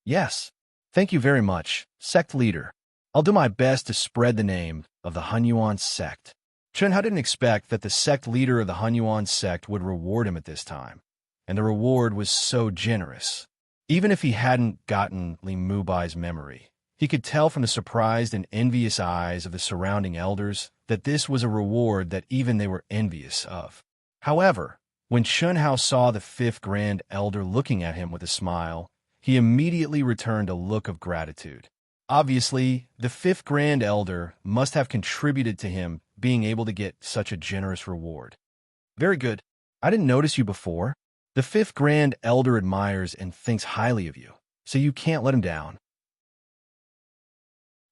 Yes. Thank you very much, sect leader. I'll do my best to spread the name of the Hunyuan sect. Chun Hao didn't expect that the sect leader of the Hunyuan sect would reward him at this time, and the reward was so generous. Even if he hadn't gotten Li Mubai's memory, he could tell from the surprised and envious eyes of the surrounding elders that this was a reward that even they were envious of. However, when Chun Hao saw the 5th Grand Elder looking at him with a smile, he immediately returned a look of gratitude. Obviously, the 5th Grand Elder must have contributed to him being able to get such a generous reward. Very good. I didn't notice you before. The 5th Grand Elder admires and thinks highly of you, so you can't let him down.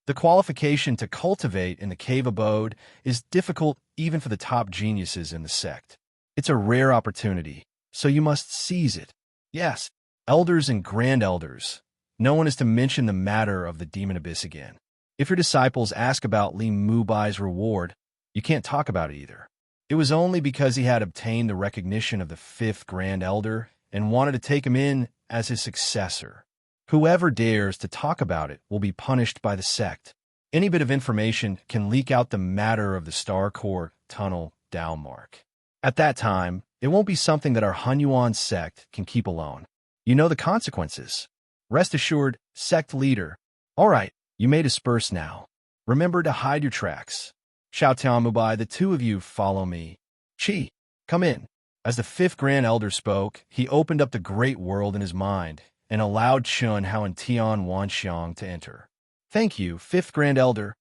The qualification to cultivate in the cave abode is difficult even for the top geniuses in the sect. It's a rare opportunity, so you must seize it. Yes, elders and grand elders, no one is to mention the matter of the demon abyss again. If your disciples ask about Li Mubai's reward, you can't talk about it either. It was only because he had obtained the recognition of the 5th Grand Elder and wanted to take him in as his successor. Whoever dares to talk about it will be punished by the sect. Any bit of information can leak out the matter of the Star Core Tunnel Tao mark. At that time, it won't be something that our Hunyuan sect can keep alone. You know the consequences. Rest assured, sect leader. All right, you may disperse now. Remember to hide your tracks. Xiao Tian Mubai, the two of you follow me. Qi, come in. As the 5th Grand Elder spoke, he opened up the great world in his mind and allowed Chun Hao and Tian Wanxiang to enter. Thank you, 5th Grand Elder,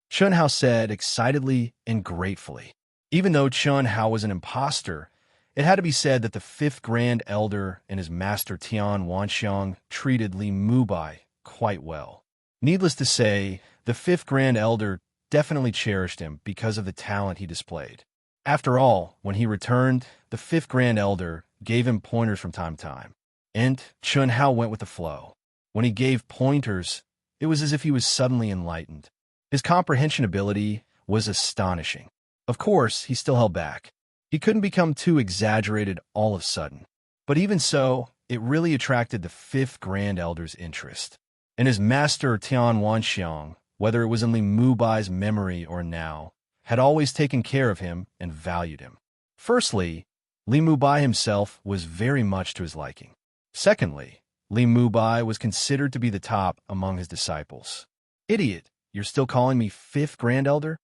Chun Hao said excitedly and gratefully. Even though Chun Hao was an imposter, it had to be said that the 5th Grand Elder and his master Tian Wanxiang treated Li Mubai quite well. Needless to say, the 5th Grand Elder definitely cherished him because of the talent he displayed. After all, when he returned, the 5th Grand Elder gave him pointers from time to time. And Chun Hao went with the flow. When he gave pointers, it was as if he was suddenly enlightened. His comprehension ability was astonishing. Of course, he still held back. He couldn't become too exaggerated all of a sudden. But even so, it really attracted the fifth Grand Elder's interest. And his master Tian Wanxiang, whether it was in Li Mubai's memory or now, had always taken care of him and valued him. Firstly, Li Mubai himself was very much to his liking. Secondly, Li Mubai was considered to be the top among his disciples. "Idiot, you're still calling me fifth Grand Elder?"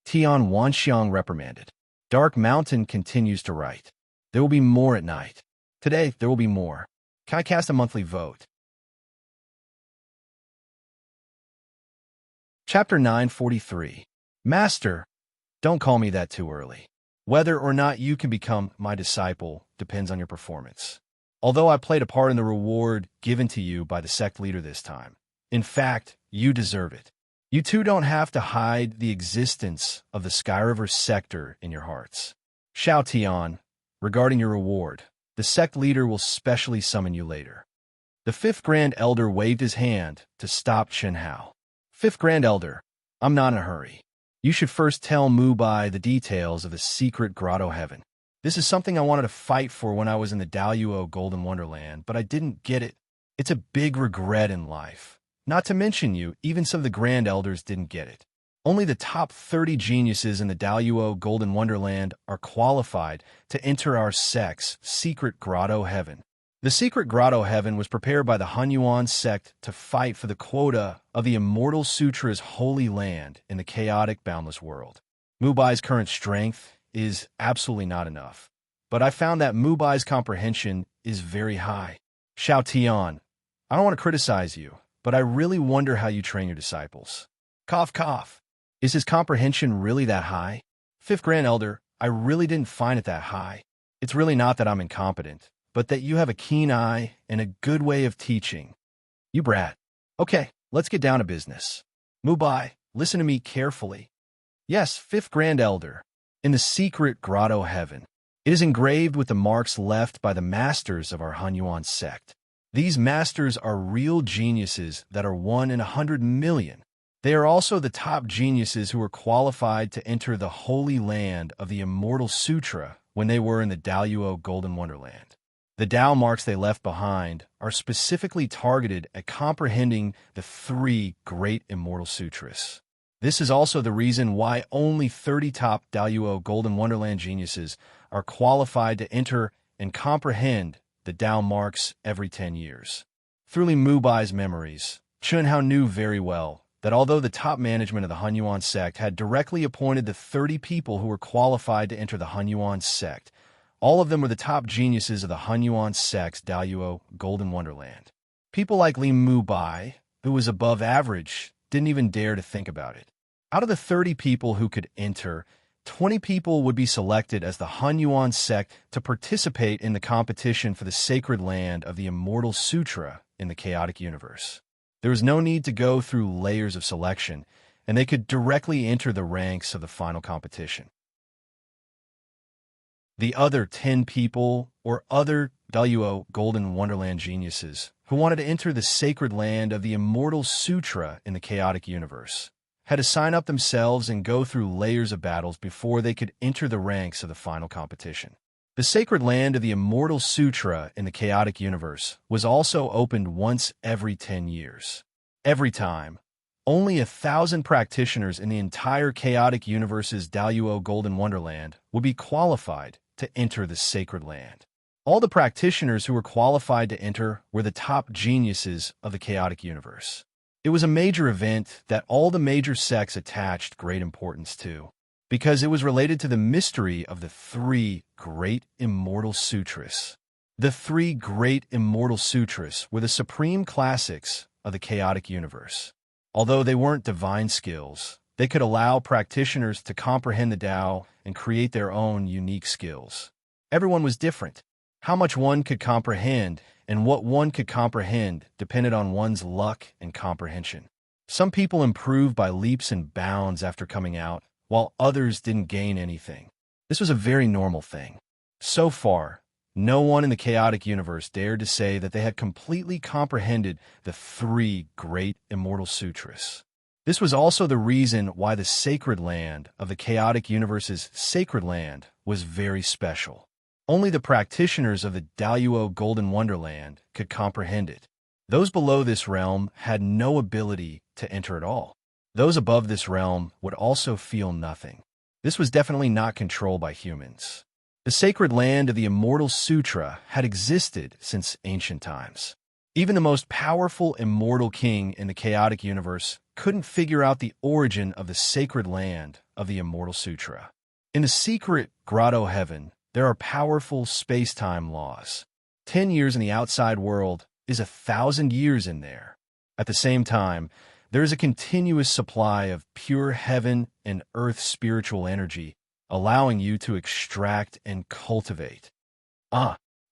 Tian Wanxiang reprimanded. Dark Mountain continues to write. There will be more at night. Today, there will be more. Can I cast a monthly vote? Chapter 943. Master, don't call me that too early. Whether or not you can become my disciple depends on your performance. Although I played a part in the reward given to you by the sect leader this time. In fact, you deserve it. You too don't have to hide the existence of the Sky River sector in your hearts. Shao Tian, regarding your reward, the sect leader will specially summon you later. The fifth Grand Elder waved his hand to stop Chen Hao. Fifth Grand Elder, I'm not in a hurry. You should first tell Mubai the details of the secret grotto heaven. This is something I wanted to fight for when I was in the Daluo Golden Wonderland, but I didn't get it. It's a big regret in life. Not to mention you, even some of the Grand Elders didn't get it. Only the top 30 geniuses in the Daluo Golden Wonderland are qualified to enter our sect's secret grotto heaven. The secret grotto heaven was prepared by the Hunyuan sect to fight for the quota of the Immortal Sutra's holy land in the chaotic, boundless world. Mubai's current strength is absolutely not enough, but I found that Mubai's comprehension is very high. Shao Tian, I don't want to criticize you, but I really wonder how you train your disciples. Cough, cough. Is his comprehension really that high? Fifth Grand Elder, I really didn't find it that high. It's really not that I'm incompetent, but that you have a keen eye and a good way of teaching. You brat. Okay, let's get down to business. Mubai, listen to me carefully. Yes, fifth Grand Elder, in the secret grotto heaven. It is engraved with the marks left by the masters of our Hunyuan sect. These masters are real geniuses that are 1 in 100 million. They are also the top geniuses who were qualified to enter the holy land of the Immortal Sutra when they were in the Daluo Golden Wonderland. The Dao marks they left behind are specifically targeted at comprehending the 3 great Immortal Sutras. This is also the reason why only 30 top Daluo Golden Wonderland geniuses are qualified to enter and comprehend the Dao marks every 10 years. Through Li Mubai's memories, Chun Hao knew very well that although the top management of the Hunyuan sect had directly appointed the 30 people who were qualified to enter the Hunyuan sect, all of them were the top geniuses of the Hunyuan sect's Daluo Golden Wonderland. People like Li Mubai, who was above average, didn't even dare to think about it. Out of the 30 people who could enter, 20 people would be selected as the Hunyuan sect to participate in the competition for the sacred land of the Immortal Sutra in the chaotic universe. There was no need to go through layers of selection, and they could directly enter the ranks of the final competition. The other 10 people, or other Daluo Golden Wonderland geniuses, who wanted to enter the sacred land of the Immortal Sutra in the chaotic universe, had to sign up themselves and go through layers of battles before they could enter the ranks of the final competition. The sacred land of the Immortal Sutra in the chaotic universe was also opened once every 10 years. Every time, only 1,000 practitioners in the entire chaotic universe's Daluo Golden Wonderland would be qualified to enter the sacred land. All the practitioners who were qualified to enter were the top geniuses of the chaotic universe. It was a major event that all the major sects attached great importance to, because it was related to the mystery of the 3 great Immortal Sutras. The 3 great Immortal Sutras were the supreme classics of the chaotic universe. Although they weren't divine skills, they could allow practitioners to comprehend the Tao and create their own unique skills. Everyone was different. How much one could comprehend and what one could comprehend depended on one's luck and comprehension. Some people improved by leaps and bounds after coming out, while others didn't gain anything. This was a very normal thing. So far, No one in the chaotic universe dared to say that they had completely comprehended the three great immortal sutras. This was also the reason why the sacred land of the chaotic universe's sacred land was very special. Only the practitioners of the Daluo Golden Wonderland could comprehend it. Those below this realm had no ability to enter at all. Those above this realm would also feel nothing. This was definitely not controlled by humans. The sacred land of the Immortal Sutra had existed since ancient times. Even the most powerful immortal king in the chaotic universe couldn't figure out the origin of the sacred land of the Immortal Sutra. In the secret grotto heaven, there are powerful space-time laws. 10 years in the outside world is 1,000 years in there. At the same time, there is a continuous supply of pure heaven and earth spiritual energy, allowing you to extract and cultivate.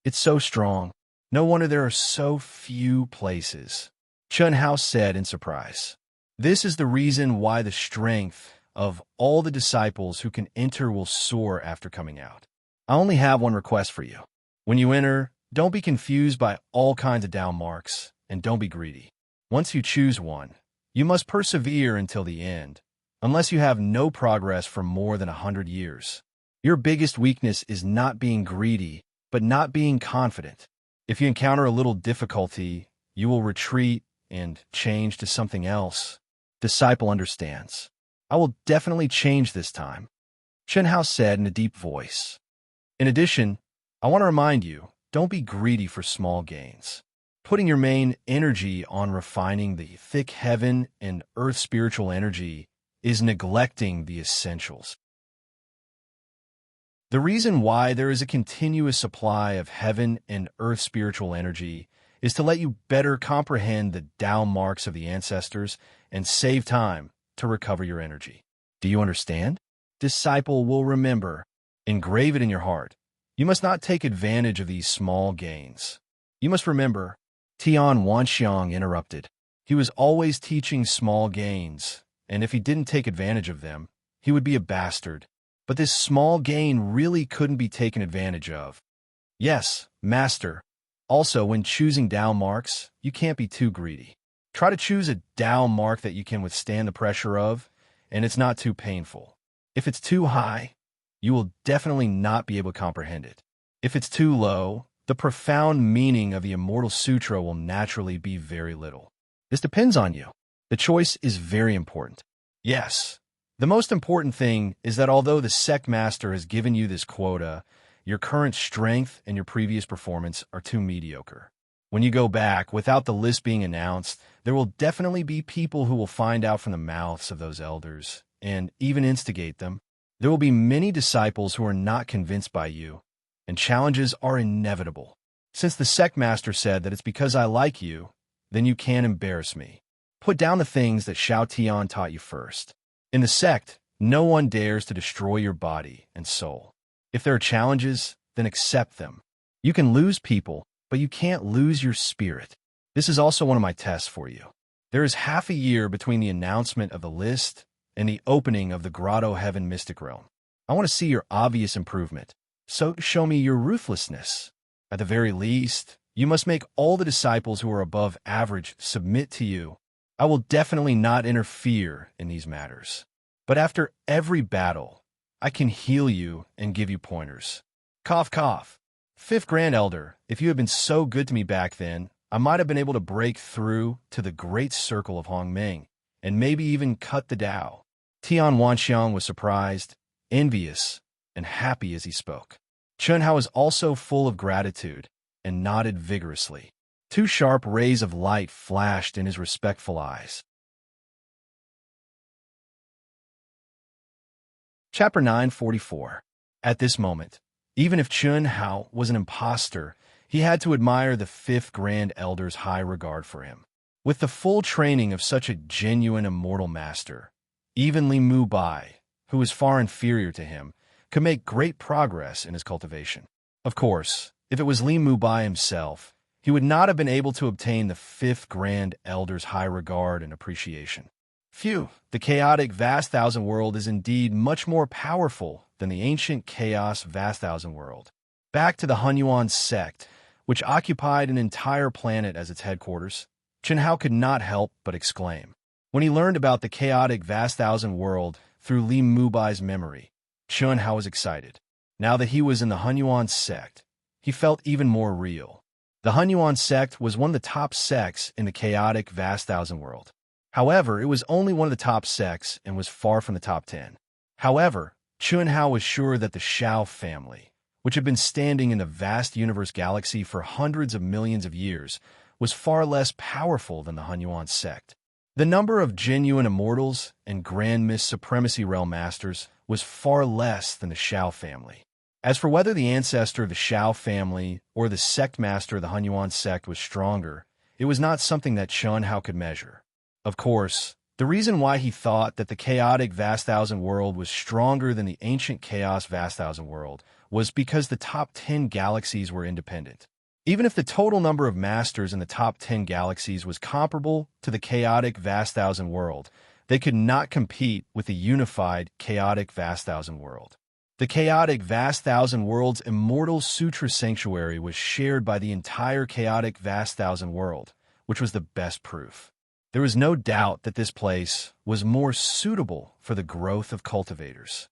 It's so strong. No wonder there are so few places, Chun Hao said in surprise. This is the reason why the strength of all the disciples who can enter will soar after coming out. I only have one request for you. When you enter, don't be confused by all kinds of down marks, and don't be greedy. Once you choose one, you must persevere until the end, unless you have no progress for more than 100 years. Your biggest weakness is not being greedy, but not being confident. If you encounter a little difficulty, you will retreat and change to something else. Disciple understands. I will definitely change this time, Chen Hao said in a deep voice. In addition, I want to remind you, don't be greedy for small gains. Putting your main energy on refining the thick heaven and earth spiritual energy is neglecting the essentials. The reason why there is a continuous supply of heaven and earth spiritual energy is to let you better comprehend the Tao marks of the ancestors and save time to recover your energy. Do you understand? Disciple will remember. Engrave it in your heart. You must not take advantage of these small gains. You must remember, Tian Wanxiang interrupted. He was always teaching small gains, and if he didn't take advantage of them, he would be a bastard. But this small gain really couldn't be taken advantage of. Yes, master. Also, when choosing Tao marks, you can't be too greedy. Try to choose a Tao mark that you can withstand the pressure of, and it's not too painful. If it's too high, you will definitely not be able to comprehend it. If it's too low, the profound meaning of the Immortal Sutra will naturally be very little. This depends on you. The choice is very important. Yes, the most important thing is that although the sect master has given you this quota, your current strength and your previous performance are too mediocre. When you go back, without the list being announced, there will definitely be people who will find out from the mouths of those elders, and even instigate them. There will be many disciples who are not convinced by you, and challenges are inevitable. Since the sect master said that it's because I like you, then you can't embarrass me. Put down the things that Xiao Tian taught you first. In the sect, no one dares to destroy your body and soul. If there are challenges, then accept them. You can lose people, but you can't lose your spirit. This is also one of my tests for you. There is half a year between the announcement of the list and the opening of the Grotto Heaven Mystic Realm. I want to see your obvious improvement, so show me your ruthlessness. At the very least, you must make all the disciples who are above average submit to you. I will definitely not interfere in these matters. But after every battle, I can heal you and give you pointers. Cough, cough. Fifth Grand Elder, if you had been so good to me back then, I might have been able to break through to the great circle of Hongming, and maybe even cut the Tao. Tian Wanxiang was surprised, envious, and happy as he spoke. Chun Hao was also full of gratitude and nodded vigorously. Two sharp rays of light flashed in his respectful eyes. Chapter 944. At this moment, even if Chun Hao was an impostor, he had to admire the Fifth Grand Elder's high regard for him. With the full training of such a genuine immortal master, even Li Mu Bai, who was far inferior to him, could make great progress in his cultivation. Of course, if it was Li Mu Bai himself, he would not have been able to obtain the Fifth Grand Elder's high regard and appreciation. Phew, the chaotic vast thousand world is indeed much more powerful than the ancient chaos vast thousand world. Back to the Hunyuan sect, which occupied an entire planet as its headquarters, Chen Hao could not help but exclaim. When he learned about the chaotic vast thousand world through Li Mubai's memory, Chen Hao was excited. Now that he was in the Hunyuan sect, he felt even more real. The Hunyuan sect was one of the top sects in the chaotic vast thousand world. However, it was only one of the top sects and was far from the top 10. However, Chen Hao was sure that the Shao family, which had been standing in the vast universe galaxy for hundreds of millions of years, was far less powerful than the Hunyuan sect. The number of genuine immortals and Grand Mist Supremacy Realm Masters was far less than the Shao family. As for whether the ancestor of the Shao family or the sect master of the Hunyuan sect was stronger, it was not something that Chen Hao could measure. Of course, the reason why he thought that the chaotic vast thousand world was stronger than the ancient chaos vast thousand world was because the top 10 galaxies were independent. Even if the total number of masters in the top 10 galaxies was comparable to the chaotic vast thousand world, they could not compete with the unified chaotic vast thousand world. The chaotic vast thousand world's immortal sutra sanctuary was shared by the entire chaotic vast thousand world, which was the best proof. There was no doubt that this place was more suitable for the growth of cultivators.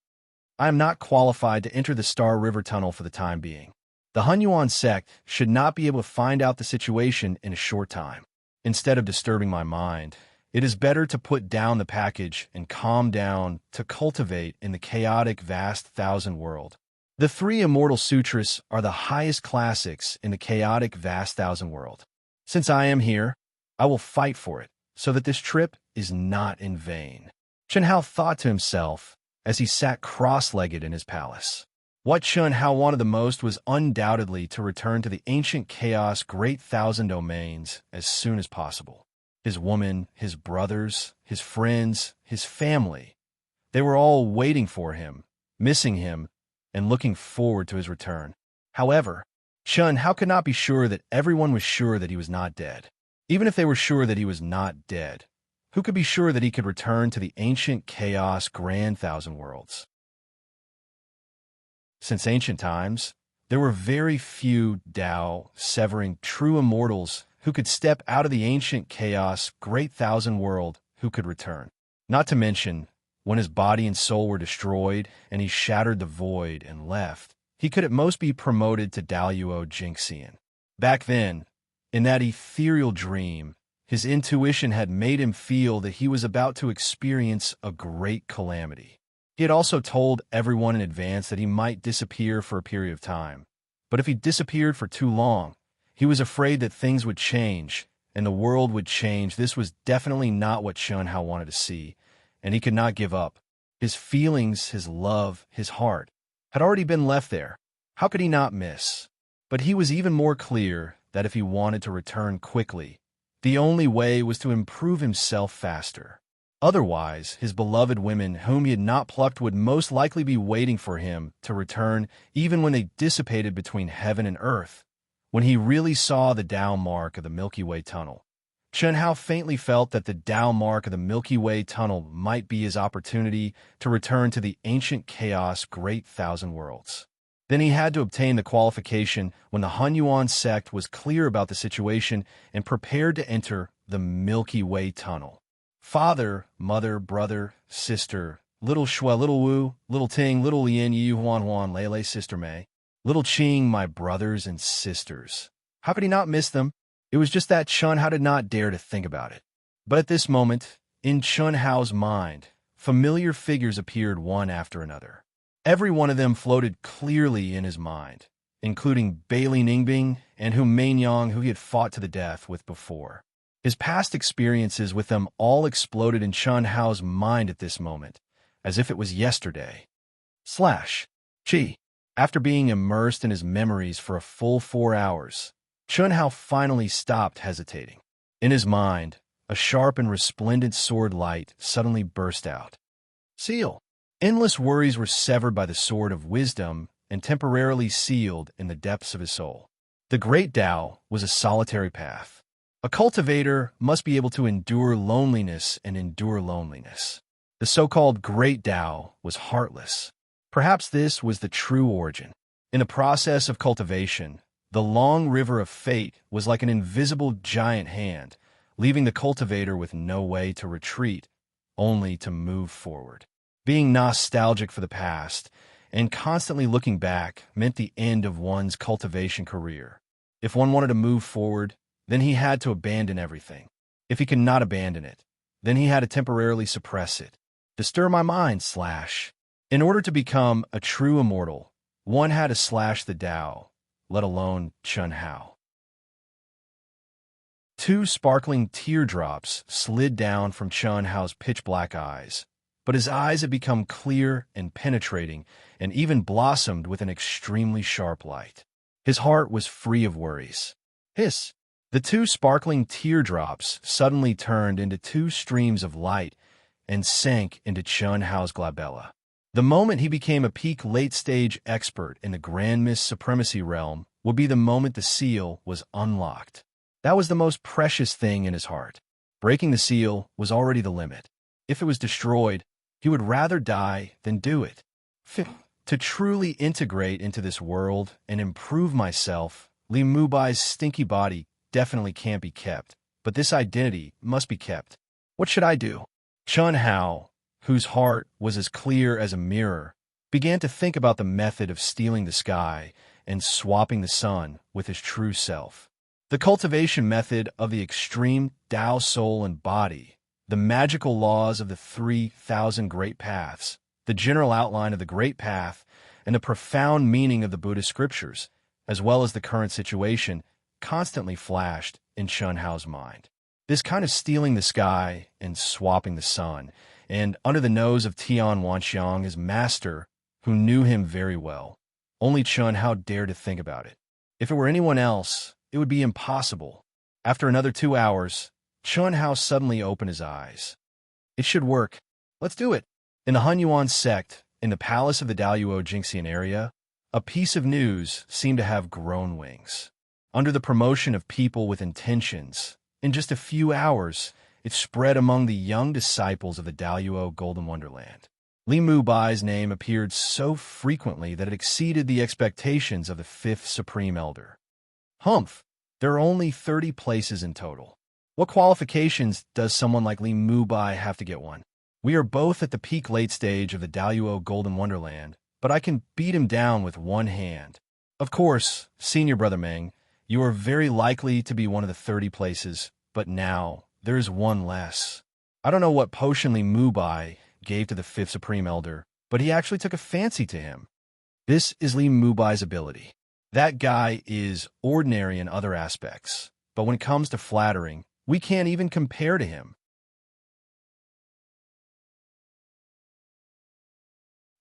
I am not qualified to enter the Star River Tunnel for the time being. The Hunyuan sect should not be able to find out the situation in a short time. Instead of disturbing my mind, it is better to put down the package and calm down to cultivate in the chaotic vast thousand world. The 3 immortal sutras are the highest classics in the chaotic vast thousand world. Since I am here, I will fight for it, so that this trip is not in vain. Chen Hao thought to himself as he sat cross-legged in his palace. What Chen Hao wanted the most was undoubtedly to return to the ancient chaos great thousand domains as soon as possible. His woman, his brothers, his friends, his family, they were all waiting for him, missing him, and looking forward to his return. However, Chen Hao could not be sure that everyone was sure that he was not dead. Even if they were sure that he was not dead, who could be sure that he could return to the ancient chaos grand thousand worlds? Since ancient times, there were very few Tao severing true immortals who could step out of the ancient chaos great thousand world who could return. Not to mention, when his body and soul were destroyed and he shattered the void and left, he could at most be promoted to Daluo Jinxian. Back then, in that ethereal dream, his intuition had made him feel that he was about to experience a great calamity. He had also told everyone in advance that he might disappear for a period of time. But if he disappeared for too long, he was afraid that things would change, and the world would change. This was definitely not what Chen Hao wanted to see, and he could not give up. His feelings, his love, his heart had already been left there. How could he not miss? But he was even more clear that if he wanted to return quickly, the only way was to improve himself faster. Otherwise, his beloved women whom he had not plucked would most likely be waiting for him to return even when they dissipated between heaven and earth. When he really saw the Tao mark of the Milky Way tunnel, Chen Hao faintly felt that the Tao mark of the Milky Way tunnel might be his opportunity to return to the ancient chaos great thousand worlds. Then he had to obtain the qualification when the Hunyuan sect was clear about the situation and prepared to enter the Milky Way tunnel. Father, mother, brother, sister, little Shui, little Wu, little Ting, little Lien, Yu, Huan Huan, Lele, sister Mei, little Qing, my brothers and sisters. How could he not miss them? It was just that Chen Hao did not dare to think about it. But at this moment, in Chen Hao's mind, familiar figures appeared one after another. Every one of them floated clearly in his mind, including Bailey Ningbing and Hu Mainyang, who he had fought to the death with before. His past experiences with them all exploded in Chen Hao's mind at this moment, as if it was yesterday. Chi. After being immersed in his memories for a full 4 hours, Chen Hao finally stopped hesitating. In his mind, a sharp and resplendent sword light suddenly burst out. Seal. Endless worries were severed by the sword of wisdom and temporarily sealed in the depths of his soul. The great Tao was a solitary path. A cultivator must be able to endure loneliness and endure loneliness. The so-called great Tao was heartless. Perhaps this was the true origin. In the process of cultivation, the long river of fate was like an invisible giant hand, leaving the cultivator with no way to retreat, only to move forward. Being nostalgic for the past and constantly looking back meant the end of one's cultivation career. If one wanted to move forward, then he had to abandon everything. If he could not abandon it, then he had to temporarily suppress it. To stir my mind, slash. In order to become a true immortal, one had to slash the Tao, let alone Chun Hao. 2 sparkling teardrops slid down from Chun Hao's pitch-black eyes, but his eyes had become clear and penetrating and even blossomed with an extremely sharp light. His heart was free of worries. Hiss! The 2 sparkling teardrops suddenly turned into 2 streams of light and sank into Chun Hao's glabella. The moment he became a peak late-stage expert in the Grand Mist Supremacy realm would be the moment the seal was unlocked. That was the most precious thing in his heart. Breaking the seal was already the limit. If it was destroyed, he would rather die than do it. To truly integrate into this world and improve myself, Li Mubai's stinky body definitely can't be kept, but this identity must be kept. What should I do? Chun Hao, whose heart was as clear as a mirror, began to think about the method of stealing the sky and swapping the sun with his true self. The cultivation method of the extreme Tao soul and body, the magical laws of the 3,000 great paths, the general outline of the great path, and the profound meaning of the Buddhist scriptures, as well as the current situation, constantly flashed in Chun Hao's mind. This kind of stealing the sky and swapping the sun, and under the nose of Tian Wanxiang, his master, who knew him very well. Only Chun Hao dared to think about it. If it were anyone else, it would be impossible. After another 2 hours, Chun Hao suddenly opened his eyes. It should work. Let's do it. In the Hunyuan sect, in the palace of the Daluo Jingxian area, a piece of news seemed to have grown wings. Under the promotion of people with intentions, in just a few hours, it spread among the young disciples of the Daluo Golden Wonderland. Li Mubai's name appeared so frequently that it exceeded the expectations of the 5th Supreme Elder. Humph, there are only 30 places in total. What qualifications does someone like Li Mubai have to get one? We are both at the peak late stage of the Daluo Golden Wonderland, but I can beat him down with one hand. Of course, Senior Brother Meng, you are very likely to be one of the 30 places, but now there is one less. I don't know what potion Li Mubai gave to the 5th Supreme Elder, but he actually took a fancy to him. This is Li Mubai's ability. That guy is ordinary in other aspects, but when it comes to flattering, we can't even compare to him.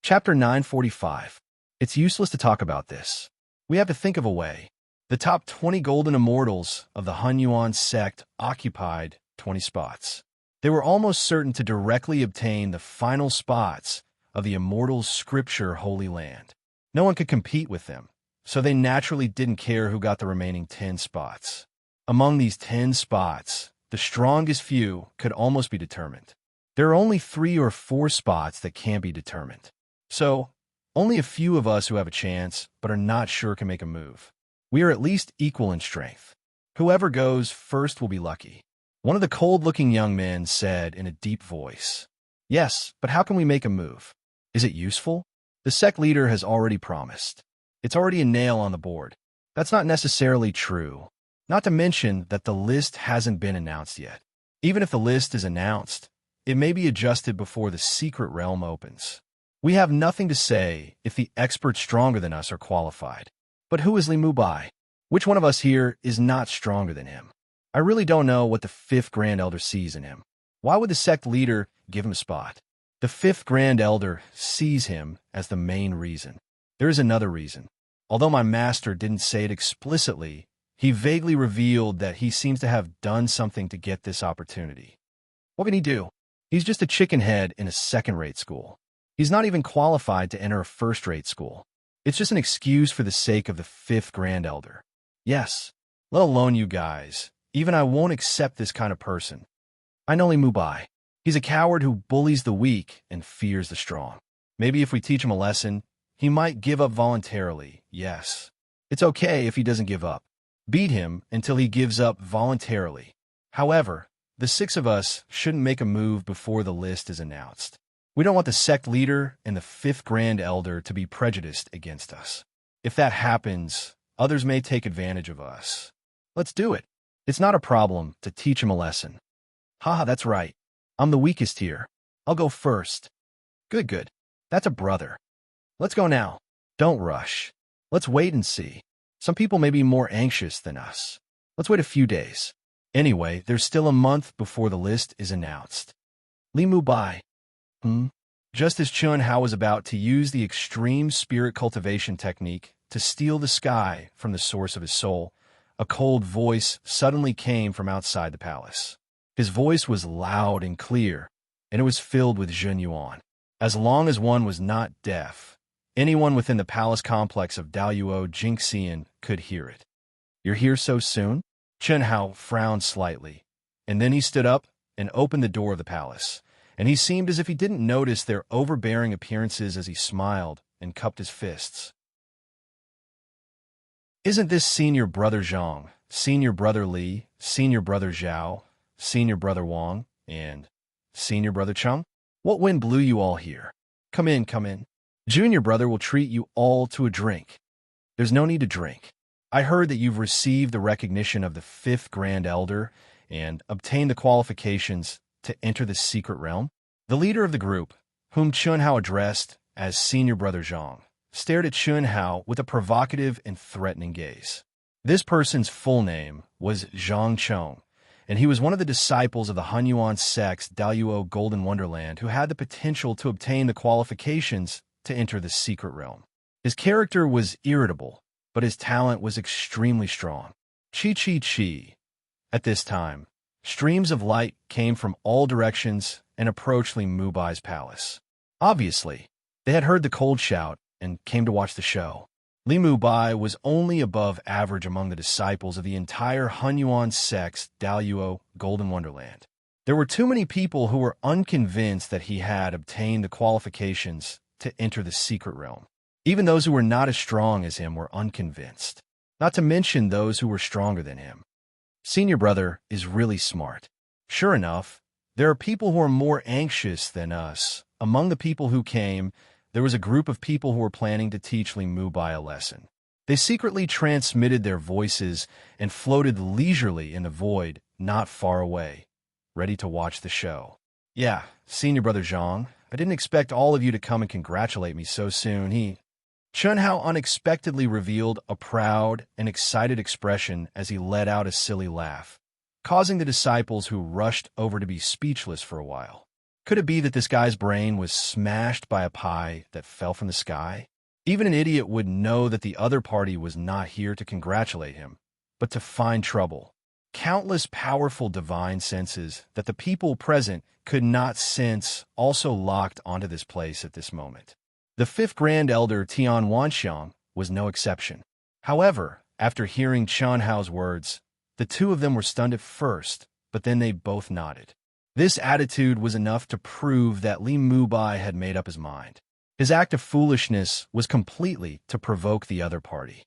Chapter 945. It's useless to talk about this. We have to think of a way. The top 20 golden immortals of the Hunyuan sect occupied 20 spots. They were almost certain to directly obtain the final spots of the immortals' scripture holy land. No one could compete with them, so they naturally didn't care who got the remaining 10 spots. Among these 10 spots, the strongest few could almost be determined. There are only 3 or 4 spots that can't be determined. So, only a few of us who have a chance but are not sure can make a move. We are at least equal in strength. Whoever goes first will be lucky. One of the cold-looking young men said in a deep voice. Yes, but how can we make a move? Is it useful? The sect leader has already promised. It's already a nail on the board. That's not necessarily true. Not to mention that the list hasn't been announced yet. Even if the list is announced, it may be adjusted before the secret realm opens. We have nothing to say if the experts stronger than us are qualified. But who is Li Mubai? Which one of us here is not stronger than him? I really don't know what the 5th Grand Elder sees in him. Why would the sect leader give him a spot? The 5th Grand Elder sees him as the main reason. There is another reason. Although my master didn't say it explicitly, he vaguely revealed that he seems to have done something to get this opportunity. What can he do? He's just a chickenhead in a second-rate school. He's not even qualified to enter a first-rate school. It's just an excuse for the sake of the 5th Grand Elder. Yes, let alone you guys. Even I won't accept this kind of person. I know Li Mubai. He's a coward who bullies the weak and fears the strong. Maybe if we teach him a lesson, he might give up voluntarily yes. It's okay if he doesn't give up. Beat him until he gives up voluntarily. However, the 6 of us shouldn't make a move before the list is announced. We don't want the sect leader and the 5th Grand Elder to be prejudiced against us. If that happens, others may take advantage of us. Let's do it. It's not a problem to teach him a lesson. Haha, that's right. I'm the weakest here. I'll go first. Good, good. That's a brother. Let's go now. Don't rush. Let's wait and see. Some people may be more anxious than us. Let's wait a few days. Anyway, there's still a month before the list is announced. Li Mu Bai. Just as Chun Hao was about to use the extreme spirit cultivation technique to steal the sky from the source of his soul, a cold voice suddenly came from outside the palace. His voice was loud and clear, and it was filled with Jun Yuan. As long as one was not deaf, anyone within the palace complex of Daluo Jingxian could hear it. You're here so soon? Chun Hao frowned slightly, and then he stood up and opened the door of the palace, and he seemed as if he didn't notice their overbearing appearances as he smiled and cupped his fists. Isn't this Senior Brother Zhang, Senior Brother Li, Senior Brother Zhao, Senior Brother Wang, and Senior Brother Cheng? What wind blew you all here? Come in, come in. Junior Brother will treat you all to a drink. There's no need to drink. I heard that you've received the recognition of the 5th Grand Elder and obtained the qualifications to enter the secret realm. The leader of the group, whom Chun Hao addressed as Senior Brother Zhang, stared at Chun Hao with a provocative and threatening gaze. This person's full name was Zhang Chong, and he was one of the disciples of the Hunyuan sect's Daluo Golden Wonderland who had the potential to obtain the qualifications to enter the secret realm. His character was irritable, but his talent was extremely strong. Chi chi chi. At this time, streams of light came from all directions and approached Li Mu Bai's palace. Obviously, they had heard the cold shout and came to watch the show. Li Mu Bai was only above average among the disciples of the entire Hunyuan sect's Daluo Golden Wonderland. There were too many people who were unconvinced that he had obtained the qualifications to enter the secret realm. Even those who were not as strong as him were unconvinced, not to mention those who were stronger than him. Senior Brother is really smart. Sure enough, there are people who are more anxious than us. Among the people who came, there was a group of people who were planning to teach Li Mu Bai a lesson. They secretly transmitted their voices and floated leisurely in the void not far away, ready to watch the show. Yeah, Senior Brother Zhang, I didn't expect all of you to come and congratulate me so soon. Chun Hao unexpectedly revealed a proud and excited expression as he let out a silly laugh, causing the disciples who rushed over to be speechless for a while. Could it be that this guy's brain was smashed by a pie that fell from the sky? Even an idiot would know that the other party was not here to congratulate him, but to find trouble. Countless powerful divine senses that the people present could not sense also locked onto this place at this moment. The 5th Grand Elder Tian Wanxiang was no exception. However, after hearing Chun Hao's words, the two of them were stunned at first, but then they both nodded. This attitude was enough to prove that Li Mu Bai had made up his mind. His act of foolishness was completely to provoke the other party.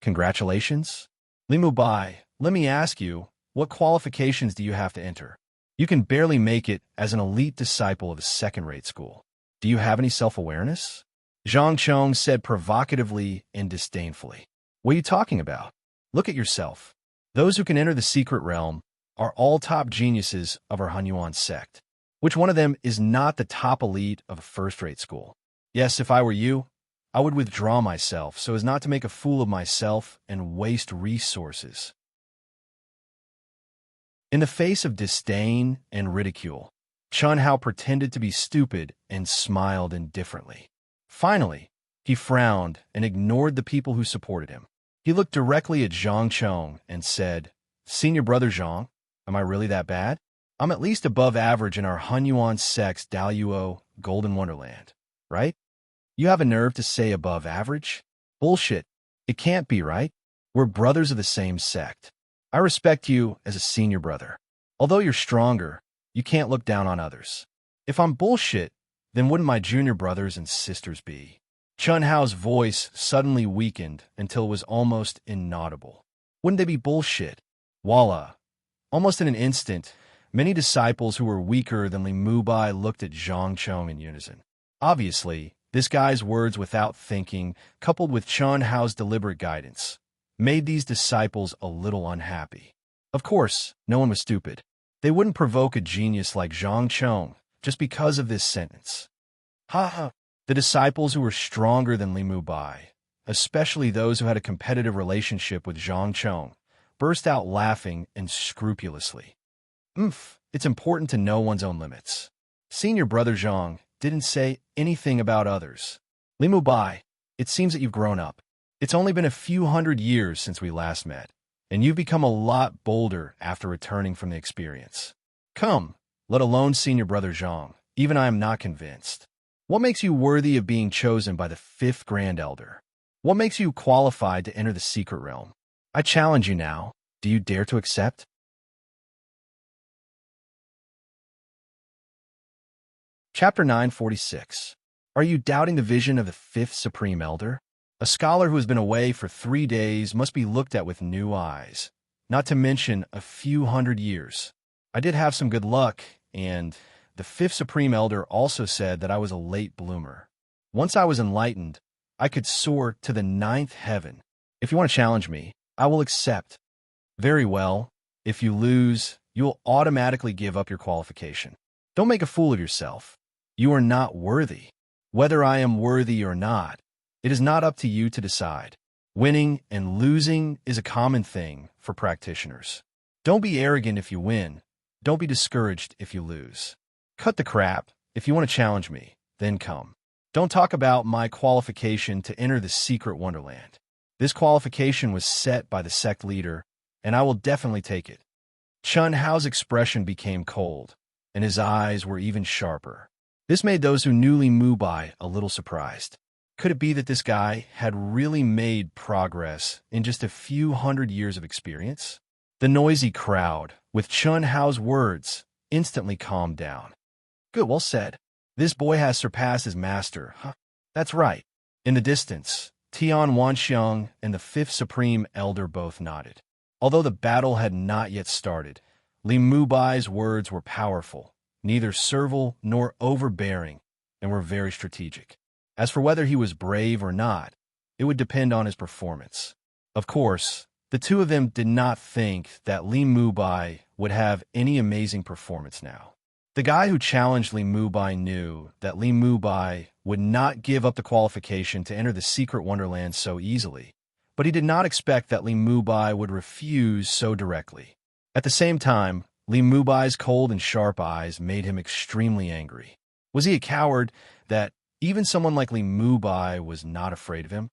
Congratulations? Li Mu Bai, let me ask you, what qualifications do you have to enter? You can barely make it as an elite disciple of a second-rate school. Do you have any self-awareness? Zhang Chong said provocatively and disdainfully. What are you talking about? Look at yourself. Those who can enter the secret realm are all top geniuses of our Hunyuan sect. Which one of them is not the top elite of a first-rate school? Yes, if I were you, I would withdraw myself so as not to make a fool of myself and waste resources. In the face of disdain and ridicule, Chun Hao pretended to be stupid and smiled indifferently. Finally, he frowned and ignored the people who supported him. He looked directly at Zhang Chong and said, Senior Brother Zhang, am I really that bad? I'm at least above average in our Hunyuan sect's Daluo Golden Wonderland, right? You have a nerve to say above average? Bullshit. It can't be, right? We're brothers of the same sect. I respect you as a senior brother. Although you're stronger, you can't look down on others. If I'm bullshit, then wouldn't my junior brothers and sisters be? Chun Hao's voice suddenly weakened until it was almost inaudible. Wouldn't they be bullshit? Voila. Almost in an instant, many disciples who were weaker than Li Mubai looked at Zhang Chong in unison. Obviously, this guy's words without thinking, coupled with Chun Hao's deliberate guidance, made these disciples a little unhappy. Of course, no one was stupid. They wouldn't provoke a genius like Zhang Chong just because of this sentence. Ha ha! The disciples who were stronger than Li Mubai, especially those who had a competitive relationship with Zhang Chong, burst out laughing unscrupulously. It's important to know one's own limits. Senior brother Zhang didn't say anything about others. Li Mubai, it seems that you've grown up. It's only been a few hundred years since we last met, and you've become a lot bolder after returning from the experience. Come, let alone senior brother Zhang, even I am not convinced. What makes you worthy of being chosen by the 5th Grand Elder? What makes you qualified to enter the secret realm? I challenge you now. Do you dare to accept? Chapter 946. Are you doubting the vision of the 5th Supreme Elder? A scholar who has been away for 3 days must be looked at with new eyes, not to mention a few hundred years. I did have some good luck, and the 5th Supreme Elder also said that I was a late bloomer. Once I was enlightened, I could soar to the 9th heaven. If you want to challenge me, I will accept. Very well. If you lose, you will automatically give up your qualification. Don't make a fool of yourself. You are not worthy. Whether I am worthy or not, it is not up to you to decide. Winning and losing is a common thing for practitioners. Don't be arrogant if you win. Don't be discouraged if you lose. Cut the crap. If you want to challenge me, then come. Don't talk about my qualification to enter the secret wonderland. This qualification was set by the sect leader, and I will definitely take it. Chun Hao's expression became cold, and his eyes were even sharper. This made those who knew Li Mubai a little surprised. Could it be that this guy had really made progress in just a few hundred years of experience? The noisy crowd, with Chun Hao's words, instantly calmed down. Good, well said. This boy has surpassed his master, huh? That's right. In the distance, Tian Wanxiang and the 5th Supreme Elder both nodded. Although the battle had not yet started, Li Mubai's words were powerful, neither servile nor overbearing, and were very strategic. As for whether he was brave or not, it would depend on his performance. Of course, the two of them did not think that Li Mubai would have any amazing performance now. The guy who challenged Li Mubai knew that Li Mubai would not give up the qualification to enter the secret wonderland so easily, but he did not expect that Li Mubai would refuse so directly. At the same time, Li Mubai's cold and sharp eyes made him extremely angry. Was he a coward that even someone like Li Mubai was not afraid of him?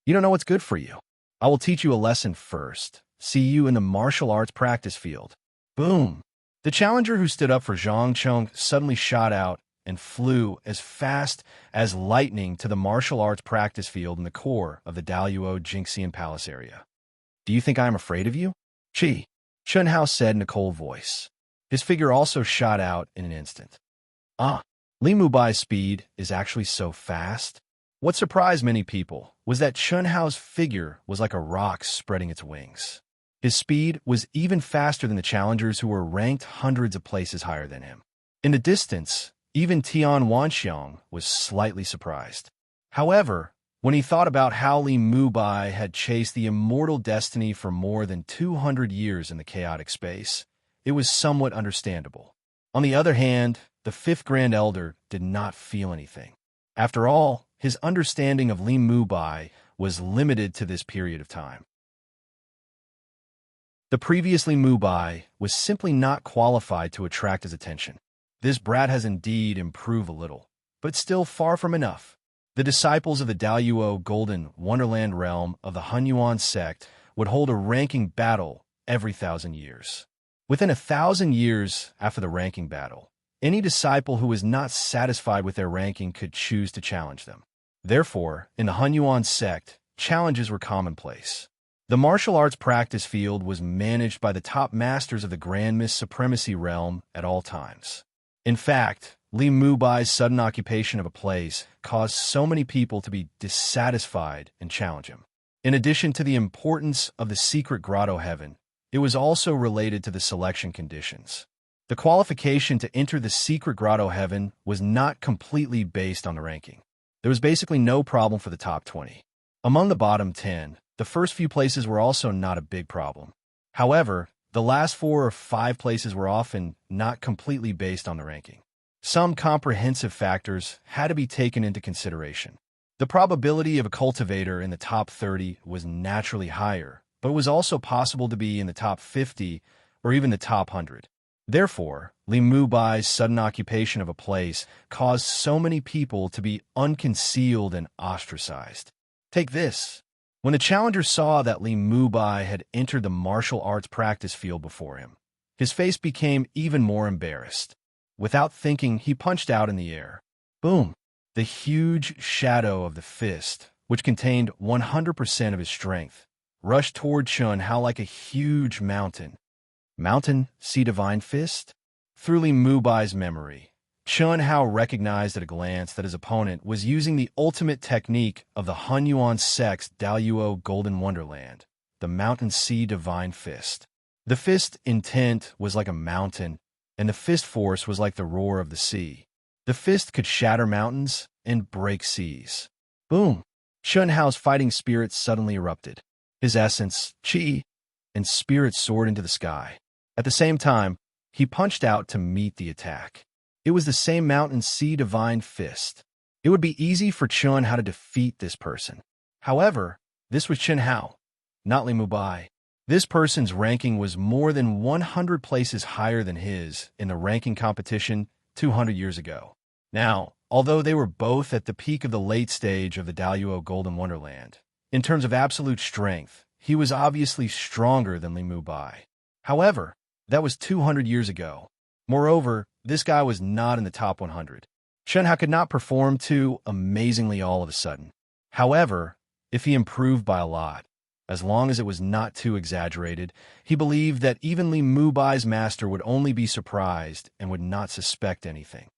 You don't know what's good for you. I will teach you a lesson first. See you in the martial arts practice field. Boom! The challenger who stood up for Zhang Chong suddenly shot out and flew as fast as lightning to the martial arts practice field in the core of the Daluo Jingxian Palace area. Do you think I am afraid of you? Chi, Chun Hao said in a cold voice. His figure also shot out in an instant. Li Mubai's speed is actually so fast. What surprised many people was that Chun Hao's figure was like a rock spreading its wings. His speed was even faster than the challengers who were ranked hundreds of places higher than him. In the distance, even Tian Wanxiang was slightly surprised. However, when he thought about how Li Mubai had chased the immortal destiny for more than 200 years in the chaotic space, it was somewhat understandable. On the other hand, the 5th Grand Elder did not feel anything. After all, his understanding of Li Mubai was limited to this period of time. The previous Li Mubai was simply not qualified to attract his attention. This brat has indeed improved a little, but still far from enough. The disciples of the Daluo Golden Wonderland realm of the Hunyuan sect would hold a ranking battle every 1,000 years. Within 1,000 years after the ranking battle, any disciple who was not satisfied with their ranking could choose to challenge them. Therefore, in the Hunyuan sect, challenges were commonplace. The martial arts practice field was managed by the top masters of the Grand Mist Supremacy realm at all times. In fact, Li Mubai's sudden occupation of a place caused so many people to be dissatisfied and challenge him. In addition to the importance of the secret grotto heaven, it was also related to the selection conditions. The qualification to enter the secret grotto heaven was not completely based on the ranking. There was basically no problem for the top 20. Among the bottom 10, the first few places were also not a big problem. However, the last 4 or 5 places were often not completely based on the ranking. Some comprehensive factors had to be taken into consideration. The probability of a cultivator in the top 30 was naturally higher, but it was also possible to be in the top 50 or even the top 100. Therefore, Li Mubai's sudden occupation of a place caused so many people to be unconcealed and ostracized. Take this. When the challenger saw that Li Mubai had entered the martial arts practice field before him, his face became even more embarrassed. Without thinking, he punched out in the air. Boom! The huge shadow of the fist, which contained 100% of his strength, rushed toward Chun Hao like a huge mountain. Mountain, see divine fist? Through Li Mubai's memory, Chun Hao recognized at a glance that his opponent was using the ultimate technique of the Hunyuan sect's Daluo Golden Wonderland, the Mountain Sea Divine Fist. The fist intent was like a mountain, and the fist force was like the roar of the sea. The fist could shatter mountains and break seas. Boom! Chun Hao's fighting spirit suddenly erupted. His essence, qi, and spirit soared into the sky. At the same time, he punched out to meet the attack. It was the same Mountain Sea Divine Fist. It would be easy for Chun Hao to defeat this person. However, this was Chun Hao, not Li Mubai. This person's ranking was more than 100 places higher than his in the ranking competition 200 years ago. Now, although they were both at the peak of the late stage of the Daluo Golden Wonderland, in terms of absolute strength, he was obviously stronger than Li Mubai. However, that was 200 years ago. Moreover, this guy was not in the top 100. Chun Hao could not perform too amazingly all of a sudden. However, if he improved by a lot, as long as it was not too exaggerated, he believed that even Li Mubai's master would only be surprised and would not suspect anything.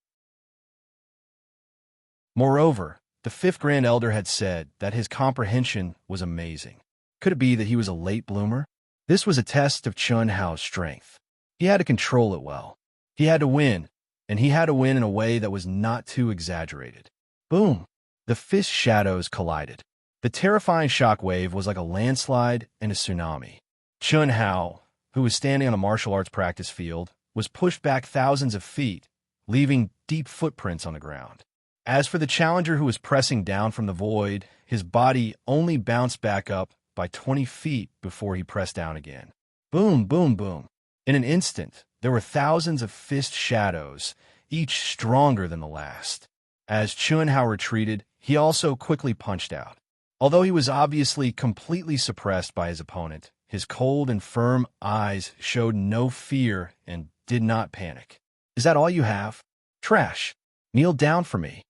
Moreover, the 5th Grand Elder had said that his comprehension was amazing. Could it be that he was a late bloomer? This was a test of Chun Hao's strength. He had to control it well. He had to win, and he had to win in a way that was not too exaggerated. Boom! The fist shadows collided. The terrifying shockwave was like a landslide and a tsunami. Chun Hao, who was standing on a martial arts practice field, was pushed back thousands of feet, leaving deep footprints on the ground. As for the challenger who was pressing down from the void, his body only bounced back up by 20 feet before he pressed down again. Boom, boom, boom. In an instant, there were thousands of fist shadows, each stronger than the last. As Chun Hao retreated, he also quickly punched out. Although he was obviously completely suppressed by his opponent, his cold and firm eyes showed no fear and did not panic. Is that all you have? Trash. Kneel down for me.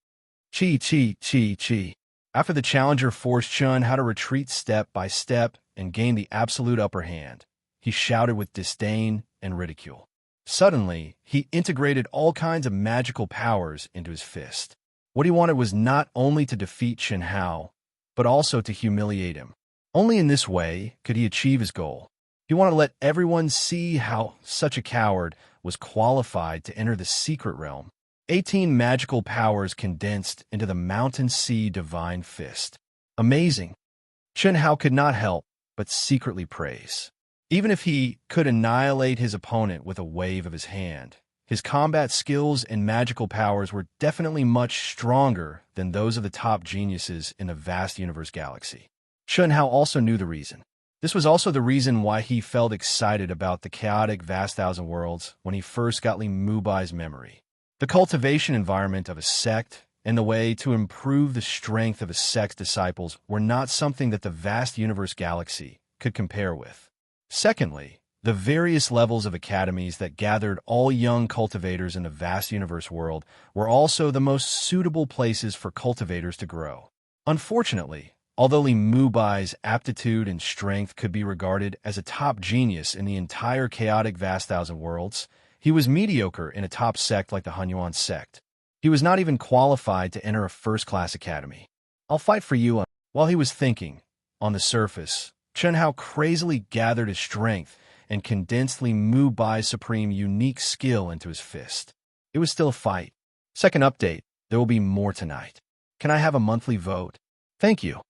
Chi, chi, chi, chi. After the challenger forced Chun Hao to retreat step by step and gain the absolute upper hand, he shouted with disdain and ridicule. Suddenly, he integrated all kinds of magical powers into his fist. What he wanted was not only to defeat Chun Hao, but also to humiliate him. Only in this way could he achieve his goal. He wanted to let everyone see how such a coward was qualified to enter the secret realm. 18 magical powers condensed into the Mountain Sea Divine Fist. Amazing. Chun Hao could not help but secretly praise. Even if he could annihilate his opponent with a wave of his hand, his combat skills and magical powers were definitely much stronger than those of the top geniuses in the vast universe galaxy. Chun Hao also knew the reason. This was also the reason why he felt excited about the chaotic vast thousand worlds when he first got Li Mubai's memory. The cultivation environment of a sect and the way to improve the strength of a sect's disciples were not something that the vast universe galaxy could compare with. Secondly, the various levels of academies that gathered all young cultivators in the vast universe world were also the most suitable places for cultivators to grow. Unfortunately, although Li Mubai's aptitude and strength could be regarded as a top genius in the entire chaotic vast thousand worlds, he was mediocre in a top sect like the Hunyuan sect. He was not even qualified to enter a first-class academy. I'll fight for you. While he was thinking, on the surface, Chun Hao crazily gathered his strength and condensed Li Mu Bai's supreme unique skill into his fist. It was still a fight. Second update, there will be more tonight. Can I have a monthly vote? Thank you.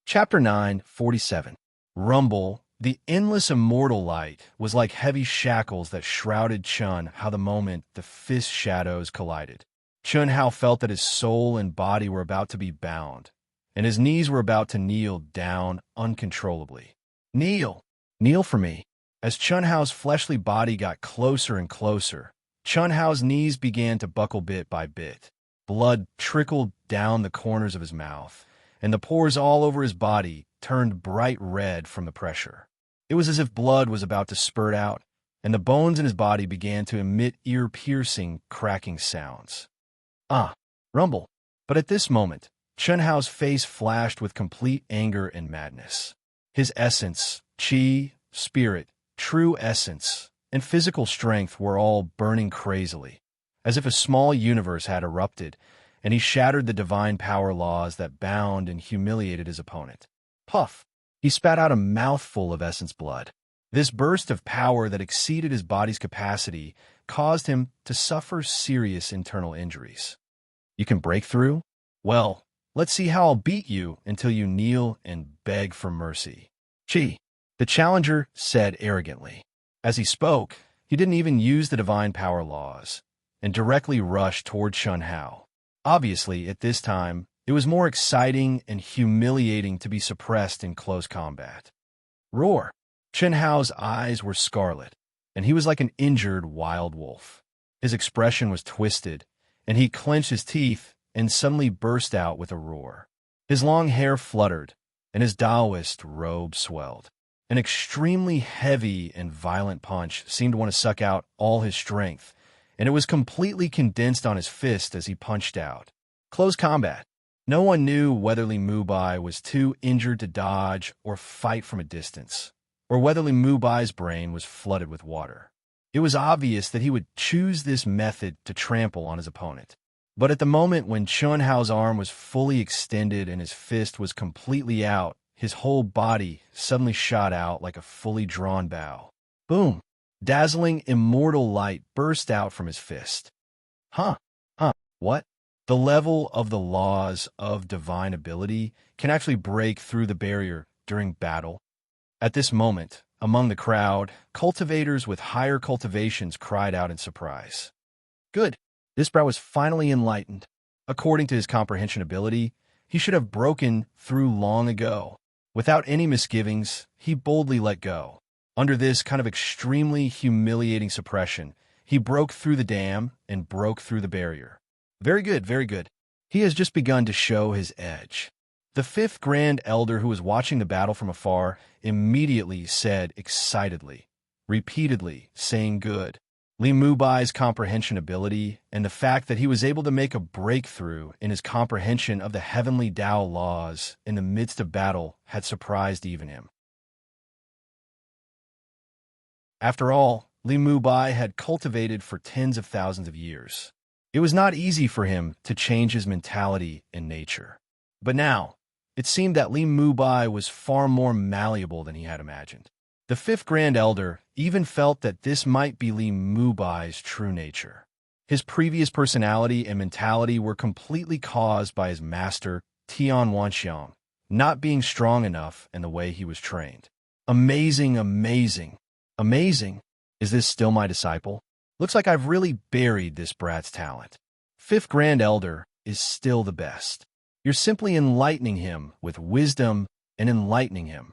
Chapter 9:47. Rumble, the endless immortal light, was like heavy shackles that shrouded Chun Hao the moment the fist shadows collided. Chun Hao felt that his soul and body were about to be bound, and his knees were about to kneel down uncontrollably. Kneel! Kneel for me! As Chun Hao's fleshly body got closer and closer, Chun Hao's knees began to buckle bit by bit. Blood trickled down the corners of his mouth, and the pores all over his body turned bright red from the pressure. It was as if blood was about to spurt out, and the bones in his body began to emit ear-piercing, cracking sounds. Rumble. But at this moment, Chun Hao's face flashed with complete anger and madness. His essence, chi, spirit, true essence, and physical strength were all burning crazily, as if a small universe had erupted, and he shattered the divine power laws that bound and humiliated his opponent. Puff! He spat out a mouthful of essence blood. This burst of power that exceeded his body's capacity caused him to suffer serious internal injuries. You can break through? Well, let's see how I'll beat you until you kneel and beg for mercy. Chi, the challenger said arrogantly. As he spoke, he didn't even use the divine power laws, and directly rushed toward Chun Hao. Obviously, at this time, it was more exciting and humiliating to be suppressed in close combat. Roar! Chun Hao's eyes were scarlet, and he was like an injured wild wolf. His expression was twisted, and he clenched his teeth and suddenly burst out with a roar. His long hair fluttered, and his Taoist robe swelled. An extremely heavy and violent punch seemed to want to suck out all his strength, and it was completely condensed on his fist as he punched out. Close combat. No one knew whether Li Mu Bai was too injured to dodge or fight from a distance, or whether Li Mu Bai's brain was flooded with water. It was obvious that he would choose this method to trample on his opponent. But at the moment when Chun Hao's arm was fully extended and his fist was completely out, his whole body suddenly shot out like a fully drawn bow. Boom! Dazzling immortal light burst out from his fist. What? The level of the laws of divine ability can actually break through the barrier during battle. At this moment, among the crowd, cultivators with higher cultivations cried out in surprise. Good. This bro was finally enlightened. According to his comprehension ability, he should have broken through long ago. Without any misgivings, he boldly let go. Under this kind of extremely humiliating suppression, he broke through the dam and broke through the barrier. Very good, very good. He has just begun to show his edge. The fifth Grand Elder, who was watching the battle from afar, immediately said excitedly, repeatedly, saying good. Li Mu Bai's comprehension ability and the fact that he was able to make a breakthrough in his comprehension of the heavenly Tao laws in the midst of battle had surprised even him. After all, Li Mu Bai had cultivated for tens of thousands of years. It was not easy for him to change his mentality and nature. But now, it seemed that Li Mu Bai was far more malleable than he had imagined. The fifth Grand Elder even felt that this might be Li Mu Bai's true nature. His previous personality and mentality were completely caused by his master, Tian Wanxiang, not being strong enough in the way he was trained. Amazing, amazing, amazing. Is this still my disciple? Looks like I've really buried this brat's talent. Fifth Grand Elder is still the best. You're simply enlightening him with wisdom and enlightening him.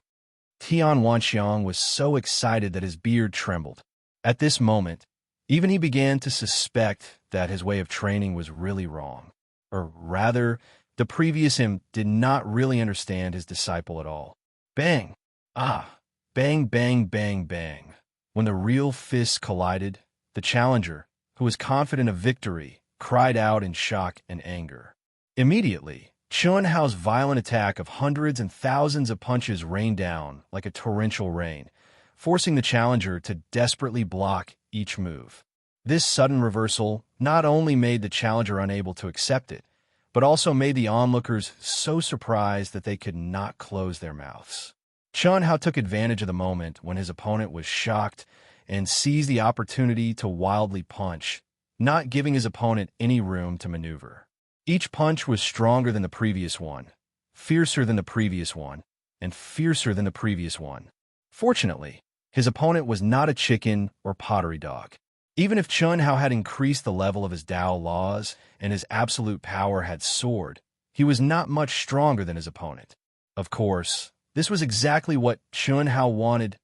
Tian Wanxiang was so excited that his beard trembled. At this moment, even he began to suspect that his way of training was really wrong. Or rather, the previous him did not really understand his disciple at all. Bang! Bang, bang, bang, bang. When the real fists collided, the challenger, who was confident of victory, cried out in shock and anger. Immediately, Chun Hao's violent attack of hundreds and thousands of punches rained down like a torrential rain, forcing the challenger to desperately block each move. This sudden reversal not only made the challenger unable to accept it, but also made the onlookers so surprised that they could not close their mouths. Chun Hao took advantage of the moment when his opponent was shocked and seized the opportunity to wildly punch, not giving his opponent any room to maneuver. Each punch was stronger than the previous one, fiercer than the previous one, and fiercer than the previous one. Fortunately, his opponent was not a chicken or pottery dog. Even if Chun Hao had increased the level of his Dao laws and his absolute power had soared, he was not much stronger than his opponent. Of course, this was exactly what Chun Hao wanted.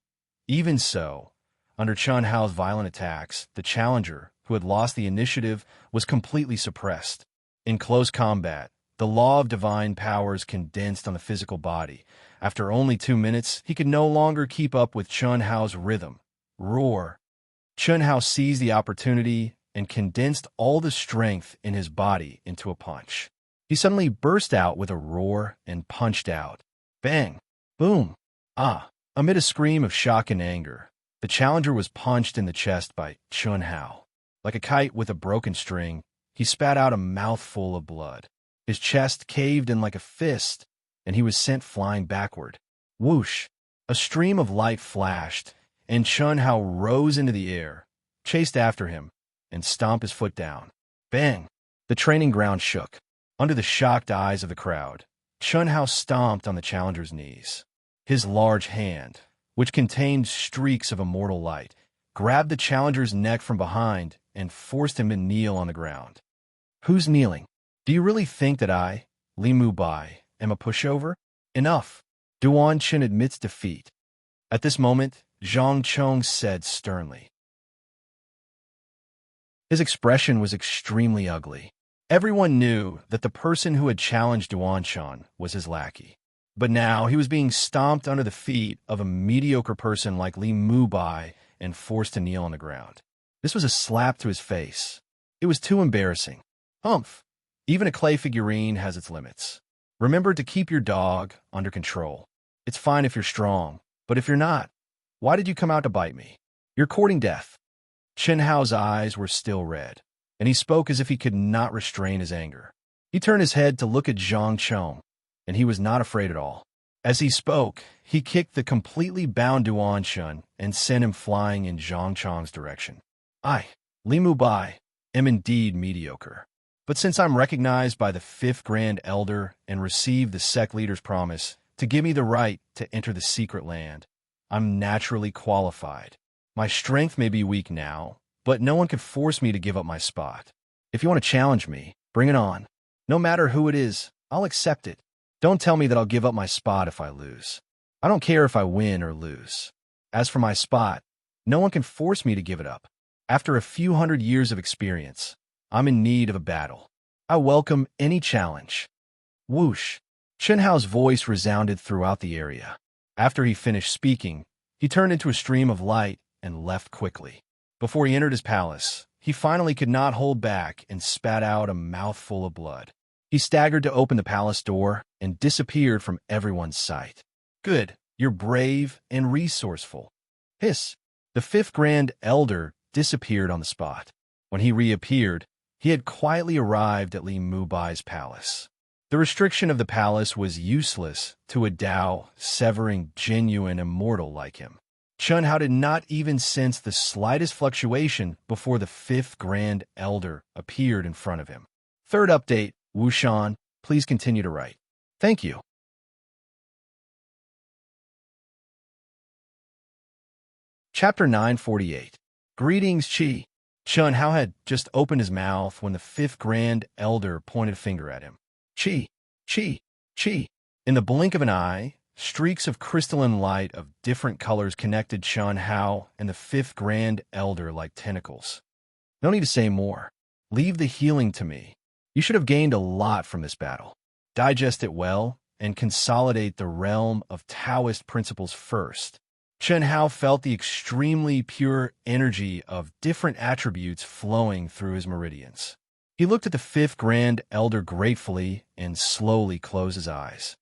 Even so, under Chun Hao's violent attacks, the challenger, who had lost the initiative, was completely suppressed. In close combat, the law of divine powers condensed on the physical body. After only 2 minutes, he could no longer keep up with Chun Hao's rhythm. Roar! Chun Hao seized the opportunity and condensed all the strength in his body into a punch. He suddenly burst out with a roar and punched out. Bang! Boom! Ah! Amid a scream of shock and anger, the challenger was punched in the chest by Chun Hao. Like a kite with a broken string, he spat out a mouthful of blood. His chest caved in like a fist, and he was sent flying backward. Whoosh! A stream of light flashed, and Chun Hao rose into the air, chased after him, and stomped his foot down. Bang! The training ground shook. Under the shocked eyes of the crowd, Chun Hao stomped on the challenger's knees. His large hand, which contained streaks of immortal light, grabbed the challenger's neck from behind and forced him to kneel on the ground. Who's kneeling? Do you really think that I, Li Mu Bai, am a pushover? Enough! Duan Qin admits defeat. At this moment, Zhang Chong said sternly. His expression was extremely ugly. Everyone knew that the person who had challenged Duanshan was his lackey. But now he was being stomped under the feet of a mediocre person like Li Mu Bai and forced to kneel on the ground. This was a slap to his face. It was too embarrassing. Humph! Even a clay figurine has its limits. Remember to keep your dog under control. It's fine if you're strong, but if you're not, why did you come out to bite me? You're courting death. Chun Hao's eyes were still red, and he spoke as if he could not restrain his anger. He turned his head to look at Zhang Chong, and he was not afraid at all. As he spoke, he kicked the completely bound Duanshan and sent him flying in Zhang Chong's direction. I, Li Mu Bai, am indeed mediocre. But since I'm recognized by the 5th Grand Elder and received the sect leader's promise to give me the right to enter the secret land, I'm naturally qualified. My strength may be weak now, but no one can force me to give up my spot. If you want to challenge me, bring it on. No matter who it is, I'll accept it. Don't tell me that I'll give up my spot if I lose. I don't care if I win or lose. As for my spot, no one can force me to give it up. After a few hundred years of experience, I'm in need of a battle. I welcome any challenge. Whoosh! Chun Hao's voice resounded throughout the area. After he finished speaking, he turned into a stream of light and left quickly. Before he entered his palace, he finally could not hold back and spat out a mouthful of blood. He staggered to open the palace door and disappeared from everyone's sight. Good, you're brave and resourceful. Hiss! The 5th Grand Elder disappeared on the spot. When he reappeared, he had quietly arrived at Li Mu Bai's palace. The restriction of the palace was useless to a Dao severing genuine immortal like him. Chun Hao did not even sense the slightest fluctuation before the 5th Grand Elder appeared in front of him. Third update, Wushan, please continue to write. Thank you. Chapter 948. Greetings, Qi. Chun Hao had just opened his mouth when the 5th Grand Elder pointed a finger at him. Qi, Qi, Qi. In the blink of an eye, streaks of crystalline light of different colors connected Chun Hao and the 5th Grand Elder like tentacles. No need to say more. Leave the healing to me. You should have gained a lot from this battle. Digest it well and consolidate the realm of Taoist principles first. Chun Hao felt the extremely pure energy of different attributes flowing through his meridians. He looked at the 5th Grand Elder gratefully and slowly closed his eyes.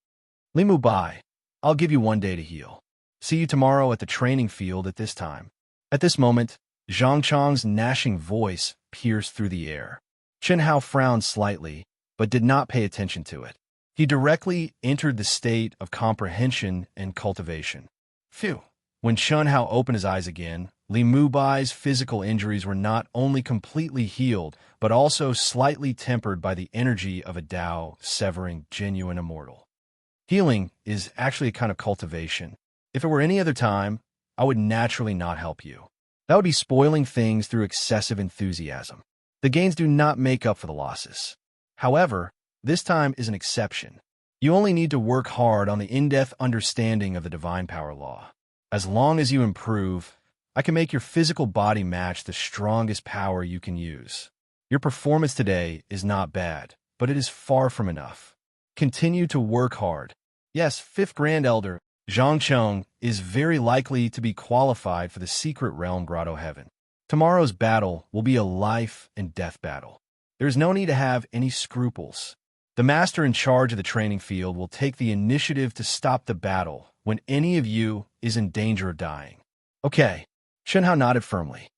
Li Mu Bai, I'll give you 1 day to heal. See you tomorrow at the training field at this time. At this moment, Zhang Chang's gnashing voice pierced through the air. Chen Hao frowned slightly, but did not pay attention to it. He directly entered the state of comprehension and cultivation. Phew! When Chen Hao opened his eyes again, Li Mubai's physical injuries were not only completely healed, but also slightly tempered by the energy of a Tao severing genuine immortal. Healing is actually a kind of cultivation. If it were any other time, I would naturally not help you. That would be spoiling things through excessive enthusiasm. The gains do not make up for the losses. However, this time is an exception. You only need to work hard on the in-depth understanding of the divine power law. As long as you improve, I can make your physical body match the strongest power you can use. Your performance today is not bad, but it is far from enough. Continue to work hard. Yes, 5th Grand Elder, Zhang Cheng, is very likely to be qualified for the Secret Realm Grotto Heaven. Tomorrow's battle will be a life and death battle. There is no need to have any scruples. The master in charge of the training field will take the initiative to stop the battle when any of you is in danger of dying. Okay, Chen Hao nodded firmly.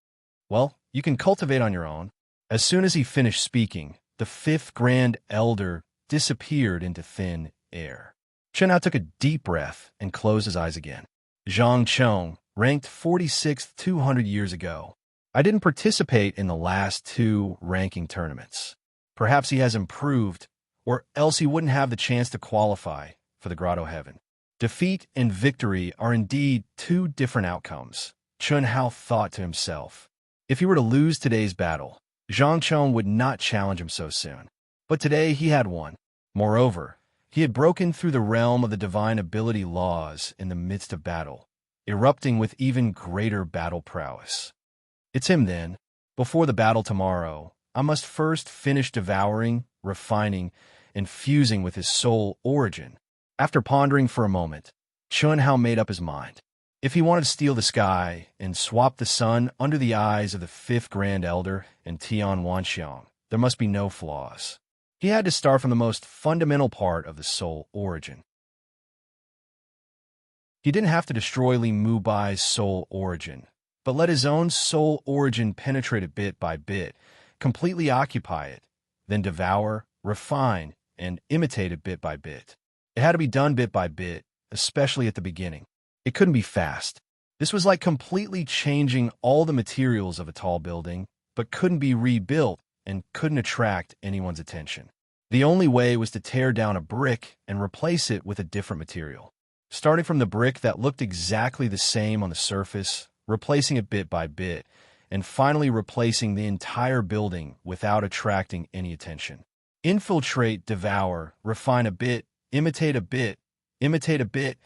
Well, you can cultivate on your own. As soon as he finished speaking, the 5th Grand Elder disappeared into thin air. Chen Hao took a deep breath and closed his eyes again. Zhang Cheng ranked 46th 200 years ago. I didn't participate in the last 2 ranking tournaments. Perhaps he has improved, or else he wouldn't have the chance to qualify for the Grotto Heaven. Defeat and victory are indeed 2 different outcomes, Chen Hao thought to himself. If he were to lose today's battle, Zhang Cheng would not challenge him so soon. But today he had won. Moreover, he had broken through the realm of the divine ability laws in the midst of battle, erupting with even greater battle prowess. It's him then. Before the battle tomorrow, I must first finish devouring, refining, and fusing with his soul origin. After pondering for a moment, Chen Hao made up his mind. If he wanted to steal the sky and swap the sun under the eyes of the 5th Grand Elder and Tian Wanxiang, there must be no flaws. He had to start from the most fundamental part of the soul origin. He didn't have to destroy Li Mubai's soul origin, but let his own soul origin penetrate it bit by bit, completely occupy it, then devour, refine, and imitate it bit by bit. It had to be done bit by bit, especially at the beginning. It couldn't be fast. This was like completely changing all the materials of a tall building, but couldn't be rebuilt and couldn't attract anyone's attention. The only way was to tear down a brick and replace it with a different material. Starting from the brick that looked exactly the same on the surface, replacing it bit by bit, and finally replacing the entire building without attracting any attention. Infiltrate, devour, refine a bit, imitate a bit, imitate a bit,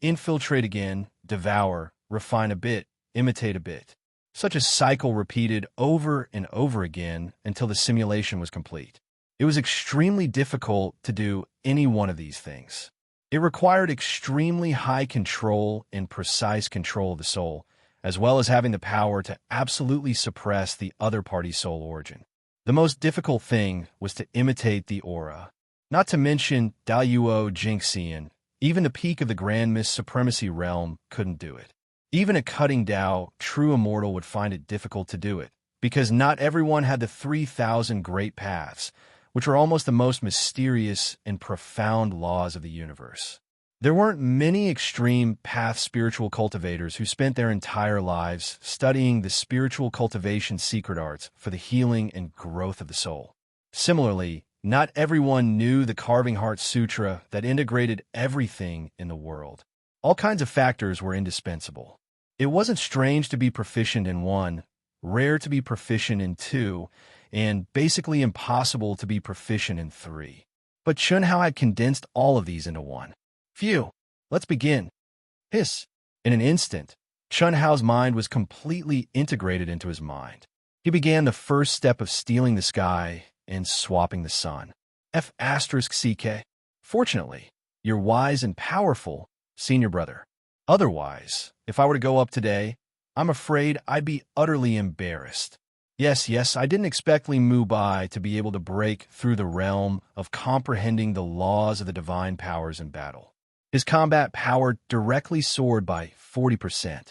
infiltrate again, devour, refine a bit, imitate a bit. Such a cycle repeated over and over again until the simulation was complete. It was extremely difficult to do any one of these things. It required extremely high control and precise control of the soul, as well as having the power to absolutely suppress the other party's soul origin. The most difficult thing was to imitate the aura. Not to mention Daiyuo Jingxian, even the peak of the Grand Mist Supremacy realm couldn't do it. Even a cutting Tao, true immortal would find it difficult to do it, because not everyone had the 3,000 great paths, which are almost the most mysterious and profound laws of the universe. There weren't many extreme path spiritual cultivators who spent their entire lives studying the spiritual cultivation secret arts for the healing and growth of the soul. Similarly, not everyone knew the Carving Heart Sutra that integrated everything in the world. All kinds of factors were indispensable. It wasn't strange to be proficient in one, rare to be proficient in two, and basically impossible to be proficient in three. But Chen Hao had condensed all of these into one. Phew, let's begin. Hiss. In an instant, Chen Hao's mind was completely integrated into his mind. He began the first step of stealing the sky and swapping the sun. F***CK. Fortunately, you're wise and powerful, senior brother. Otherwise, if I were to go up today, I'm afraid I'd be utterly embarrassed. Yes, I didn't expect Li Mubai to be able to break through the realm of comprehending the laws of the divine powers in battle. His combat power directly soared by 40%.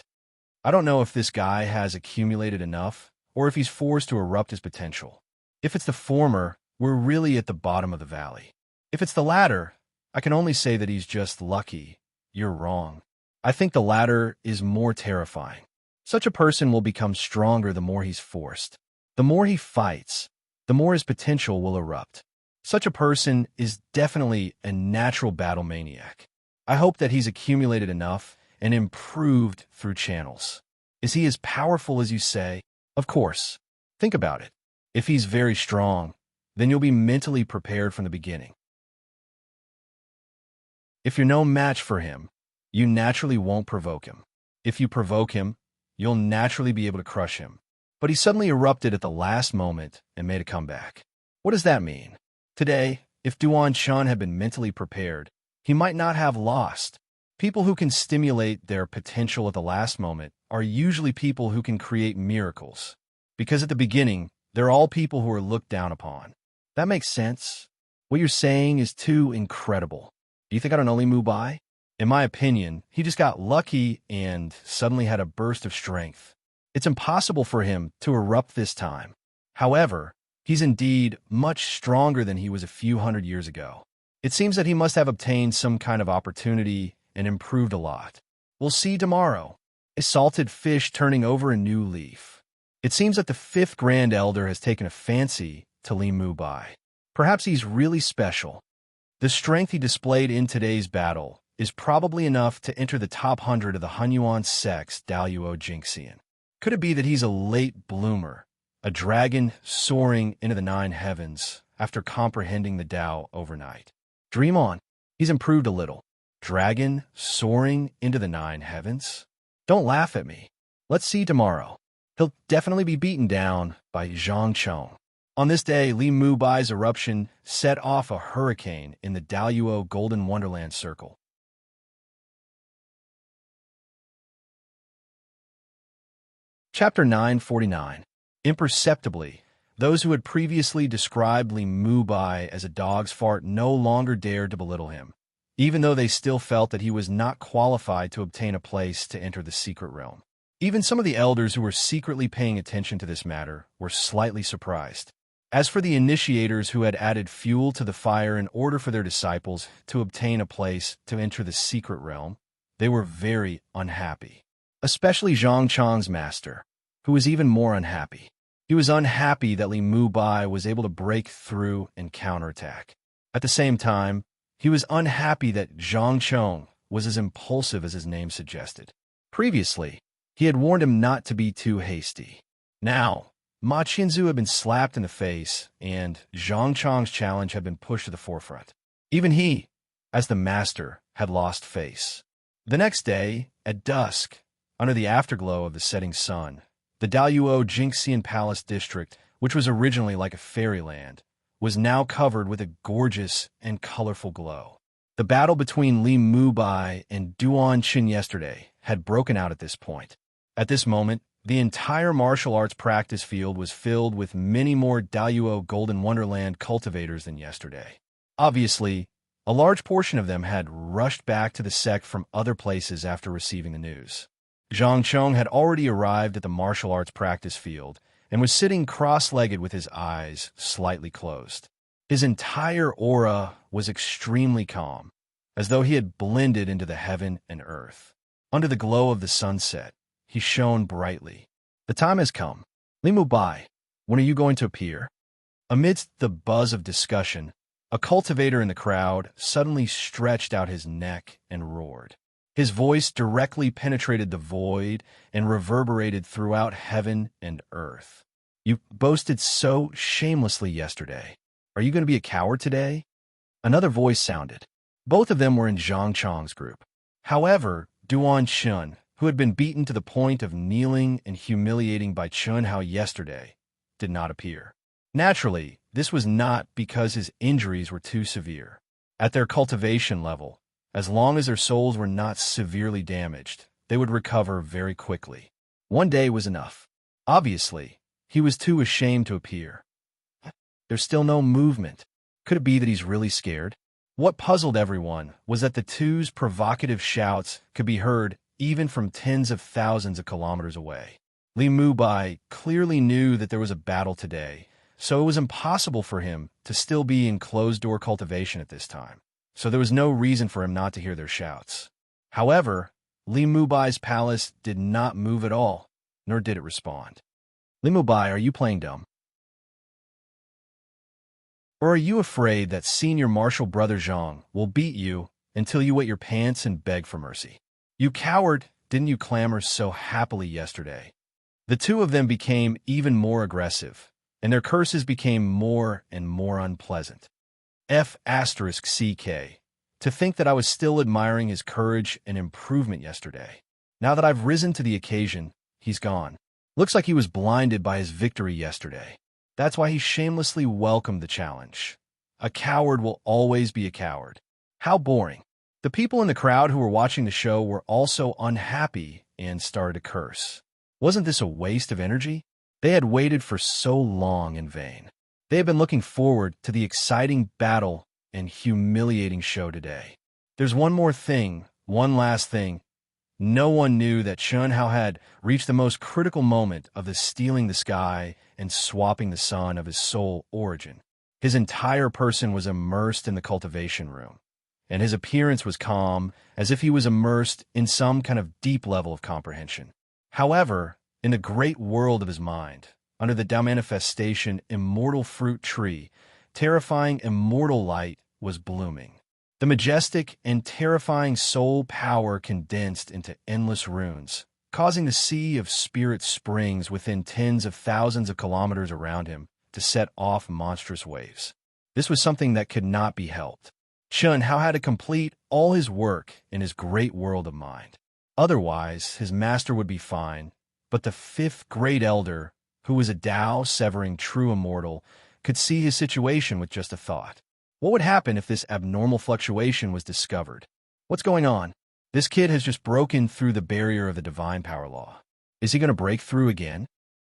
I don't know if this guy has accumulated enough, or if he's forced to erupt his potential. If it's the former, we're really at the bottom of the valley. If it's the latter, I can only say that he's just lucky. You're wrong. I think the latter is more terrifying. Such a person will become stronger the more he's forced. The more he fights, the more his potential will erupt. Such a person is definitely a natural battle maniac. I hope that he's accumulated enough and improved through channels. Is he as powerful as you say? Of course. Think about it. If he's very strong, then you'll be mentally prepared from the beginning. If you're no match for him, you naturally won't provoke him. If you provoke him, you'll naturally be able to crush him. But he suddenly erupted at the last moment and made a comeback. What does that mean? Today, if Duan Chun had been mentally prepared, he might not have lost. People who can stimulate their potential at the last moment are usually people who can create miracles. Because at the beginning, they're all people who are looked down upon. That makes sense. What you're saying is too incredible. Do you think I don't know Li Mubai? In my opinion, he just got lucky and suddenly had a burst of strength. It's impossible for him to erupt this time. However, he's indeed much stronger than he was a few hundred years ago. It seems that he must have obtained some kind of opportunity and improved a lot. We'll see tomorrow. A salted fish turning over a new leaf. It seems that the fifth Grand Elder has taken a fancy to Li Mubai. Perhaps he's really special. The strength he displayed in today's battle is probably enough to enter the top 100 of the Hunyuan sect's Daluo Jingxian. Could it be that he's a late bloomer, a dragon soaring into the 9 heavens after comprehending the Tao overnight? Dream on. He's improved a little. Dragon soaring into the 9 heavens? Don't laugh at me. Let's see tomorrow. He'll definitely be beaten down by Zhang Chong. On this day, Li Mubai's eruption set off a hurricane in the Daluo Golden Wonderland Circle. Chapter 949. Imperceptibly, those who had previously described Li Mubai as a dog's fart no longer dared to belittle him, even though they still felt that he was not qualified to obtain a place to enter the secret realm. Even some of the elders who were secretly paying attention to this matter were slightly surprised. As for the initiators who had added fuel to the fire in order for their disciples to obtain a place to enter the secret realm, they were very unhappy. Especially Zhang Chong's master, who was even more unhappy. He was unhappy that Li Mubai was able to break through and counterattack. At the same time, he was unhappy that Zhang Chong was as impulsive as his name suggested. Previously, he had warned him not to be too hasty. Now, Ma Qinzu had been slapped in the face, and Zhang Chong's challenge had been pushed to the forefront. Even he, as the master, had lost face. The next day, at dusk, under the afterglow of the setting sun, the Daluo Jingxian Palace district, which was originally like a fairyland, was now covered with a gorgeous and colorful glow. The battle between Li Mubai and Duan Qin yesterday had broken out at this point. At this moment, the entire martial arts practice field was filled with many more Daluo Golden Wonderland cultivators than yesterday. Obviously, a large portion of them had rushed back to the sect from other places after receiving the news. Zhang Chong had already arrived at the martial arts practice field and was sitting cross-legged with his eyes slightly closed. His entire aura was extremely calm, as though he had blended into the heaven and earth. Under the glow of the sunset, he shone brightly. The time has come. Li Mubai, when are you going to appear? Amidst the buzz of discussion, a cultivator in the crowd suddenly stretched out his neck and roared. His voice directly penetrated the void and reverberated throughout heaven and earth. You boasted so shamelessly yesterday. Are you going to be a coward today? Another voice sounded. Both of them were in Zhang Chong's group. However, Duan Chun, who had been beaten to the point of kneeling and humiliating by Chun Hao yesterday, did not appear. Naturally, this was not because his injuries were too severe. At their cultivation level, as long as their souls were not severely damaged, they would recover very quickly. One day was enough. Obviously, he was too ashamed to appear. There's still no movement. Could it be that he's really scared? What puzzled everyone was that the two's provocative shouts could be heard even from tens of thousands of kilometers away. Li Mubai clearly knew that there was a battle today, so it was impossible for him to still be in closed-door cultivation at this time. So there was no reason for him not to hear their shouts. However, Li Mubai's palace did not move at all, nor did it respond. Li Mubai, are you playing dumb? Or are you afraid that Senior Marshal Brother Zhang will beat you until you wet your pants and beg for mercy? You coward, didn't you clamor so happily yesterday? The two of them became even more aggressive, and their curses became more and more unpleasant. F***CK. To think that I was still admiring his courage and improvement yesterday. Now that I've risen to the occasion, he's gone. Looks like he was blinded by his victory yesterday. That's why he shamelessly welcomed the challenge. A coward will always be a coward. How boring. The people in the crowd who were watching the show were also unhappy and started to curse. Wasn't this a waste of energy? They had waited for so long in vain. They had been looking forward to the exciting battle and humiliating show today. There's one more thing, one last thing. No one knew that Chun Hao had reached the most critical moment of the stealing the sky and swapping the sun of his soul origin. His entire person was immersed in the cultivation room, and his appearance was calm, as if he was immersed in some kind of deep level of comprehension. However, in the great world of his mind, under the Tao manifestation immortal fruit tree, terrifying immortal light was blooming. The majestic and terrifying soul power condensed into endless runes, causing the sea of spirit springs within tens of thousands of kilometers around him to set off monstrous waves. This was something that could not be helped. Chun Hao had to complete all his work in his great world of mind. Otherwise, his master would be fine, but the fifth great elder, who was a Tao severing true immortal, could see his situation with just a thought. What would happen if this abnormal fluctuation was discovered? What's going on? This kid has just broken through the barrier of the divine power law. Is he going to break through again?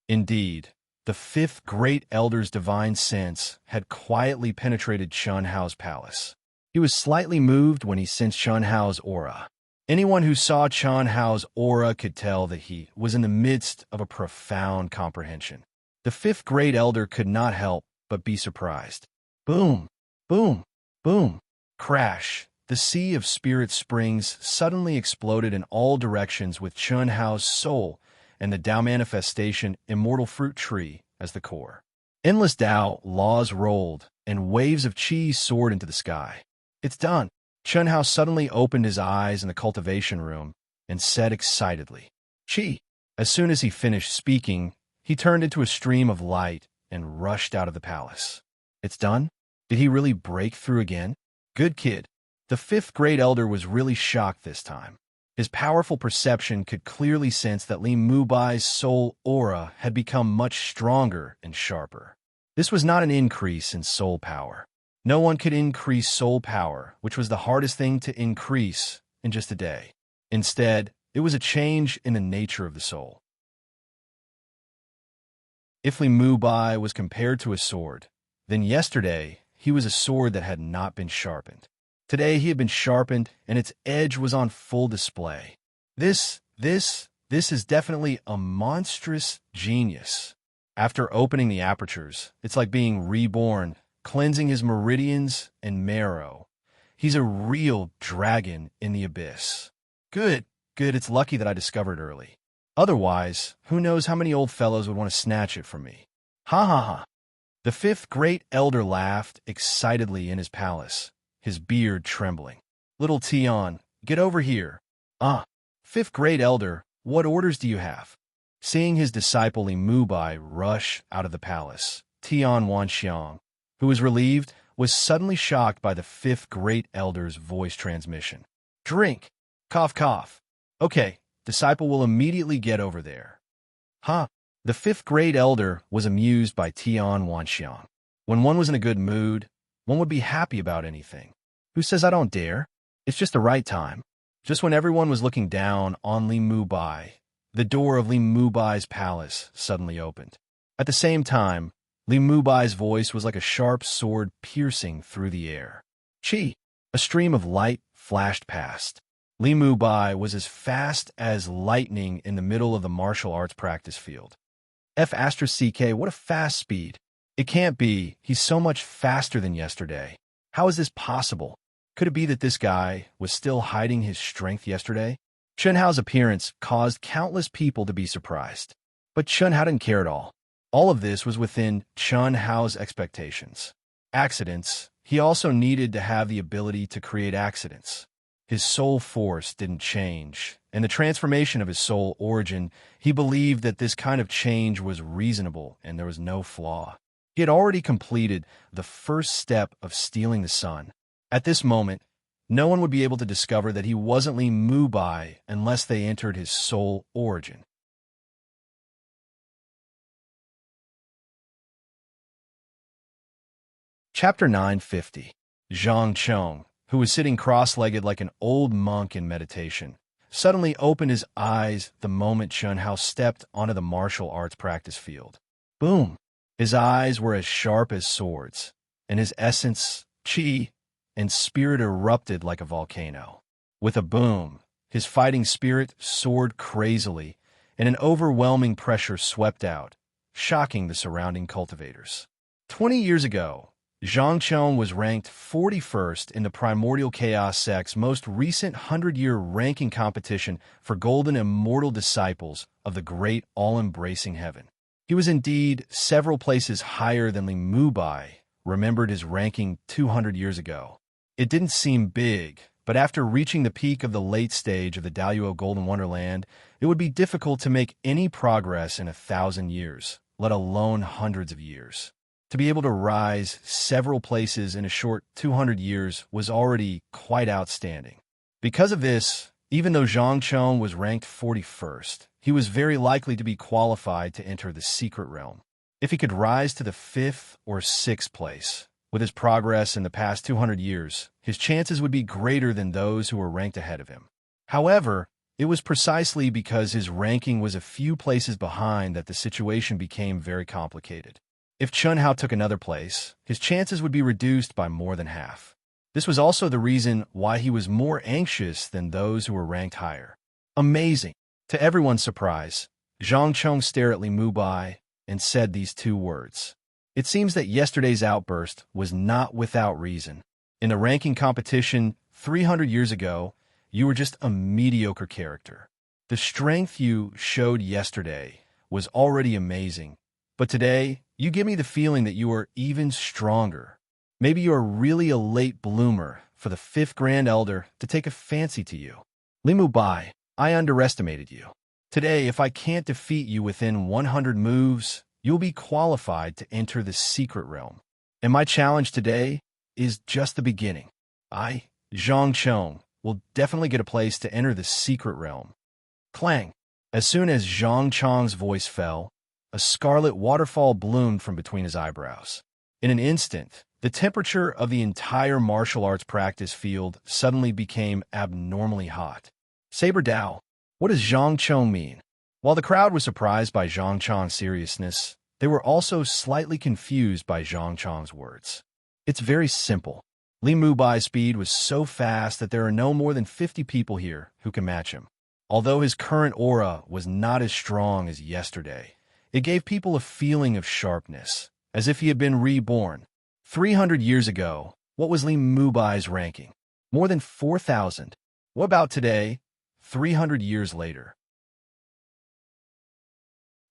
Indeed, the fifth great elder's divine sense had quietly penetrated Chun Hao's palace. He was slightly moved when he sensed Chun Hao's aura. Anyone who saw Chun Hao's aura could tell that he was in the midst of a profound comprehension. The fifth great elder could not help but be surprised. Boom! Boom! Boom! Crash! The sea of spirit springs suddenly exploded in all directions with Chun Hao's soul and the Tao manifestation immortal fruit tree as the core. Endless Tao laws rolled, and waves of chi soared into the sky. It's done! Chun Hao suddenly opened his eyes in the cultivation room and said excitedly, Chi! As soon as he finished speaking, he turned into a stream of light and rushed out of the palace. It's done? Did he really break through again? Good kid. The fifth great elder was really shocked this time. His powerful perception could clearly sense that Li Mubai's soul aura had become much stronger and sharper. This was not an increase in soul power. No one could increase soul power, which was the hardest thing to increase in just a day. Instead, it was a change in the nature of the soul. If Li Mubai was compared to a sword, then yesterday he was a sword that had not been sharpened. Today he had been sharpened, and its edge was on full display. This is definitely a monstrous genius. After opening the apertures, it's like being reborn, cleansing his meridians and marrow. He's a real dragon in the abyss. Good, it's lucky that I discovered early. Otherwise, who knows how many old fellows would want to snatch it from me. Ha ha ha. The fifth great elder laughed excitedly in his palace, his beard trembling. Little Tian, get over here. Fifth great elder, what orders do you have? Seeing his disciple Li Mubai rush out of the palace, Tian Wanxiang, who was relieved, was suddenly shocked by the fifth great elder's voice transmission. Drink. Cough, cough. Okay, disciple will immediately get over there. Huh. The fifth great elder was amused by Tian Wanxiang. When one was in a good mood, one would be happy about anything. Who says I don't dare? It's just the right time. Just when everyone was looking down on Li Mubai, the door of Li Mubai's palace suddenly opened. At the same time, Li Mubai's voice was like a sharp sword piercing through the air. Chi! A stream of light flashed past. Li Mubai was as fast as lightning in the middle of the martial arts practice field. F***, what a fast speed. It can't be. He's so much faster than yesterday. How is this possible? Could it be that this guy was still hiding his strength yesterday? Chen Hao's appearance caused countless people to be surprised. But Chen Hao didn't care at all. All of this was within Chen Hao's expectations. Accidents. He also needed to have the ability to create accidents. His soul force didn't change, and the transformation of his soul origin, he believed that this kind of change was reasonable and there was no flaw. He had already completed the first step of stealing the sun. At this moment, no one would be able to discover that he wasn't Li Mubai unless they entered his soul origin. Chapter 950. Zhang Chong, who was sitting cross-legged like an old monk in meditation, suddenly opened his eyes the moment Chen Hao stepped onto the martial arts practice field. Boom! His eyes were as sharp as swords, and his essence, qi, and spirit erupted like a volcano. With a boom, his fighting spirit soared crazily, and an overwhelming pressure swept out, shocking the surrounding cultivators. 20 years ago, Zhang Chong was ranked 41st in the Primordial Chaos sect's most recent 100-year ranking competition for golden immortal disciples of the great all-embracing heaven. He was indeed several places higher than Li Mubai remembered his ranking 200 years ago. It didn't seem big, but after reaching the peak of the late stage of the Daluo Golden Wonderland, it would be difficult to make any progress in 1,000 years, let alone hundreds of years. To be able to rise several places in a short 200 years was already quite outstanding. Because of this, even though Zhang Chong was ranked 41st, he was very likely to be qualified to enter the secret realm. If he could rise to the 5th or 6th place, with his progress in the past 200 years, his chances would be greater than those who were ranked ahead of him. However, it was precisely because his ranking was a few places behind that the situation became very complicated. If Chen Hao took another place, his chances would be reduced by more than half. This was also the reason why he was more anxious than those who were ranked higher. Amazing! To everyone's surprise, Zhang Chong stared at Li Mubai and said these two words. It seems that yesterday's outburst was not without reason. In the ranking competition 300 years ago, you were just a mediocre character. The strength you showed yesterday was already amazing, but today, you give me the feeling that you are even stronger. Maybe you are really a late bloomer for the 5th Grand Elder to take a fancy to you. Li Mubai, I underestimated you. Today, if I can't defeat you within 100 moves, you'll be qualified to enter the secret realm. And my challenge today is just the beginning. I, Zhang Chong, will definitely get a place to enter the secret realm. Clang! As soon as Zhang Chong's voice fell, a scarlet waterfall bloomed from between his eyebrows. In an instant, the temperature of the entire martial arts practice field suddenly became abnormally hot. Saber Dao, what does Zhang Chong mean? While the crowd was surprised by Zhang Chong's seriousness, they were also slightly confused by Zhang Chong's words. It's very simple. Li Mubai's speed was so fast that there are no more than 50 people here who can match him. Although his current aura was not as strong as yesterday, it gave people a feeling of sharpness, as if he had been reborn. 300 years ago, what was Li Mubai's ranking? More than 4,000. What about today, 300 years later?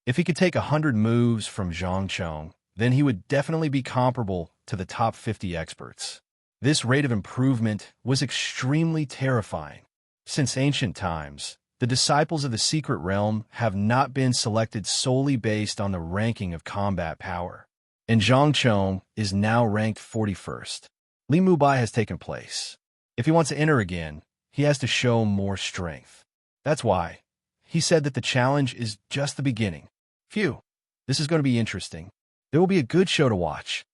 If he could take 100 moves from Zhang Chong, then he would definitely be comparable to the top 50 experts. This rate of improvement was extremely terrifying. Since ancient times, the disciples of the secret realm have not been selected solely based on the ranking of combat power. And Zhang Chong is now ranked 41st. Li Mubai has taken place. If he wants to enter again, he has to show more strength. That's why he said that the challenge is just the beginning. Phew, this is going to be interesting. There will be a good show to watch.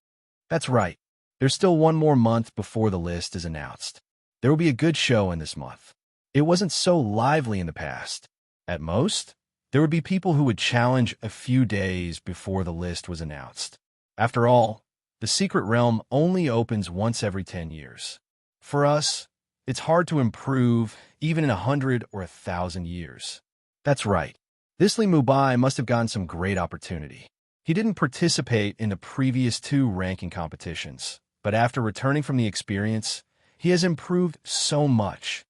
That's right. There's still one more month before the list is announced. There will be a good show in this month. It wasn't so lively in the past. At most, there would be people who would challenge a few days before the list was announced. After all, the secret realm only opens once every 10 years. For us, it's hard to improve even in 100 or 1,000 years. That's right. This Li Mubai must have gotten some great opportunity. He didn't participate in the previous 2 ranking competitions, but after returning from the experience, he has improved so much.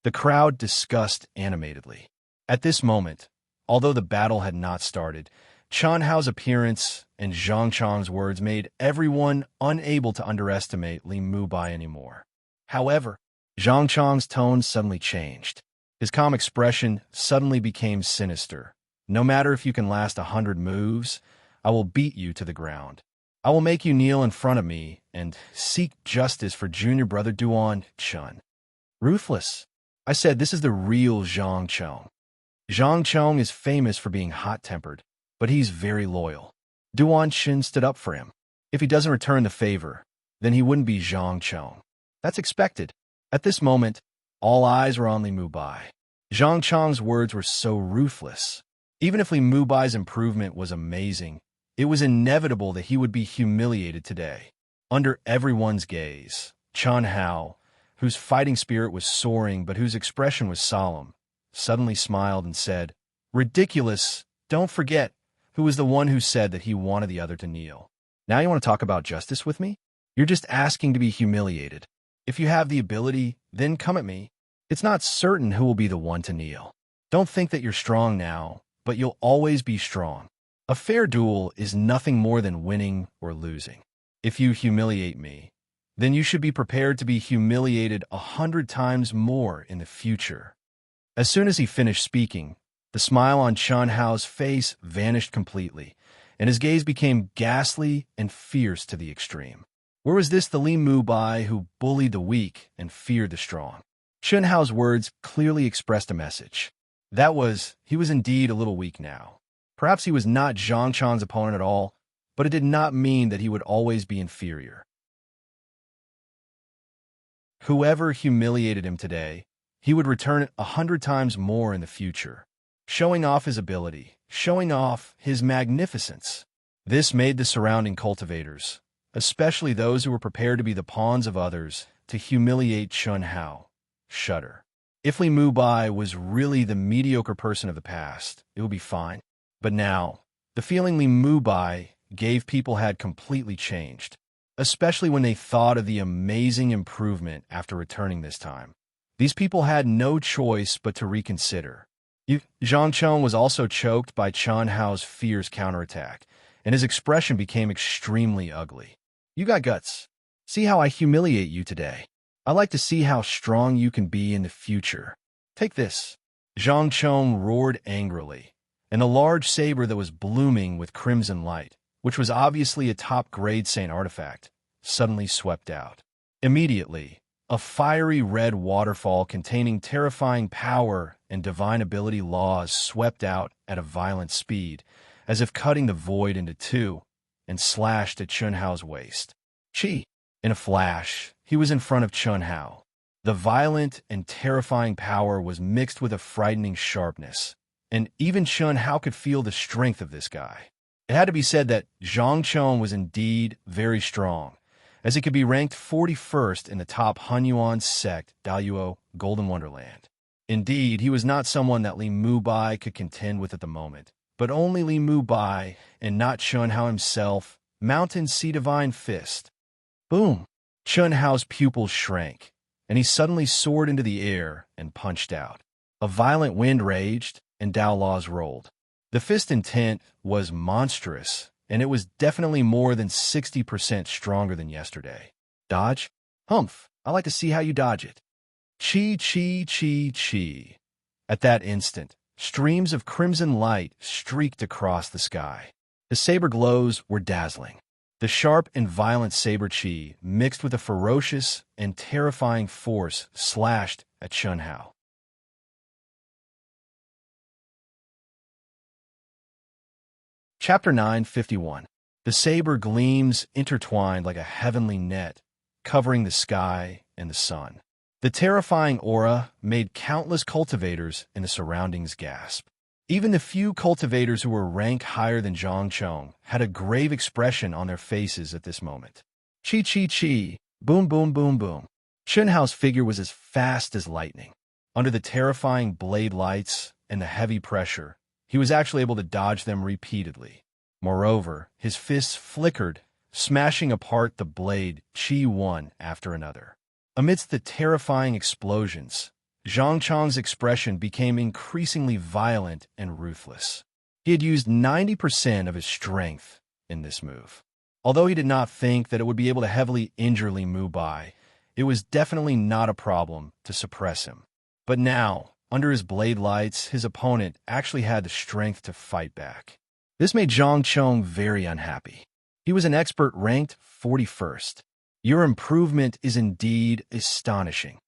The crowd discussed animatedly. At this moment, although the battle had not started, Chen Hao's appearance and Zhang Chang's words made everyone unable to underestimate Li Mubai anymore. However, Zhang Chang's tone suddenly changed. His calm expression suddenly became sinister. No matter if you can last 100 moves, I will beat you to the ground. I will make you kneel in front of me and seek justice for junior brother Duan Chun. Ruthless. I said this is the real Zhang Chong. Zhang Chong is famous for being hot-tempered, but he's very loyal. Duan Chun stood up for him. If he doesn't return the favor, then he wouldn't be Zhang Chong. That's expected. At this moment, all eyes were on Li Mubai. Zhang Chong's words were so ruthless. Even if Li Mubai's improvement was amazing, it was inevitable that he would be humiliated today. Under everyone's gaze, Chen Hao, whose fighting spirit was soaring but whose expression was solemn, suddenly smiled and said, "Ridiculous! Don't forget who was the one who said that he wanted the other to kneel. Now you want to talk about justice with me? You're just asking to be humiliated. If you have the ability, then come at me. It's not certain who will be the one to kneel. Don't think that you're strong now, but you'll always be strong. A fair duel is nothing more than winning or losing. If you humiliate me, then you should be prepared to be humiliated 100 times more in the future." As soon as he finished speaking, the smile on Chen Hao's face vanished completely, and his gaze became ghastly and fierce to the extreme. Where was this the Li Mubai who bullied the weak and feared the strong? Chen Hao's words clearly expressed a message. That was, he was indeed a little weak now. Perhaps he was not Zhang Chang's opponent at all, but it did not mean that he would always be inferior. Whoever humiliated him today, he would return it 100 times more in the future, showing off his ability, showing off his magnificence. This made the surrounding cultivators, especially those who were prepared to be the pawns of others, to humiliate Chen Hao, shudder. If Li Mubai was really the mediocre person of the past, it would be fine. But now, the feeling Li Mubai gave people had completely changed, especially when they thought of the amazing improvement after returning this time. These people had no choice but to reconsider. Zhang Chong was also choked by Chen Hao's fierce counterattack, and his expression became extremely ugly. "You got guts. See how I humiliate you today. I like to see how strong you can be in the future. Take this." Zhang Chong roared angrily, and the large saber that was blooming with crimson light, which was obviously a top-grade Saint artifact, suddenly swept out. Immediately, a fiery red waterfall containing terrifying power and divine ability laws swept out at a violent speed, as if cutting the void into two, and slashed at Chen Hao's waist. Chi! In a flash, he was in front of Chen Hao. The violent and terrifying power was mixed with a frightening sharpness, and even Chen Hao could feel the strength of this guy. It had to be said that Zhang Chong was indeed very strong, as he could be ranked 41st in the top Hunyuan sect, Daluo, Golden Wonderland. Indeed, he was not someone that Li Mubai could contend with at the moment, but only Li Mubai, and not Chen Hao himself, Mountain Sea Divine Fist. Boom! Chen Hao's pupils shrank, and he suddenly soared into the air and punched out. A violent wind raged, and Dao laws rolled. The fist intent was monstrous, and it was definitely more than 60% stronger than yesterday. Dodge? Humph, I like to see how you dodge it. Chi, chi, chi, chi. At that instant, streams of crimson light streaked across the sky. The saber glows were dazzling. The sharp and violent saber chi mixed with a ferocious and terrifying force slashed at Chen Hao. Chapter 951. The saber gleams intertwined like a heavenly net, covering the sky and the sun. The terrifying aura made countless cultivators in the surroundings gasp. Even the few cultivators who were rank higher than Zhang Chong had a grave expression on their faces at this moment. Chi chi chi, boom boom boom boom. Chun Hao's figure was as fast as lightning. Under the terrifying blade lights and the heavy pressure, he was actually able to dodge them repeatedly. Moreover, his fists flickered, smashing apart the blade chi one after another. Amidst the terrifying explosions, Zhang Chong's expression became increasingly violent and ruthless. He had used 90% of his strength in this move. Although he did not think that it would be able to heavily injure Li Mubai, it was definitely not a problem to suppress him. But now, under his blade lights, his opponent actually had the strength to fight back. This made Zhang Chong very unhappy. He was an expert ranked 41st. Your improvement is indeed astonishing.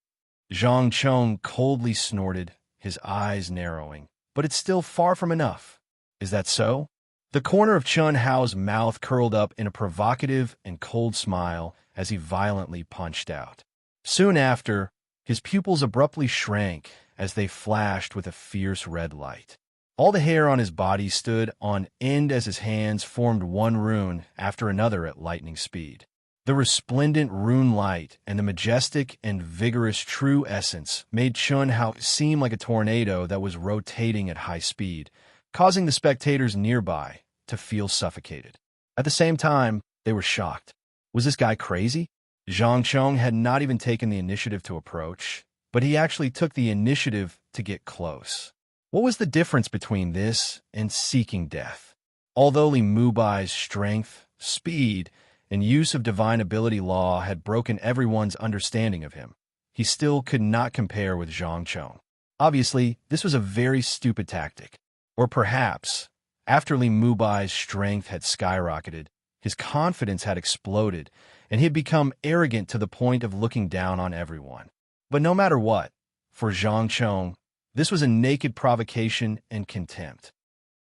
Zhang Chong coldly snorted, his eyes narrowing. But it's still far from enough. Is that so? The corner of Chun Hao's mouth curled up in a provocative and cold smile as he violently punched out. Soon after, his pupils abruptly shrank as they flashed with a fierce red light. All the hair on his body stood on end as his hands formed one rune after another at lightning speed. The resplendent rune light and the majestic and vigorous true essence made Chun Hao seem like a tornado that was rotating at high speed, causing the spectators nearby to feel suffocated. At the same time, they were shocked. Was this guy crazy? Zhang Chong had not even taken the initiative to approach, but he actually took the initiative to get close. What was the difference between this and seeking death? Although Li Mubai's strength, speed, and use of divine ability law had broken everyone's understanding of him, he still could not compare with Zhang Chong. Obviously, this was a very stupid tactic. Or perhaps, after Li Mubai's strength had skyrocketed, his confidence had exploded, and he had become arrogant to the point of looking down on everyone. But no matter what, for Zhang Chong, this was a naked provocation and contempt.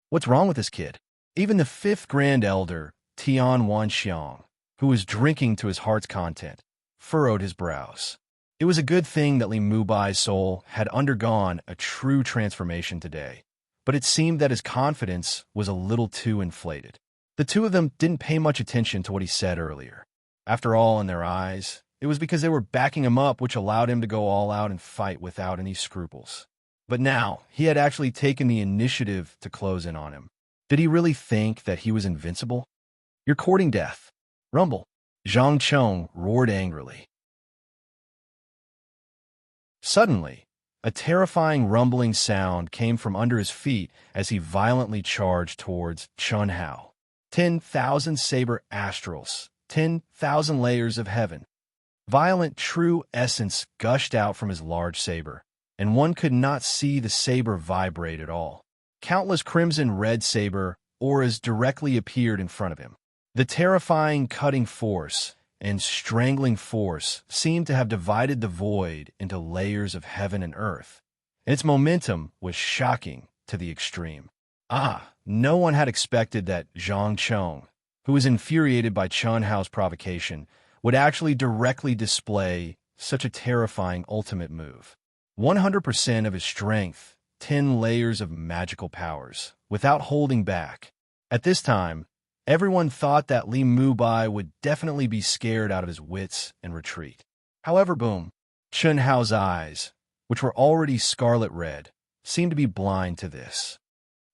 What's wrong with this kid? Even the fifth Grand Elder, Tian Wanxiang, who was drinking to his heart's content, furrowed his brows. It was a good thing that Li Mubai's soul had undergone a true transformation today, but it seemed that his confidence was a little too inflated. The two of them didn't pay much attention to what he said earlier. After all, in their eyes, it was because they were backing him up which allowed him to go all out and fight without any scruples. But now, he had actually taken the initiative to close in on him. Did he really think that he was invincible? You're courting death. Rumble. Zhang Chong roared angrily. Suddenly, a terrifying rumbling sound came from under his feet as he violently charged towards Chun Hao. 10,000 saber astrals, 10,000 layers of heaven. Violent true essence gushed out from his large saber, and one could not see the saber vibrate at all. Countless crimson-red saber auras directly appeared in front of him. The terrifying cutting force and strangling force seemed to have divided the void into layers of heaven and earth, and its momentum was shocking to the extreme. No one had expected that Zhang Chong, who was infuriated by Chun Hao's provocation, would actually directly display such a terrifying ultimate move. 100% of his strength, 10 layers of magical powers, without holding back. At this time, everyone thought that Li Mubai would definitely be scared out of his wits and retreat. However, boom, Chun Hao's eyes, which were already scarlet red, seemed to be blind to this.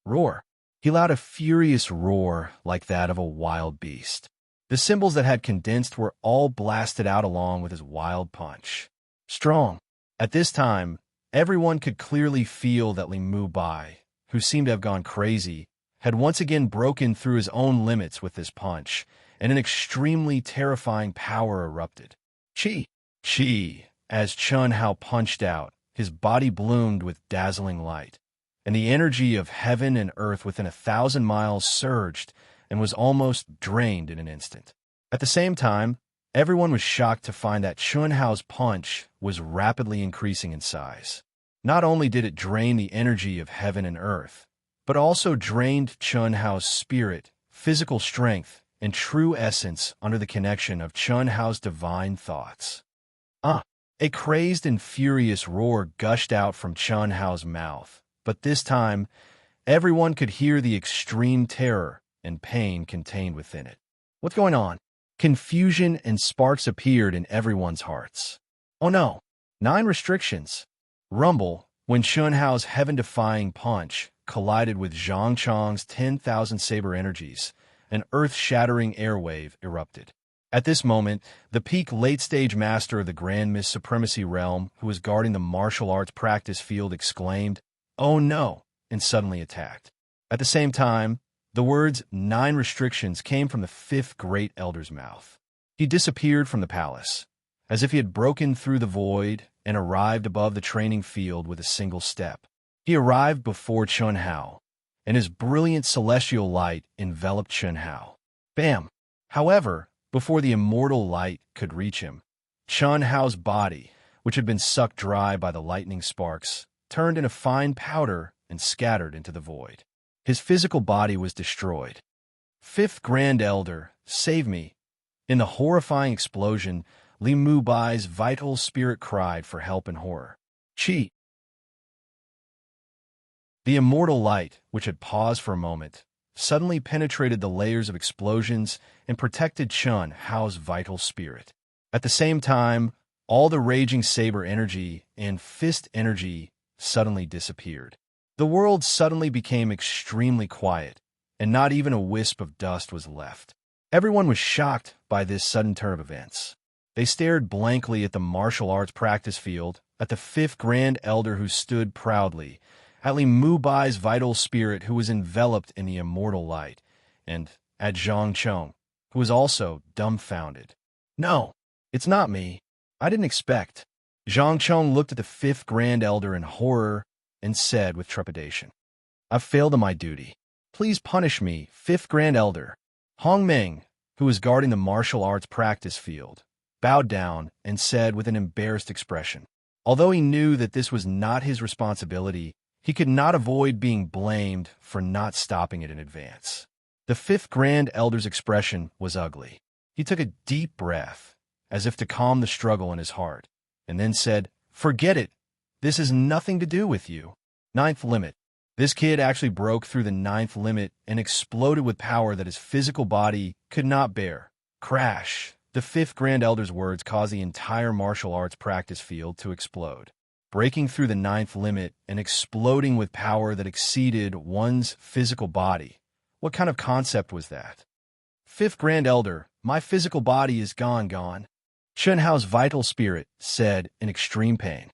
Roar. He let out a furious roar like that of a wild beast. The symbols that had condensed were all blasted out along with his wild punch. Strong. At this time, everyone could clearly feel that Li Mubai, who seemed to have gone crazy, had once again broken through his own limits with this punch, and an extremely terrifying power erupted. Chi! Chi! As Chun Hao punched out, his body bloomed with dazzling light, and the energy of heaven and earth within 1,000 miles surged and was almost drained in an instant. At the same time, everyone was shocked to find that Chun Hao's punch was rapidly increasing in size. Not only did it drain the energy of heaven and earth, but also drained Chun Hao's spirit, physical strength, and true essence under the connection of Chun Hao's divine thoughts. A crazed and furious roar gushed out from Chun Hao's mouth, but this time, everyone could hear the extreme terror and pain contained within it. What's going on? Confusion and sparks appeared in everyone's hearts. Oh no! 9 restrictions. Rumble, when Shunhao's heaven-defying punch collided with Zhang Chang's 10,000 saber energies, an earth-shattering airwave erupted. At this moment, the peak late-stage master of the Grand Mist Supremacy Realm, who was guarding the martial arts practice field, exclaimed, "Oh no!" and suddenly attacked. At the same time, the words 9 restrictions came from the 5th Great Elder's mouth. He disappeared from the palace, as if he had broken through the void and arrived above the training field with a single step. He arrived before Chunhao, and his brilliant celestial light enveloped Chunhao. Bam! However, before the immortal light could reach him, Chunhao's body, which had been sucked dry by the lightning sparks, turned into fine powder and scattered into the void. His physical body was destroyed. 5th Grand Elder, save me! In the horrifying explosion, Li Mubai's vital spirit cried for help in horror. Chi! The immortal light, which had paused for a moment, suddenly penetrated the layers of explosions and protected Chun Hao's vital spirit. At the same time, all the raging saber energy and fist energy suddenly disappeared. The world suddenly became extremely quiet, and not even a wisp of dust was left. Everyone was shocked by this sudden turn of events. They stared blankly at the martial arts practice field, at the 5th Grand Elder who stood proudly, at Li Mubai's vital spirit who was enveloped in the immortal light, and at Zhang Chong, who was also dumbfounded. "No, it's not me. I didn't expect." Zhang Chong looked at the 5th Grand Elder in horror and said with trepidation, "I've failed in my duty. Please punish me, 5th Grand Elder." Hong Meng, who was guarding the martial arts practice field, bowed down and said with an embarrassed expression, although he knew that this was not his responsibility, he could not avoid being blamed for not stopping it in advance. The 5th Grand Elder's expression was ugly. He took a deep breath, as if to calm the struggle in his heart, and then said, "Forget it. This has nothing to do with you." 9th limit. This kid actually broke through the 9th limit and exploded with power that his physical body could not bear. Crash! The 5th Grand Elder's words caused the entire martial arts practice field to explode. Breaking through the 9th limit and exploding with power that exceeded one's physical body. What kind of concept was that? 5th Grand Elder, my physical body is gone. Chunhao's vital spirit said in extreme pain.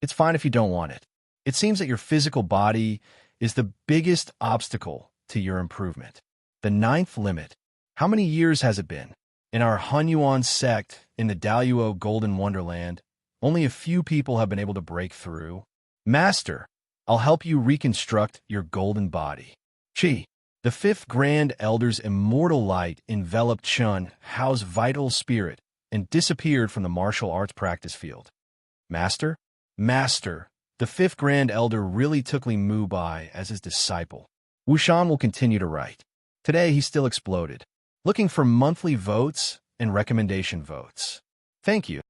It's fine if you don't want it. It seems that your physical body is the biggest obstacle to your improvement. The 9th limit. How many years has it been? In our Hunyuan sect in the Daluo Golden Wonderland, only a few people have been able to break through. Master, I'll help you reconstruct your golden body. Chi. The 5th Grand Elder's immortal light enveloped Chun Hao's vital spirit and disappeared from the martial arts practice field. Master? Master, the 5th Grand Elder really took Li Mubai as his disciple. Wushan will continue to write. Today he still exploded. Looking for monthly votes and recommendation votes. Thank you.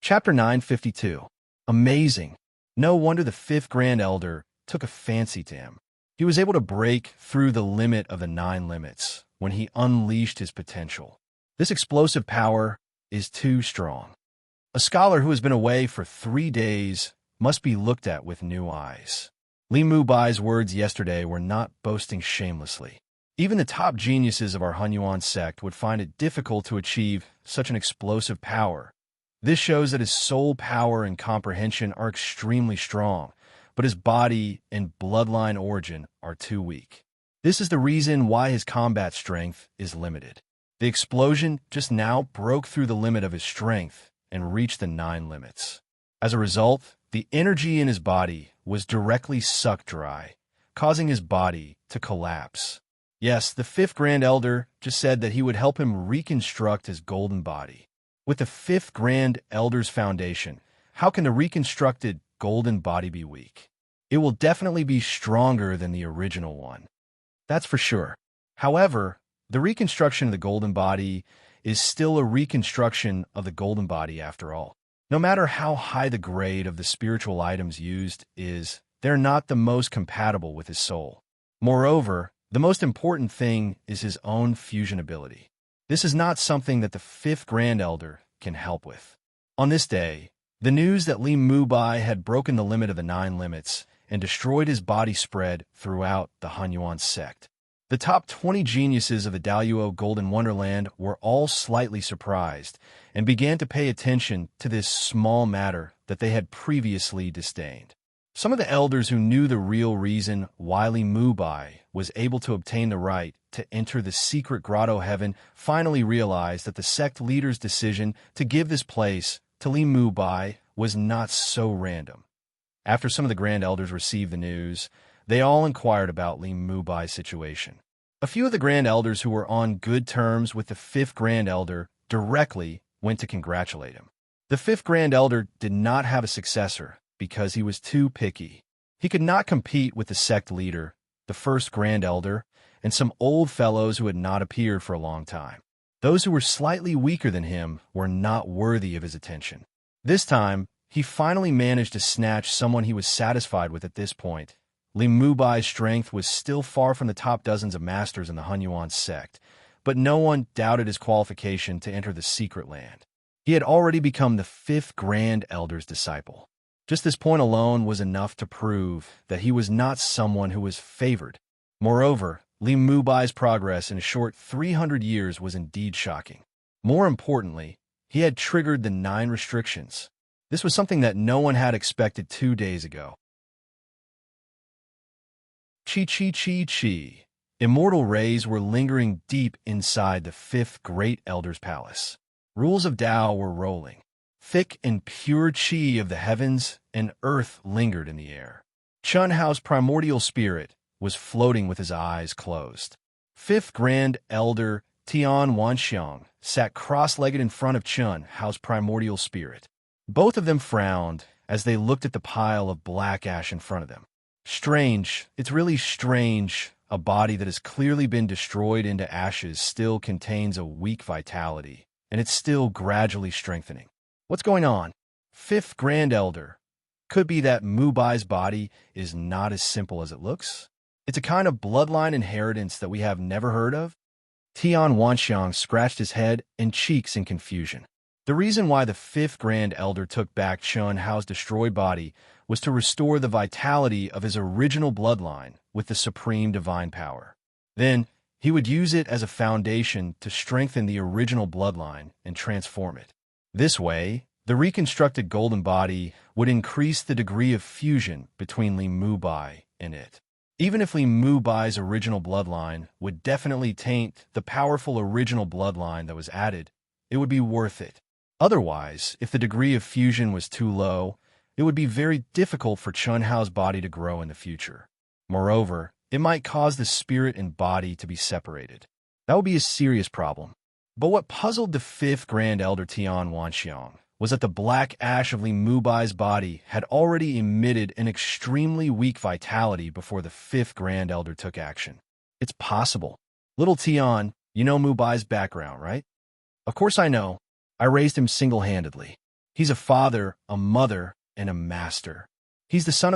Chapter 952. Amazing. No wonder the 5th Grand Elder took a fancy to him. He was able to break through the limit of the 9 limits when he unleashed his potential. This explosive power is too strong. A scholar who has been away for 3 days must be looked at with new eyes. Li Mubai's words yesterday were not boasting shamelessly. Even the top geniuses of our Hunyuan sect would find it difficult to achieve such an explosive power. This shows that his soul power and comprehension are extremely strong, but his body and bloodline origin are too weak. This is the reason why his combat strength is limited. The explosion just now broke through the limit of his strength and reached the 9 limits. As a result, the energy in his body was directly sucked dry, causing his body to collapse. Yes, the 5th Grand Elder just said that he would help him reconstruct his golden body. With the 5th Grand Elder's foundation, how can the reconstructed golden body be weak? It will definitely be stronger than the original one. That's for sure. However, the reconstruction of the golden body is still a reconstruction of the golden body after all. No matter how high the grade of the spiritual items used is, they're not the most compatible with his soul. Moreover, the most important thing is his own fusion ability. This is not something that the fifth Grand Elder can help with. On this day, the news that Li Mubai had broken the limit of the 9 limits and destroyed his body spread throughout the Hunyuan sect. The top 20 geniuses of the Daluo Golden Wonderland were all slightly surprised and began to pay attention to this small matter that they had previously disdained. Some of the elders who knew the real reason why Li Mubai was able to obtain the right to enter the secret grotto heaven finally realized that the sect leader's decision to give this place to Li Mubai was not so random. After some of the Grand Elders received the news, they all inquired about Li Mubai's situation. A few of the Grand Elders who were on good terms with the fifth Grand Elder directly went to congratulate him. The fifth Grand Elder did not have a successor because he was too picky. He could not compete with the sect leader, the first Grand Elder, and some old fellows who had not appeared for a long time. Those who were slightly weaker than him were not worthy of his attention. This time, he finally managed to snatch someone he was satisfied with at this point. Li Mubai's strength was still far from the top dozens of masters in the Hunyuan sect, but no one doubted his qualification to enter the secret land. He had already become the fifth Grand Elder's disciple. Just this point alone was enough to prove that he was not someone who was favored. Moreover, Li Mubai's progress in a short 300 years was indeed shocking. More importantly, he had triggered the 9 restrictions. This was something that no one had expected 2 days ago. Chi. Immortal rays were lingering deep inside the fifth Great Elder's palace. Rules of Tao were rolling. Thick and pure chi of the heavens and earth lingered in the air. Chun Hao's primordial spirit was floating with his eyes closed. Fifth Grand Elder Tian Wanxiang sat cross-legged in front of Chun Hao's primordial spirit. Both of them frowned as they looked at the pile of black ash in front of them. Strange, it's really strange, a body that has clearly been destroyed into ashes still contains a weak vitality, and it's still gradually strengthening. What's going on? Fifth Grand Elder. Could be that Mubai's body is not as simple as it looks. It's a kind of bloodline inheritance that we have never heard of. Tian Wanxiang scratched his head and cheeks in confusion. The reason why the fifth Grand Elder took back Chun Hao's destroyed body was to restore the vitality of his original bloodline with the supreme divine power. Then, he would use it as a foundation to strengthen the original bloodline and transform it. This way, the reconstructed golden body would increase the degree of fusion between Li Mubai and it. Even if Li Mubai's original bloodline would definitely taint the powerful original bloodline that was added, it would be worth it. Otherwise, if the degree of fusion was too low, it would be very difficult for Chun Hao's body to grow in the future. Moreover, it might cause the spirit and body to be separated. That would be a serious problem. But what puzzled the fifth Grand Elder Tian Wanxiang was that the black ash of Li Mubai's body had already emitted an extremely weak vitality before the fifth Grand Elder took action. It's possible. Little Tian, you know Mubai's background, right? Of course I know. I raised him single-handedly. He's a father, a mother, and a master. He's the son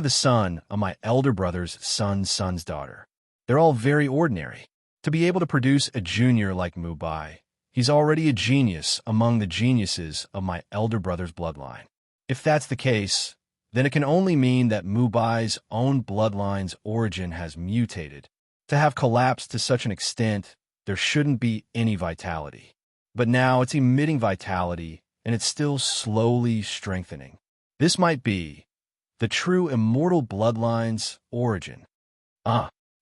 of my elder brother's son's daughter. They're all very ordinary. To be able to produce a junior like Mubai, he's already a genius among the geniuses of my elder brother's bloodline. If that's the case, then it can only mean that Mubai's own bloodline's origin has mutated. To have collapsed to such an extent, there shouldn't be any vitality. But now it's emitting vitality, and it's still slowly strengthening. This might be the true immortal bloodline's origin.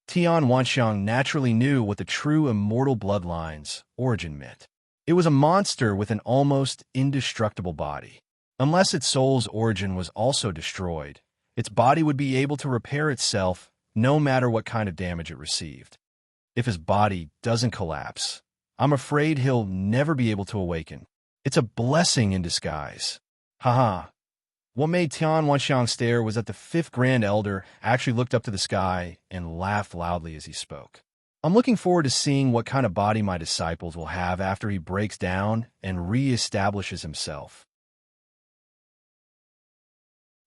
Tian Wanxiang naturally knew what the true immortal bloodline's origin meant. It was a monster with an almost indestructible body. Unless its soul's origin was also destroyed, its body would be able to repair itself no matter what kind of damage it received. If his body doesn't collapse, I'm afraid he'll never be able to awaken. It's a blessing in disguise. Haha. What made Tian Wanxiang stare was that the fifth Grand Elder actually looked up to the sky and laughed loudly as he spoke. I'm looking forward to seeing what kind of body my disciples will have after he breaks down and re-establishes himself.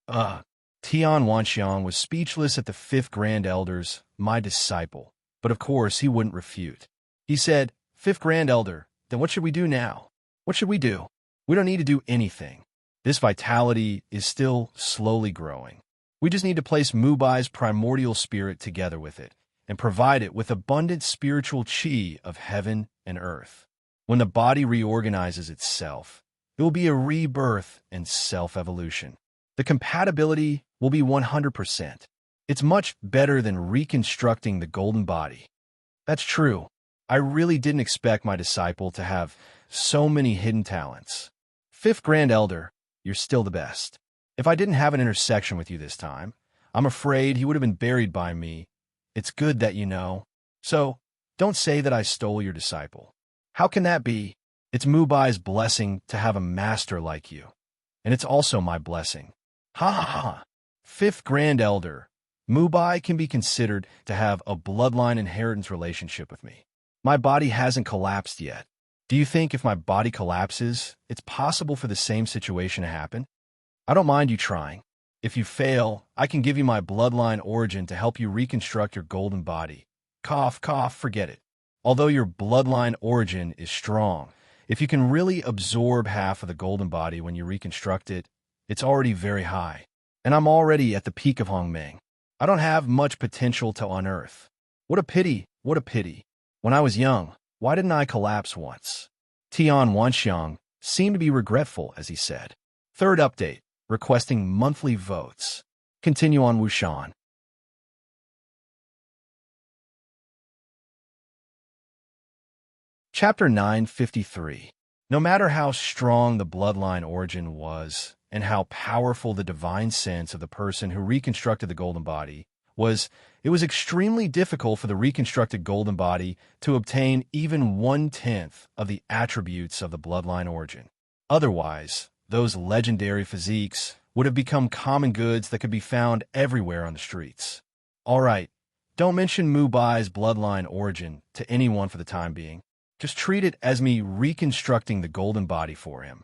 Tian Wanxiang was speechless at the fifth Grand Elder's, my disciple, but of course he wouldn't refute. He said, Fifth Grand Elder, Then what should we do now? What should we do? We don't need to do anything. This vitality is still slowly growing. We just need to place Mubai's primordial spirit together with it and provide it with abundant spiritual chi of heaven and earth. When the body reorganizes itself, it will be a rebirth and self-evolution. The compatibility will be 100%. It's much better than reconstructing the golden body. That's true. I really didn't expect my disciple to have so many hidden talents. Fifth Grand Elder, you're still the best. If I didn't have an intersection with you this time, I'm afraid he would have been buried by me. It's good that you know. So, don't say that I stole your disciple. How can that be? It's Mubai's blessing to have a master like you. And it's also my blessing. Ha ha ha. Fifth Grand Elder, Mubai can be considered to have a bloodline inheritance relationship with me. My body hasn't collapsed yet. Do you think if my body collapses, it's possible for the same situation to happen? I don't mind you trying. If you fail, I can give you my bloodline origin to help you reconstruct your golden body. Cough, cough, forget it. Although your bloodline origin is strong, if you can really absorb half of the golden body when you reconstruct it, it's already very high. And I'm already at the peak of Hongmeng. I don't have much potential to unearth. What a pity, what a pity. When I was young, why didn't I collapse once? Tian Wanxiang seemed to be regretful as he said. Third update, requesting monthly votes. Continue on Wushan. Chapter 953. No matter how strong the bloodline origin was, and how powerful the divine sense of the person who reconstructed the golden body was, it was extremely difficult for the reconstructed golden body to obtain even 1/10 of the attributes of the bloodline origin. Otherwise, those legendary physiques would have become common goods that could be found everywhere on the streets. All right, don't mention Mubai's bloodline origin to anyone for the time being. Just treat it as me reconstructing the golden body for him.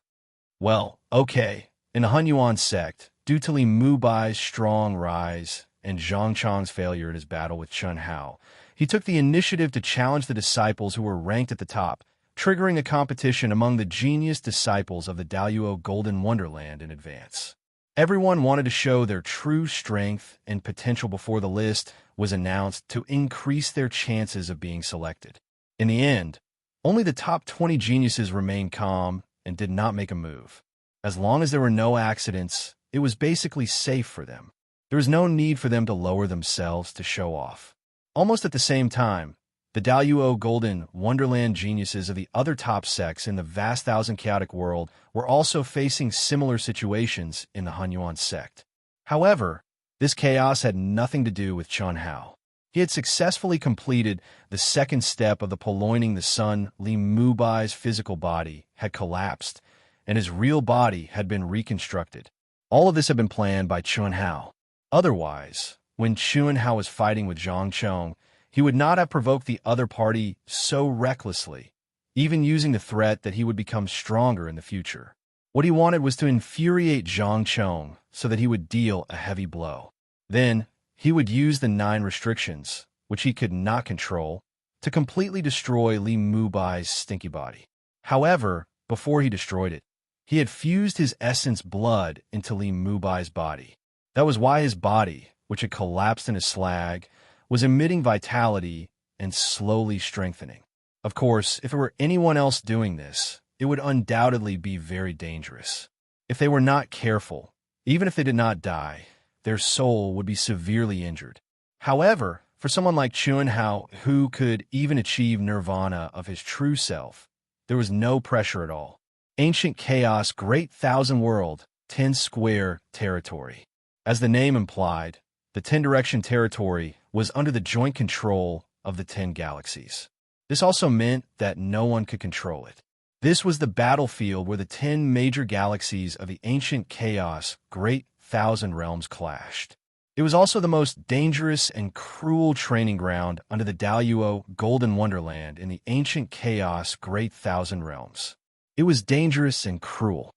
Well, okay. In the Hunyuan sect, due to Li Mubai's strong rise and Zhang Chang's failure in his battle with Chun Hao, he took the initiative to challenge the disciples who were ranked at the top, triggering a competition among the genius disciples of the Daluo Golden Wonderland in advance. Everyone wanted to show their true strength and potential before the list was announced to increase their chances of being selected. In the end, only the top 20 geniuses remained calm and did not make a move. As long as there were no accidents, it was basically safe for them. There was no need for them to lower themselves to show off. Almost at the same time, the Daluo Golden Wonderland geniuses of the other top sects in the vast thousand chaotic world were also facing similar situations in the Hunyuan sect. However, this chaos had nothing to do with Chun Hao. He had successfully completed the second step of the purloining the sun. Li Mubai's physical body had collapsed, and his real body had been reconstructed. All of this had been planned by Chun Hao. Otherwise, when Chun Hao was fighting with Zhang Chong, he would not have provoked the other party so recklessly, even using the threat that he would become stronger in the future. What he wanted was to infuriate Zhang Chong so that he would deal a heavy blow. Then, he would use the 9 restrictions, which he could not control, to completely destroy Li Mubai's stinky body. However, before he destroyed it, he had fused his essence blood into Li Mubai's body. That was why his body, which had collapsed into slag, was emitting vitality and slowly strengthening. Of course, if it were anyone else doing this, it would undoubtedly be very dangerous. If they were not careful, even if they did not die, their soul would be severely injured. However, for someone like Chun Hao, who could even achieve nirvana of his true self, there was no pressure at all. Ancient Chaos Great Thousand World, 10 Square Territory. As the name implied, the 10-direction territory was under the joint control of the 10 galaxies. This also meant that no one could control it. This was the battlefield where the 10 major galaxies of the ancient chaos Great Thousand Realms clashed. It was also the most dangerous and cruel training ground under the Daluo Golden Wonderland in the ancient chaos Great Thousand Realms. It was dangerous and cruel.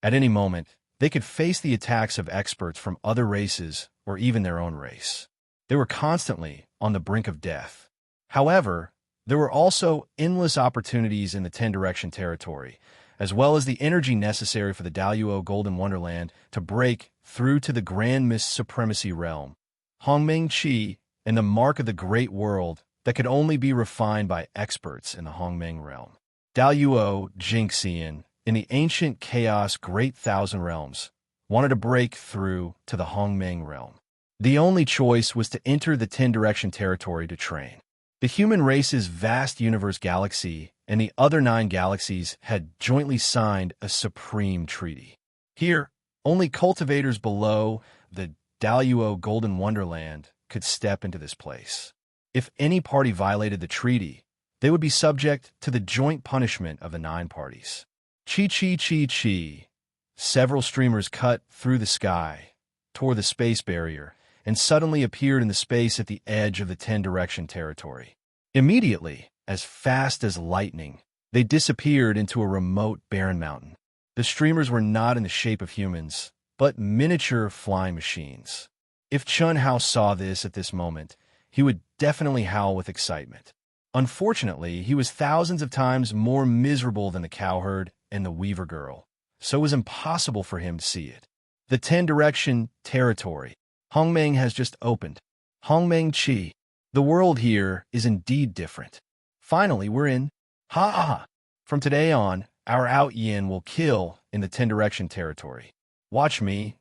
At any moment, they could face the attacks of experts from other races or even their own race. They were constantly on the brink of death. However, There were also endless opportunities in the Ten Direction territory, as well as the energy necessary for the Daluo Golden Wonderland to break through to the Grand Mist Supremacy realm, Hongmeng Qi, and the mark of the Great World that could only be refined by experts in the Hongmeng realm. Daluo Jingxian, in the ancient chaos Great Thousand Realms, wanted to break through to the Hongmeng realm. The only choice was to enter the Ten Direction territory to train. The human race's vast universe galaxy and the other 9 galaxies had jointly signed a supreme treaty. Here, only cultivators below the Daluo Golden Wonderland could step into this place. If any party violated the treaty, they would be subject to the joint punishment of the 9 parties. Chi chi chi chi. Several streamers cut through the sky, tore the space barrier, and suddenly appeared in the space at the edge of the Ten Direction territory. Immediately, as fast as lightning, they disappeared into a remote barren mountain. The streamers were not in the shape of humans, but miniature flying machines. If Chun Hao saw this at this moment, he would definitely howl with excitement. Unfortunately, he was thousands of times more miserable than the cowherd and the weaver girl, so it was impossible for him to see it. The Ten Direction territory. Hongmeng has just opened. Hongmeng Qi. The world here is indeed different. Finally, we're in. Ha ha ha. From today on, our Out Yin will kill in the Ten Direction territory. Watch me,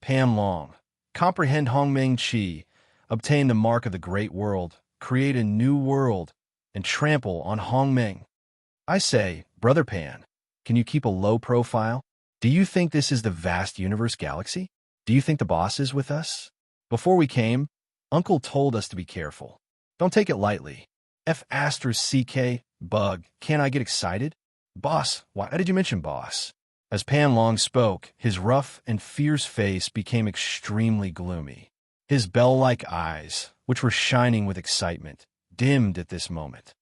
Pan Long. Comprehend Hongmeng Qi, obtain the mark of the Great World, create a new world, and trample on Hongmeng. I say, Brother Pan, can you keep a low profile? Do you think this is the vast universe galaxy? Do you think the boss is with us? Before we came, Uncle told us to be careful. Don't take it lightly. F***CK, bug, can't I get excited? Boss, why did you mention boss? As Pan Long spoke, his rough and fierce face became extremely gloomy. His bell-like eyes, which were shining with excitement, dimmed at this moment.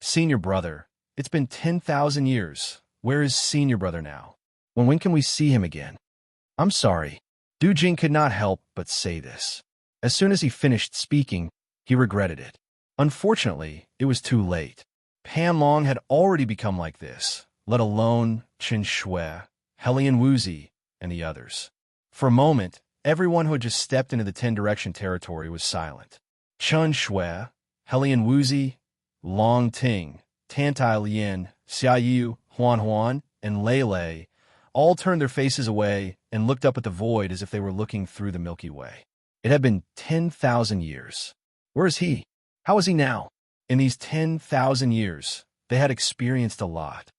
Senior brother, it's been 10,000 years. Where is senior brother now? When can we see him again? I'm sorry. Du Jing could not help but say this. As soon as he finished speaking, he regretted it. Unfortunately, it was too late. Pan Long had already become like this, let alone Chen Shui, Helian Wuzi, and the others. For a moment, everyone who had just stepped into the Ten Direction territory was silent. Chen Shui, Helian Wuzi, Long Ting, Tantai Lien, Xiaoyu, Huan Huan, and Lei Lei all turned their faces away and looked up at the void as if they were looking through the Milky Way. It had been 10,000 years. Where is he? How is he now? In these 10,000 years, they had experienced a lot.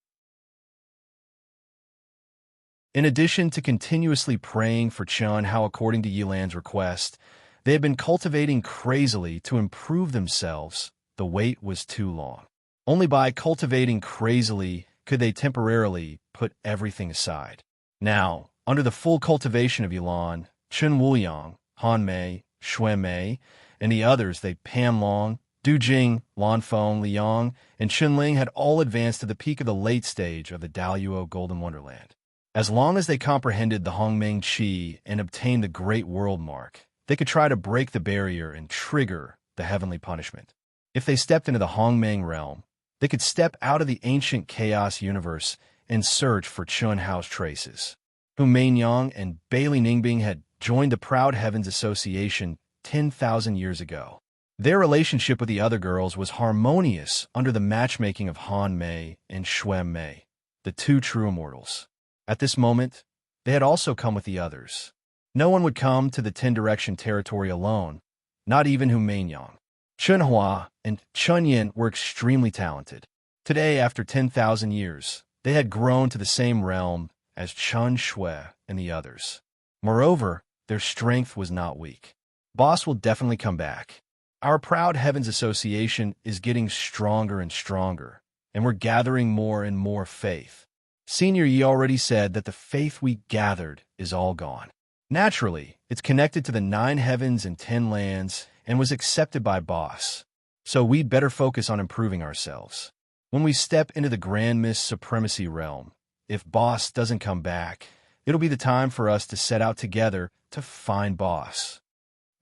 In addition to continuously praying for Chun Hao according to Yilan's request, they had been cultivating crazily to improve themselves. The wait was too long. Only by cultivating crazily could they temporarily put everything aside. Now, under the full cultivation of Yilan, Chen Wuyang, Han Mei, Xue Mei, and the others, they Pan Long, Du Jing, Lan Feng, Liang, and Chen Ling had all advanced to the peak of the late stage of the Daluo Golden Wonderland. As long as they comprehended the Hongmeng Qi and obtained the Great World Mark, they could try to break the barrier and trigger the heavenly punishment. If they stepped into the Hongmeng realm, they could step out of the ancient chaos universe and search for Chun Hao's traces. Hu Mainyang and Bailey Ningbing had joined the Proud Heavens Association 10,000 years ago. Their relationship with the other girls was harmonious under the matchmaking of Han Mei and Xue Mei, the 2 true immortals. At this moment, they had also come with the others. No one would come to the Ten Direction territory alone, not even Hu Mainyang. Chun Hua and Chun Yin were extremely talented. Today, after 10,000 years, they had grown to the same realm as Chun Shui and the others. Moreover, their strength was not weak. Boss will definitely come back. Our Proud Heavens Association is getting stronger and stronger, and we're gathering more and more faith. Senior Yi already said that the faith we gathered is all gone. Naturally, it's connected to the 9 heavens and 10 lands and was accepted by Boss. So we'd better focus on improving ourselves. When we step into the Grand Mist Supremacy realm, if Boss doesn't come back, it'll be the time for us to set out together to find Boss.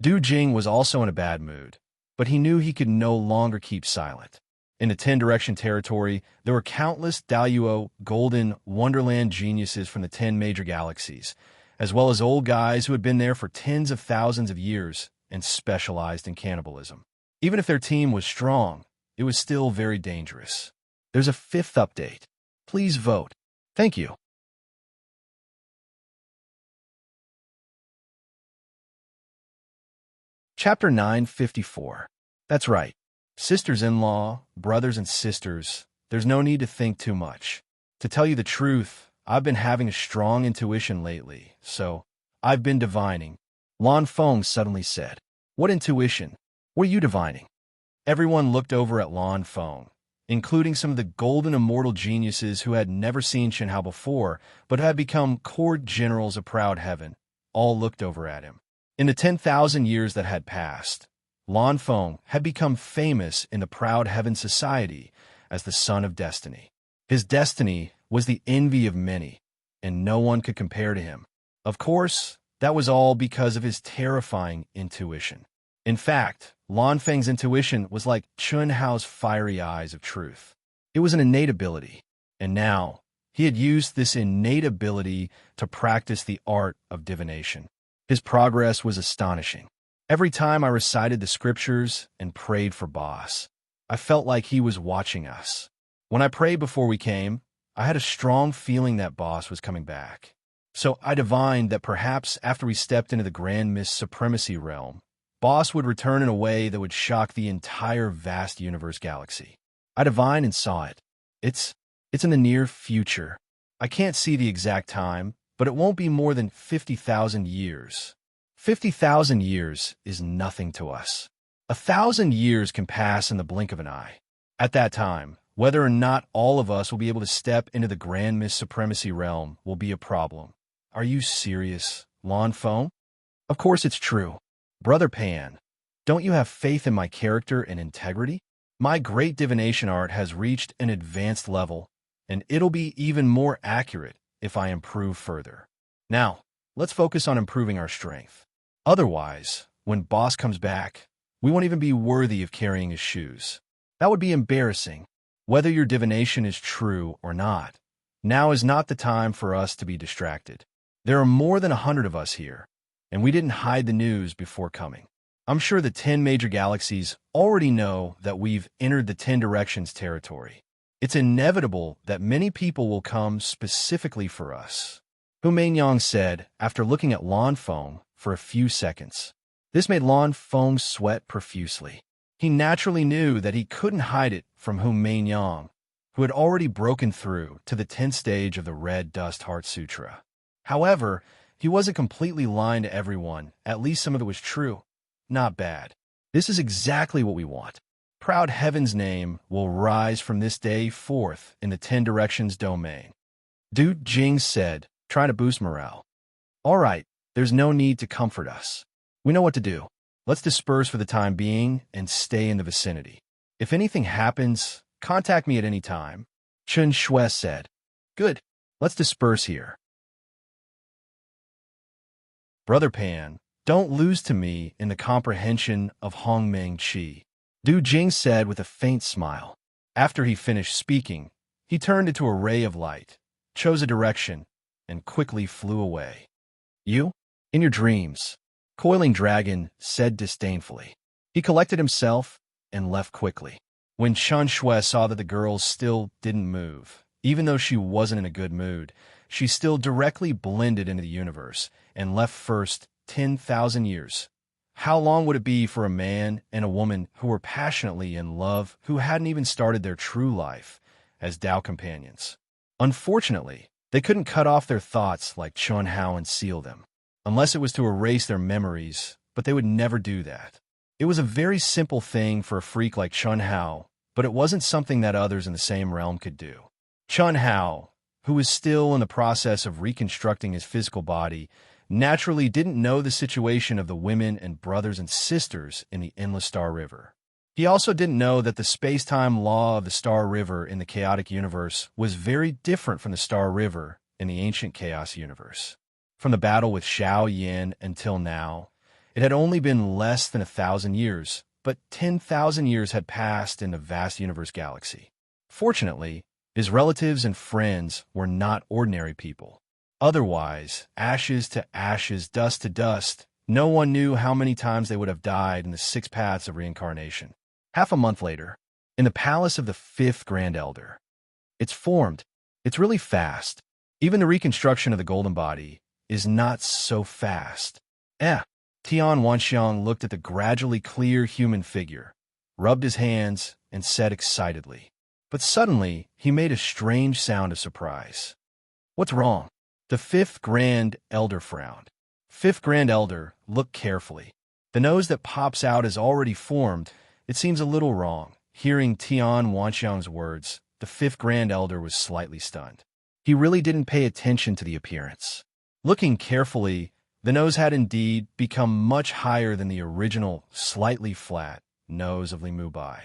Du Jing was also in a bad mood, but he knew he could no longer keep silent. In the 10-direction territory, there were countless Daluo golden wonderland geniuses from the 10 major galaxies, as well as old guys who had been there for tens of thousands of years and specialized in cannibalism. Even if their team was strong, it was still very dangerous. There's a 5th update. Please vote. Thank you. Chapter 954. That's right. Sisters-in-law, brothers and sisters, there's no need to think too much. To tell you the truth, I've been having a strong intuition lately, so I've been divining. Lan Feng suddenly said. What intuition? What are you divining? Everyone looked over at Lan Feng, including some of the golden immortal geniuses who had never seen Chen Hao before, but had become court generals of proud heaven. All looked over at him. In the 10,000 years that had passed, Lan Feng had become famous in the proud heaven society as the son of destiny. His destiny was the envy of many, and no one could compare to him. Of course, that was all because of his terrifying intuition. In fact, Lan Feng's intuition was like Chen Hao's fiery eyes of truth. It was an innate ability, and now he had used this innate ability to practice the art of divination. His progress was astonishing. Every time I recited the scriptures and prayed for Boss, I felt like he was watching us. When I prayed before we came, I had a strong feeling that Boss was coming back. So I divined that perhaps after we stepped into the Grand Mist Supremacy realm, Boss would return in a way that would shock the entire vast universe galaxy. I divined and saw it. It's in the near future. I can't see the exact time, but it won't be more than 50,000 years. 50,000 years is nothing to us. 1,000 years can pass in the blink of an eye. At that time, whether or not all of us will be able to step into the Grand Mist Supremacy realm will be a problem. Are you serious, Lan Feng? Of course it's true. Brother Pan, don't you have faith in my character and integrity? My great divination art has reached an advanced level, and it'll be even more accurate if I improve further. Now, let's focus on improving our strength. Otherwise, when Boss comes back, we won't even be worthy of carrying his shoes. That would be embarrassing. Whether your divination is true or not, now is not the time for us to be distracted. There are more than 100 of us here, and we didn't hide the news before coming. I'm sure the 10 major galaxies already know that we've entered the 10 directions territory. It's inevitable that many people will come specifically for us. Hu Mainyang said after looking at Lan Feng for a few seconds. This made Lan Feng sweat profusely. He naturally knew that he couldn't hide it from Hu Mainyang, who had already broken through to the 10th stage of the Red Dust Heart Sutra. However, he wasn't completely lying to everyone. At least some of it was true. Not bad. This is exactly what we want. Proud Heaven's name will rise from this day forth in the 10 directions domain. Du Jing said, trying to boost morale. All right, there's no need to comfort us. We know what to do. Let's disperse for the time being and stay in the vicinity. If anything happens, contact me at any time. Chen Shui said. Good. Let's disperse here. Brother Pan, don't lose to me in the comprehension of Hongmeng Qi, Du Jing said with a faint smile. After he finished speaking, he turned into a ray of light, chose a direction, and quickly flew away. You? In your dreams, Coiling Dragon said disdainfully. He collected himself and left quickly. When Chen Shui saw that the girl still didn't move, even though she wasn't in a good mood, she still directly blended into the universe and left first 10,000 years. How long would it be for a man and a woman who were passionately in love, who hadn't even started their true life as Tao companions? Unfortunately, they couldn't cut off their thoughts like Chen Hao and seal them, unless it was to erase their memories, but they would never do that. It was a very simple thing for a freak like Chen Hao, but it wasn't something that others in the same realm could do. Chen Hao, who was still in the process of reconstructing his physical body, naturally didn't know the situation of the women and brothers and sisters in the Endless Star River. He also didn't know that the space-time law of the Star River in the chaotic universe was very different from the Star River in the ancient chaos universe. From the battle with Xiao Yan until now, it had only been less than 1,000 years, but 10,000 years had passed in the vast universe galaxy. Fortunately, his relatives and friends were not ordinary people. Otherwise, ashes to ashes, dust to dust, no one knew how many times they would have died in the 6 paths of reincarnation. Half a month later, in the palace of the 5th Grand Elder. It's formed. It's really fast. Even the reconstruction of the golden body is not so fast. Tian Wanxiang looked at the gradually clear human figure, rubbed his hands, and said excitedly. But suddenly, he made a strange sound of surprise. What's wrong? The 5th Grand Elder frowned. 5th Grand Elder, look carefully. The nose that pops out is already formed. It seems a little wrong. Hearing Tian Wanxiang's words, the 5th Grand Elder was slightly stunned. He really didn't pay attention to the appearance. Looking carefully, the nose had indeed become much higher than the original, slightly flat nose of Li Mubai.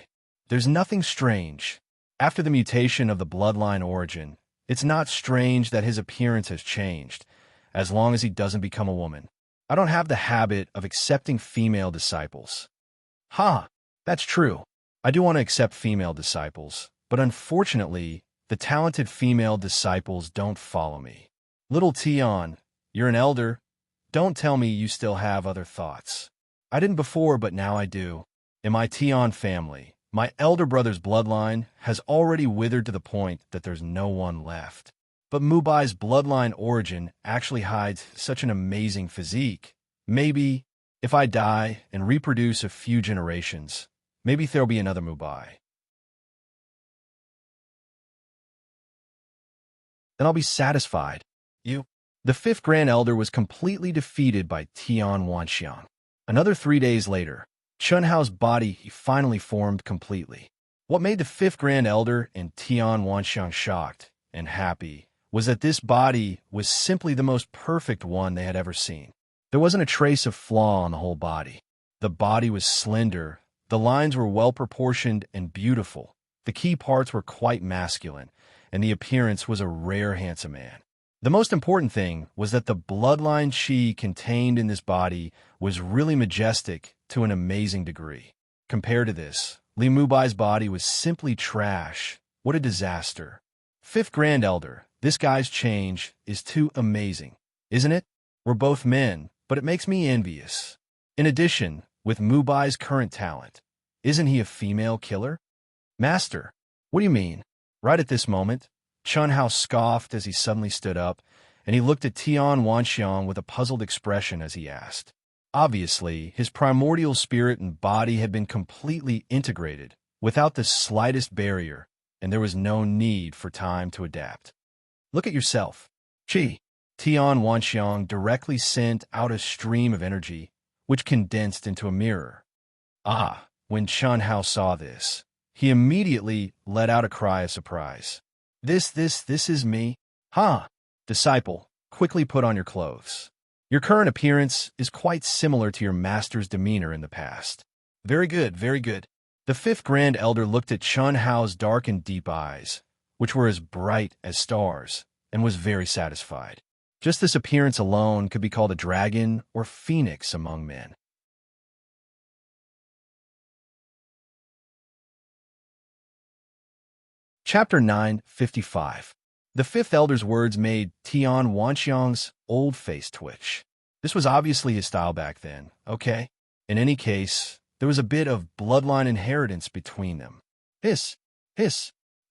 There's nothing strange. After the mutation of the bloodline origin, it's not strange that his appearance has changed, as long as he doesn't become a woman. I don't have the habit of accepting female disciples. That's true. I do want to accept female disciples, but unfortunately, the talented female disciples don't follow me. Little Tian, you're an elder. Don't tell me you still have other thoughts. I didn't before, but now I do. In my Tian family, my elder brother's bloodline has already withered to the point that there's no one left. But Mubai's bloodline origin actually hides such an amazing physique. Maybe, if I die and reproduce a few generations, maybe there'll be another Mubai. Then I'll be satisfied. The 5th Grand Elder was completely defeated by Tian Wanxiang. Another 3 days later, Chun Hao's body finally formed completely. What made the 5th Grand Elder and Tian Wanxiang shocked and happy was that this body was simply the most perfect one they had ever seen. There wasn't a trace of flaw on the whole body. The body was slender, the lines were well-proportioned and beautiful, the key parts were quite masculine, and the appearance was a rare handsome man. The most important thing was that the bloodline chi contained in this body was really majestic to an amazing degree. Compared to this, Li Mubai's body was simply trash. What a disaster. 5th Grand Elder, this guy's change is too amazing, isn't it? We're both men, but it makes me envious. In addition, with Mubai's current talent, isn't he a female killer? Master, what do you mean? Right at this moment, Chun Hao scoffed as he suddenly stood up, and he looked at Tian Wanxiang with a puzzled expression as he asked. Obviously, his primordial spirit and body had been completely integrated, without the slightest barrier, and there was no need for time to adapt. Look at yourself. Tian Wanxiang directly sent out a stream of energy, which condensed into a mirror. When Chun Hao saw this, he immediately let out a cry of surprise. This is me? Disciple, quickly put on your clothes. Your current appearance is quite similar to your master's demeanor in the past. Very good, very good. The 5th Grand Elder looked at Chun Hao's dark and deep eyes, which were as bright as stars, and was very satisfied. Just this appearance alone could be called a dragon or phoenix among men. Chapter 9:55. The 5th Elder's words made Tian Wanxiang's old face twitch. This was obviously his style back then, okay? In any case, there was a bit of bloodline inheritance between them.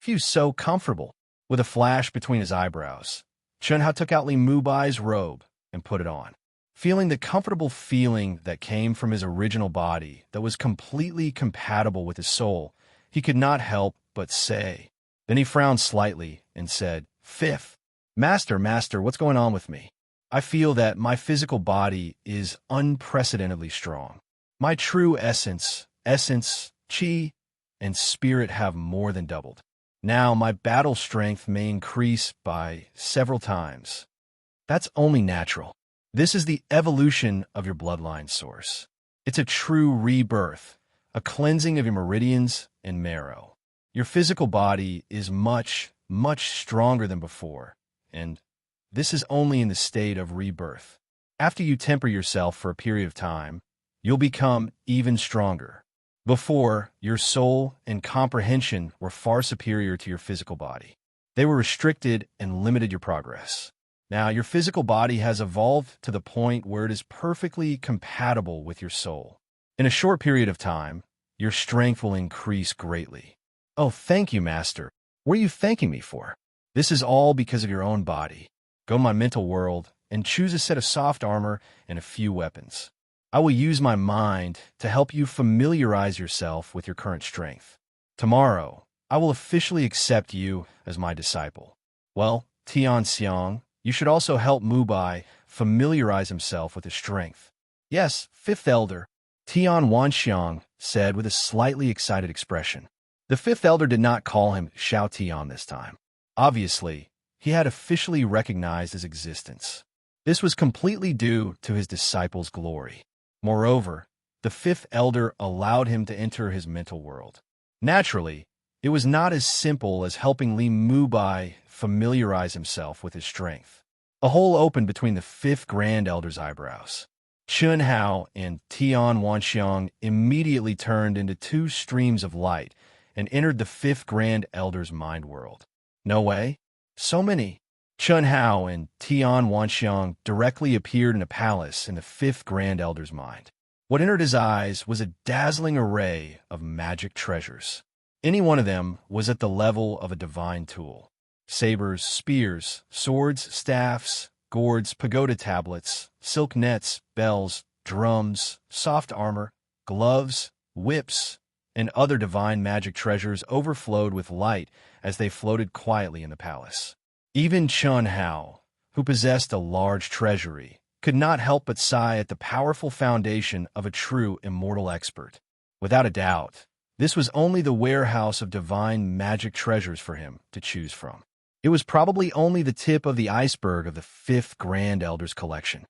Few so comfortable. With a flash between his eyebrows, Chun Hao took out Li Mubai's robe and put it on. Feeling the comfortable feeling that came from his original body that was completely compatible with his soul, he could not help but say. Then he frowned slightly and said, 5th, Master, what's going on with me? I feel that my physical body is unprecedentedly strong. My true essence, chi, and spirit have more than doubled. Now my battle strength may increase by several times. That's only natural. This is the evolution of your bloodline source. It's a true rebirth, a cleansing of your meridians and marrow. Your physical body is much stronger than before, and this is only in the state of rebirth. After you temper yourself for a period of time, you'll become even stronger. Before, your soul and comprehension were far superior to your physical body. They were restricted and limited your progress. Now, your physical body has evolved to the point where it is perfectly compatible with your soul. In a short period of time, your strength will increase greatly. Oh, thank you, Master. What are you thanking me for? This is all because of your own body. Go to my mental world and choose a set of soft armor and a few weapons. I will use my mind to help you familiarize yourself with your current strength. Tomorrow, I will officially accept you as my disciple. Well, Tian Xiang, you should also help Mubai familiarize himself with his strength. Yes, Fifth Elder, Tian Wanxiang said with a slightly excited expression. The Fifth Elder did not call him Xiao Tian this time. Obviously, he had officially recognized his existence. This was completely due to his disciple's glory. Moreover, the Fifth Elder allowed him to enter his mental world. Naturally, it was not as simple as helping Li Mubai familiarize himself with his strength. A hole opened between the Fifth Grand Elder's eyebrows. Chun Hao and Tian Wanxiang immediately turned into two streams of light and entered the Fifth Grand Elder's mind world. No way. So many. Chun Hao and Tian Wanxiang directly appeared in a palace in the Fifth Grand Elder's mind. What entered his eyes was a dazzling array of magic treasures. Any one of them was at the level of a divine tool. Sabers, spears, swords, staffs, gourds, pagoda tablets, silk nets, bells, drums, soft armor, gloves, whips, and other divine magic treasures overflowed with light as they floated quietly in the palace. Even Chun Hao, who possessed a large treasury, could not help but sigh at the powerful foundation of a true immortal expert. Without a doubt, this was only the warehouse of divine magic treasures for him to choose from. It was probably only the tip of the iceberg of the Fifth Grand Elder's collection.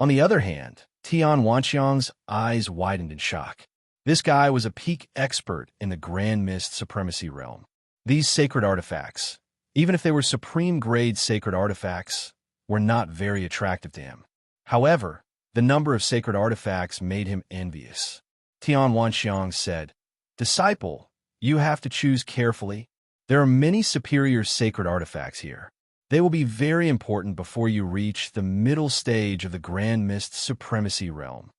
On the other hand, Tian Wanxiang's eyes widened in shock. This guy was a peak expert in the Grand Mist Supremacy realm. These sacred artifacts, even if they were supreme-grade sacred artifacts, were not very attractive to him. However, the number of sacred artifacts made him envious. Tian Wanxiang said, "Disciple, you have to choose carefully. There are many superior sacred artifacts here. They will be very important before you reach the middle stage of the Grand Mist Supremacy realm."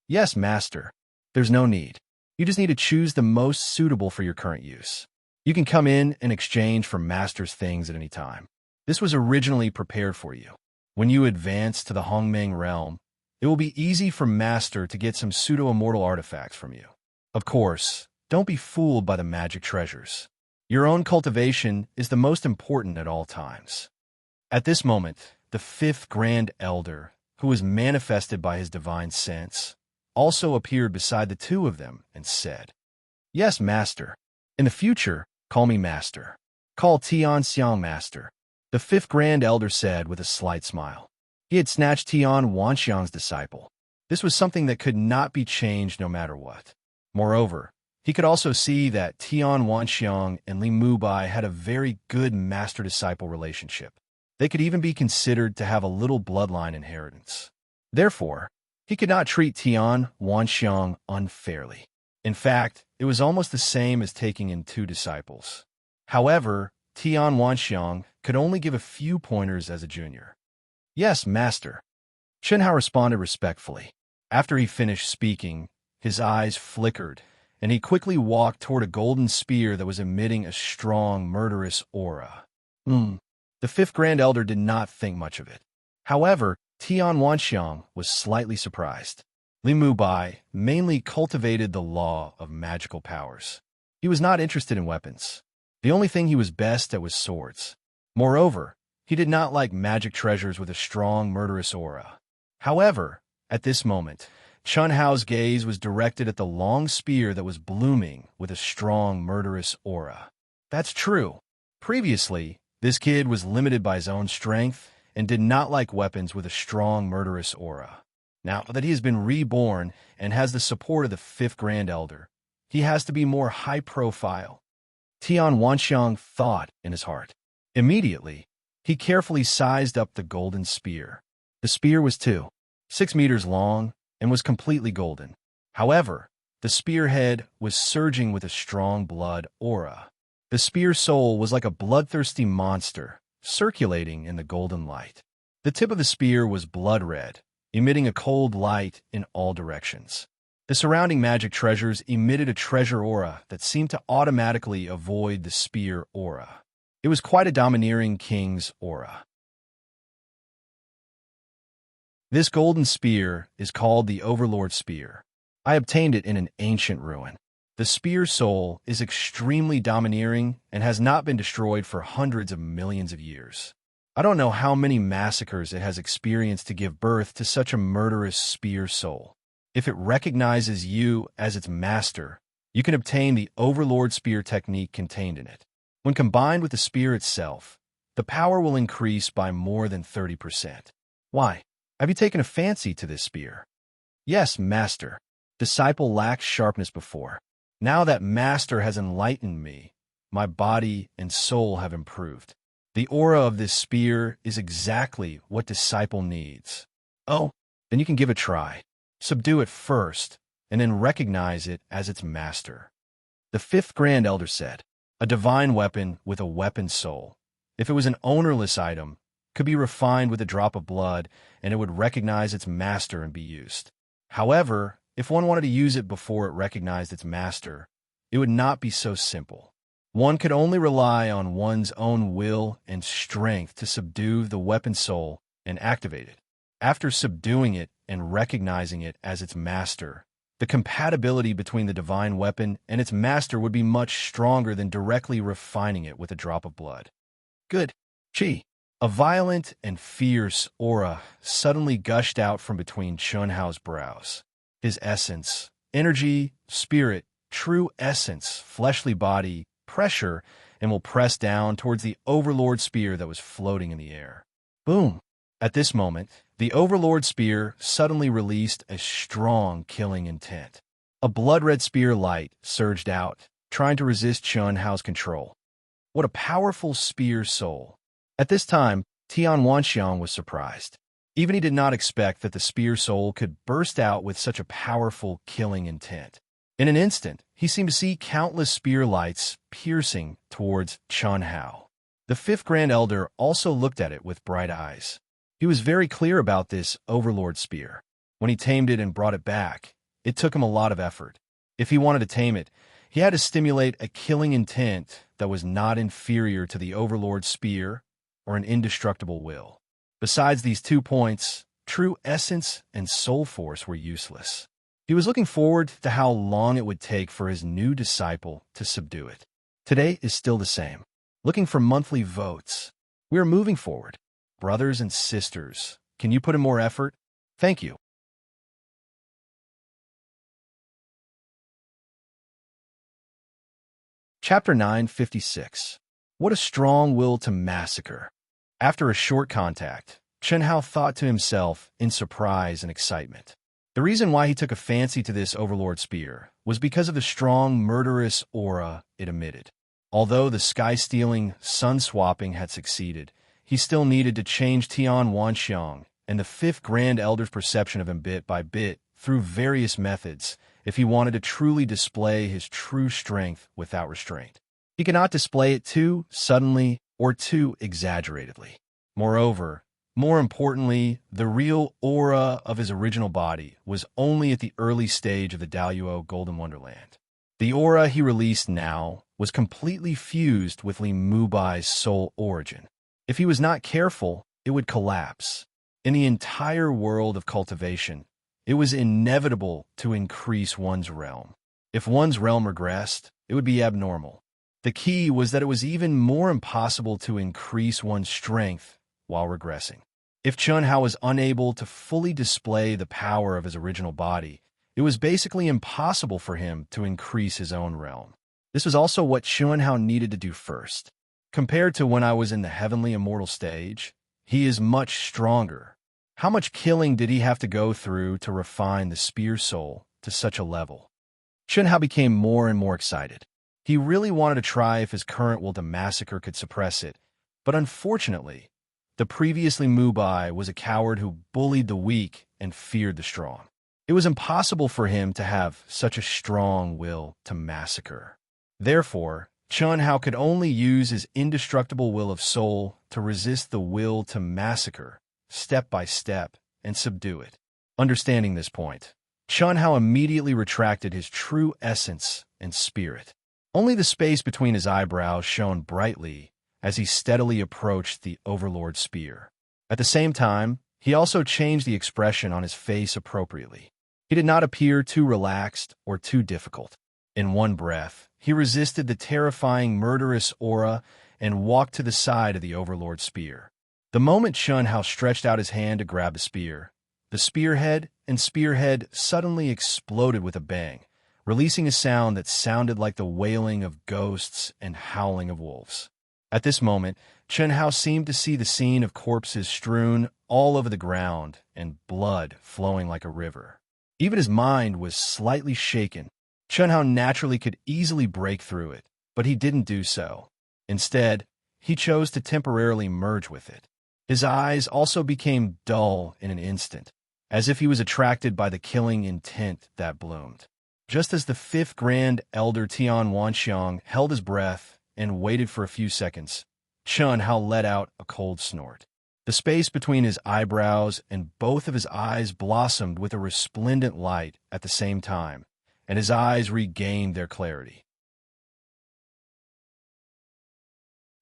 "Yes, Master. There's no need. You just need to choose the most suitable for your current use. You can come in and exchange for Master's things at any time. This was originally prepared for you. When you advance to the Hongmeng realm, it will be easy for Master to get some pseudo-immortal artifacts from you. Of course, don't be fooled by the magic treasures. Your own cultivation is the most important at all times." At this moment, the Fifth Grand Elder, who was manifested by his divine sense, also appeared beside the two of them and said, "Yes, Master. In the future, call me Master. Call Tian Xiang Master," the Fifth Grand Elder said with a slight smile. He had snatched Tian Wanxiang's disciple. This was something that could not be changed no matter what. Moreover, he could also see that Tian Wanxiang and Li Mubai had a very good master-disciple relationship. They could even be considered to have a little bloodline inheritance. Therefore, he could not treat Tian Wanxiang unfairly. In fact, it was almost the same as taking in two disciples. However, Tian Wanxiang could only give a few pointers as a junior. "Yes, Master." Chun Hao responded respectfully. After he finished speaking, his eyes flickered, and he quickly walked toward a golden spear that was emitting a strong, murderous aura. The Fifth Grand Elder did not think much of it. However, Tian Wanxiang was slightly surprised. Li Mubai mainly cultivated the law of magical powers. He was not interested in weapons. The only thing he was best at was swords. Moreover, he did not like magic treasures with a strong, murderous aura. However, at this moment, Chun Hao's gaze was directed at the long spear that was blooming with a strong, murderous aura. That's true. Previously, this kid was limited by his own strength and did not like weapons with a strong, murderous aura. Now that he has been reborn and has the support of the Fifth Grand Elder, he has to be more high-profile. Tian Wanxiang thought in his heart. Immediately, he carefully sized up the golden spear. The spear was 6 meters long and was completely golden. However, the spearhead was surging with a strong blood aura. The spear soul was like a bloodthirsty monster, circulating in the golden light. The tip of the spear was blood red, emitting a cold light in all directions. The surrounding magic treasures emitted a treasure aura that seemed to automatically avoid the spear aura. It was quite a domineering king's aura. This golden spear is called the Overlord Spear. I obtained it in an ancient ruin. The spear soul is extremely domineering and has not been destroyed for hundreds of millions of years. I don't know how many massacres it has experienced to give birth to such a murderous spear soul. If it recognizes you as its master, you can obtain the Overlord Spear technique contained in it. When combined with the spear itself, the power will increase by more than 30%. Why? Have you taken a fancy to this spear? Yes, master. Disciple lacked sharpness before. Now that master has enlightened me, my body and soul have improved. The aura of this spear is exactly what disciple needs. Oh, then you can give it a try. Subdue it first, and then recognize it as its master. The fifth Grand Elder said, a divine weapon with a weapon soul. If it was an ownerless item, could be refined with a drop of blood, and it would recognize its master and be used. However, if one wanted to use it before it recognized its master, it would not be so simple. One could only rely on one's own will and strength to subdue the weapon soul and activate it. After subduing it and recognizing it as its master, the compatibility between the divine weapon and its master would be much stronger than directly refining it with a drop of blood. Good. Chi. A violent and fierce aura suddenly gushed out from between Chunhao's brows. His essence, energy, spirit, true essence, fleshly body, pressure, and will press down towards the Overlord Spear that was floating in the air. Boom! At this moment, the Overlord Spear suddenly released a strong killing intent. A blood-red spear light surged out, trying to resist Chunhao's control. What a powerful spear soul! At this time, Tian Wanxiang was surprised. Even he did not expect that the spear soul could burst out with such a powerful killing intent. In an instant, he seemed to see countless spear lights piercing towards Chunhao. The fifth Grand Elder also looked at it with bright eyes. He was very clear about this Overlord Spear. When he tamed it and brought it back, it took him a lot of effort. If he wanted to tame it, he had to stimulate a killing intent that was not inferior to the Overlord Spear or an indestructible will. Besides these 2 points, true essence and soul force were useless. He was looking forward to how long it would take for his new disciple to subdue it. Today is still the same. Looking for monthly votes. We are moving forward. Brothers and sisters, can you put in more effort? Thank you. Chapter 956. What a strong will to massacre. After a short contact, Chunhao thought to himself in surprise and excitement. The reason why he took a fancy to this Overlord Spear was because of the strong, murderous aura it emitted. Although the sky-stealing, sun-swapping had succeeded, he still needed to change Tian Wanxiang and the fifth Grand Elder's perception of him bit by bit through various methods if he wanted to truly display his true strength without restraint. He cannot display it too suddenly or too exaggeratedly. Moreover, more importantly, the real aura of his original body was only at the early stage of the Daluo Golden Wonderland. The aura he released now was completely fused with Li Mubai's soul origin. If he was not careful, it would collapse. In the entire world of cultivation, it was inevitable to increase one's realm. If one's realm regressed, it would be abnormal. The key was that it was even more impossible to increase one's strength while regressing. If Chunhao was unable to fully display the power of his original body, it was basically impossible for him to increase his own realm. This was also what Chunhao needed to do first. Compared to when I was in the heavenly immortal stage, he is much stronger. How much killing did he have to go through to refine the spear soul to such a level? Chunhao became more and more excited. He really wanted to try if his current will to massacre could suppress it, but unfortunately, the previously Mubai was a coward who bullied the weak and feared the strong. It was impossible for him to have such a strong will to massacre. Therefore, Chun Hao could only use his indestructible will of soul to resist the will to massacre, step by step, and subdue it. Understanding this point, Chun Hao immediately retracted his true essence and spirit. Only the space between his eyebrows shone brightly as he steadily approached the Overlord spear. At the same time, he also changed the expression on his face appropriately. He did not appear too relaxed or too difficult. In one breath, he resisted the terrifying murderous aura and walked to the side of the Overlord spear. The moment Chun Hao stretched out his hand to grab the spearhead suddenly exploded with a bang, releasing a sound that sounded like the wailing of ghosts and howling of wolves. At this moment, Chun Hao seemed to see the scene of corpses strewn all over the ground and blood flowing like a river. Even his mind was slightly shaken. Chun Hao naturally could easily break through it, but he didn't do so. Instead, he chose to temporarily merge with it. His eyes also became dull in an instant, as if he was attracted by the killing intent that bloomed. Just as the fifth Grand Elder Tian Wanxiang held his breath and waited for a few seconds, Chun Hao let out a cold snort. The space between his eyebrows and both of his eyes blossomed with a resplendent light at the same time, and his eyes regained their clarity.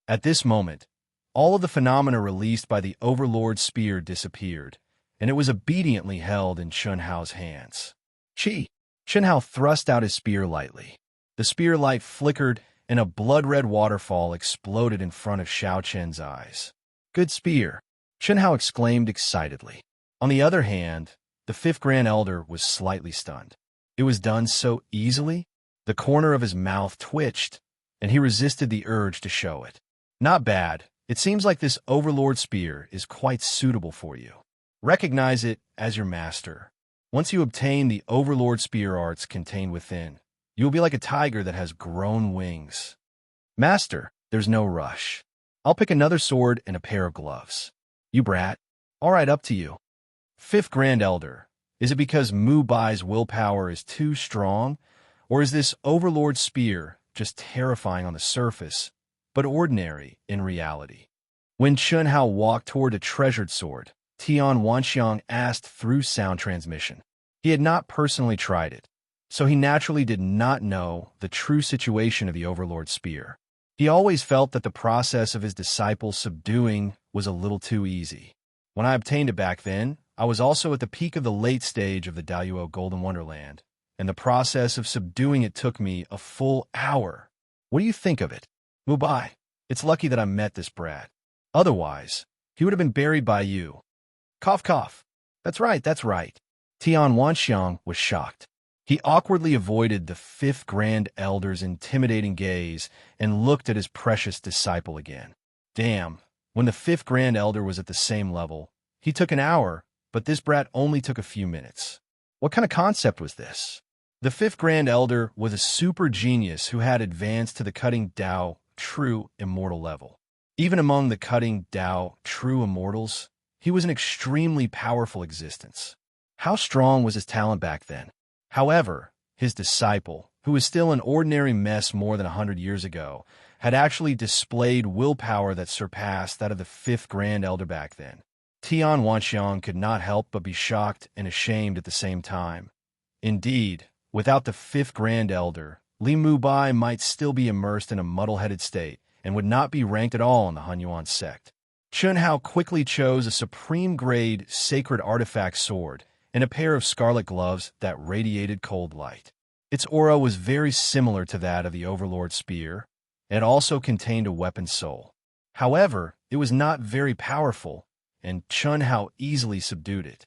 At this moment, all of the phenomena released by the Overlord spear disappeared, and it was obediently held in Chun Hao's hands. Chi! Chun Hao thrust out his spear lightly. The spear light flickered, and a blood-red waterfall exploded in front of Xiao Chen's eyes. Good spear! Chun Hao exclaimed excitedly. On the other hand, the fifth Grand Elder was slightly stunned. It was done so easily. The corner of his mouth twitched, and he resisted the urge to show it. Not bad. It seems like this Overlord spear is quite suitable for you. Recognize it as your master. Once you obtain the Overlord spear arts contained within, you will be like a tiger that has grown wings. Master, there's no rush. I'll pick another sword and a pair of gloves. You brat. All right, up to you. Fifth Grand Elder, is it because Mu Bai's willpower is too strong, or is this Overlord spear just terrifying on the surface, but ordinary in reality? When Chun Hao walked toward a treasured sword, Tian Wanxiang asked through sound transmission. He had not personally tried it, so he naturally did not know the true situation of the Overlord spear. He always felt that the process of his disciple subduing was a little too easy. When I obtained it back then, I was also at the peak of the late stage of the Daiyuo Golden Wonderland, and the process of subduing it took me a full hour. What do you think of it? Mu Bai, it's lucky that I met this brat. Otherwise, he would have been buried by you. Cough, cough. That's right, that's right. Tian Wanxiang was shocked. He awkwardly avoided the fifth Grand Elder's intimidating gaze and looked at his precious disciple again. Damn, when the fifth Grand Elder was at the same level, he took an hour, but this brat only took a few minutes. What kind of concept was this? The fifth Grand Elder was a super genius who had advanced to the cutting Dao true immortal level. Even among the cutting Dao true immortals, he was an extremely powerful existence. How strong was his talent back then? However, his disciple, who was still an ordinary mess more than 100 years ago, had actually displayed willpower that surpassed that of the fifth Grand Elder back then. Tian Wanxiang could not help but be shocked and ashamed at the same time. Indeed, without the fifth Grand Elder, Li Mu Bai might still be immersed in a muddle-headed state and would not be ranked at all in the Hunyuan sect. Chun Hao quickly chose a supreme-grade sacred artifact sword and a pair of scarlet gloves that radiated cold light. Its aura was very similar to that of the Overlord spear, and it also contained a weapon soul. However, it was not very powerful, and Chun Hao easily subdued it.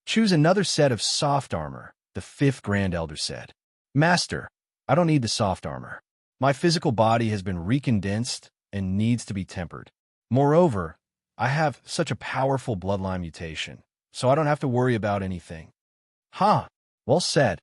Choose another set of soft armor, the fifth Grand Elder said. Master, I don't need the soft armor. My physical body has been recondensed and needs to be tempered. Moreover, I have such a powerful bloodline mutation, so I don't have to worry about anything. Well said.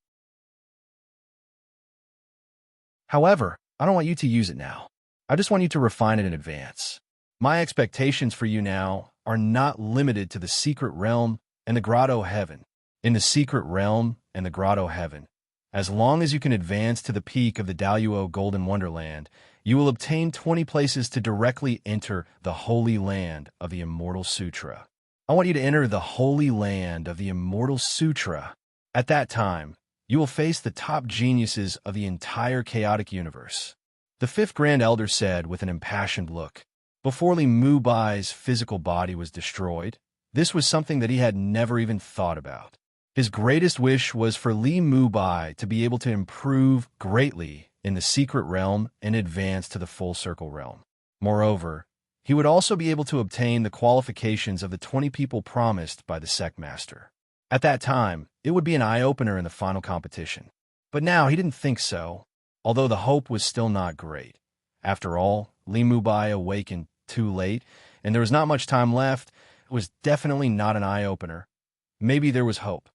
However, I don't want you to use it now. I just want you to refine it in advance. My expectations for you now are not limited to the secret realm and the grotto heaven. in the secret realm and the grotto heaven. As long as you can advance to the peak of the Daluo Golden Wonderland, you will obtain 20 places to directly enter the Holy Land of the Immortal Sutra. I want you to enter the Holy Land of the Immortal Sutra. At that time, you will face the top geniuses of the entire chaotic universe. The fifth Grand Elder said with an impassioned look. Before Li Mubai's physical body was destroyed, this was something that he had never even thought about. His greatest wish was for Li Mubai to be able to improve greatly in the secret realm and advance to the full circle realm. Moreover, he would also be able to obtain the qualifications of the 20 people promised by the sect master. At that time, it would be an eye-opener in the final competition. But now he didn't think so, although the hope was still not great. After all, Li Mubai awakened too late, and there was not much time left. It was definitely not an eye-opener. Maybe there was hope.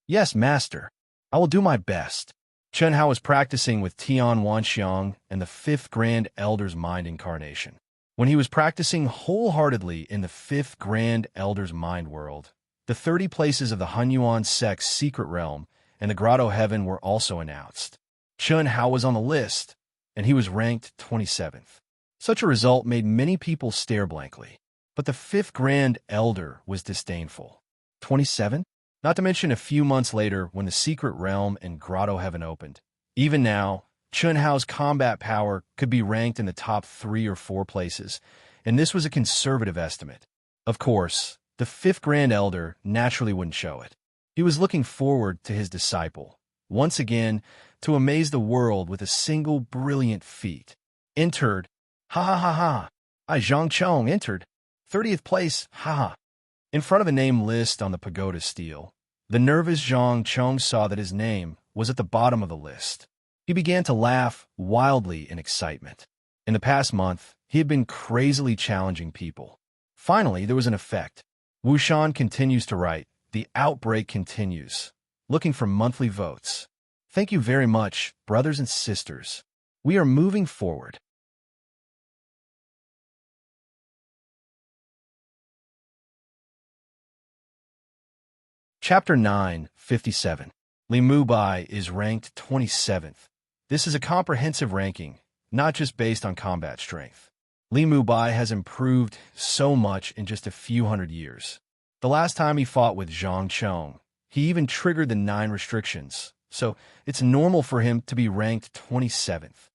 Yes, master. I will do my best. Chen Hao was practicing with Tian Wanxiang and the fifth Grand Elder's mind incarnation. When he was practicing wholeheartedly in the fifth Grand Elder's mind world, the 30 places of the Hunyuan sect's secret realm and the grotto heaven were also announced. Chen Hao was on the list, and he was ranked 27th. Such a result made many people stare blankly. But the fifth Grand Elder was disdainful. 27? Not to mention a few months later when the secret realm and grotto heaven opened. Even now, Chen Hao's combat power could be ranked in the top 3 or 4 places, and this was a conservative estimate. Of course, the fifth Grand Elder naturally wouldn't show it. He was looking forward to his disciple, once again, to amaze the world with a single brilliant feat. Entered. Ha ha ha ha. I Zhang Chong entered. 30th place. Ha ha. In front of a name list on the pagoda stele, the nervous Zhang Chong saw that his name was at the bottom of the list. He began to laugh wildly in excitement. In the past month, he had been crazily challenging people. Finally, there was an effect. Wu Shan continues to write, "The outbreak continues. Looking for monthly votes. Thank you very much, brothers and sisters. We are moving forward." Chapter 9, 57. Li Mubai is ranked 27th. This is a comprehensive ranking, not just based on combat strength. Li Mubai has improved so much in just a few hundred years. The last time he fought with Zhang Chong, he even triggered the 9 restrictions, so it's normal for him to be ranked 27th.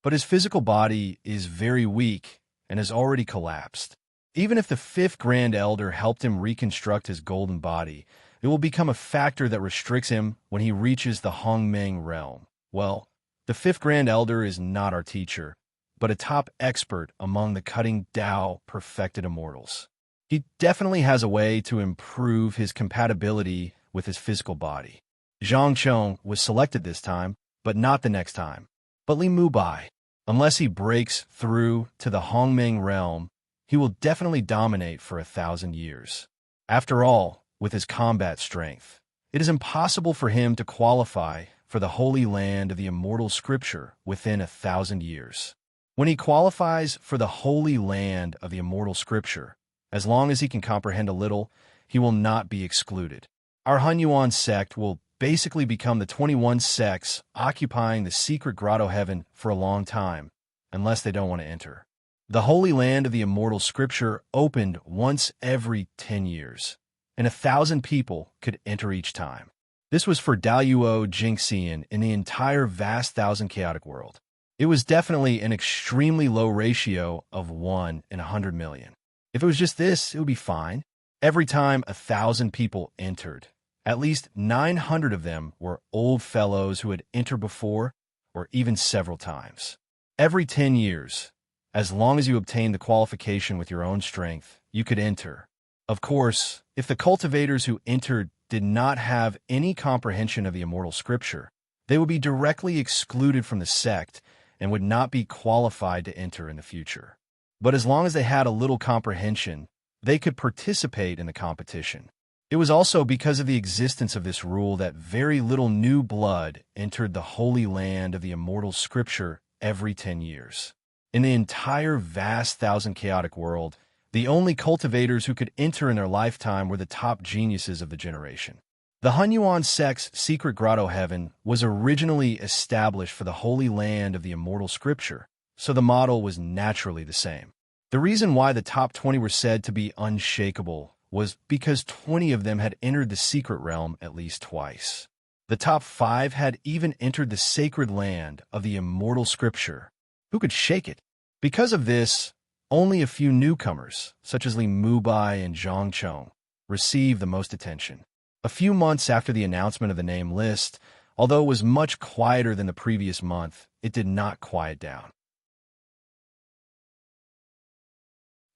But his physical body is very weak and has already collapsed. Even if the fifth Grand Elder helped him reconstruct his golden body, it will become a factor that restricts him when he reaches the Hongmeng realm. Well, the fifth Grand Elder is not our teacher, but a top expert among the cutting Dao perfected immortals. He definitely has a way to improve his compatibility with his physical body. Zhang Chong was selected this time, but not the next time. But Li Mubai, unless he breaks through to the Hongmeng realm, he will definitely dominate for 1,000 years. After all, with his combat strength, it is impossible for him to qualify for the Holy Land of the Immortal Scripture within 1,000 years. When he qualifies for the Holy Land of the Immortal Scripture, as long as he can comprehend a little, he will not be excluded. Our Hunyuan sect will basically become the 21 sects occupying the secret grotto heaven for a long time, unless they don't want to enter. The Holy Land of the Immortal Scripture opened once every 10 years. And 1,000 people could enter each time. This was for Daluo Jingxian in the entire vast thousand chaotic world. It was definitely an extremely low ratio of 1 in 100 million. If it was just this, it would be fine. Every time 1,000 people entered, at least 900 of them were old fellows who had entered before or even several times. Every 10 years, as long as you obtained the qualification with your own strength, you could enter. Of course, if the cultivators who entered did not have any comprehension of the Immortal Scripture, they would be directly excluded from the sect and would not be qualified to enter in the future. But as long as they had a little comprehension, they could participate in the competition. It was also because of the existence of this rule that very little new blood entered the Holy Land of the Immortal Scripture every 10 years. In the entire vast thousand chaotic world, the only cultivators who could enter in their lifetime were the top geniuses of the generation. The Hunyuan sect's secret grotto heaven was originally established for the holy land of the immortal scripture, so the model was naturally the same. The reason why the top 20 were said to be unshakable was because 20 of them had entered the secret realm at least twice. The top 5 had even entered the sacred land of the immortal scripture. Who could shake it? Because of this, only a few newcomers, such as Li Mubai and Zhang Chong, received the most attention. A few months after the announcement of the name list, although it was much quieter than the previous month, it did not quiet down.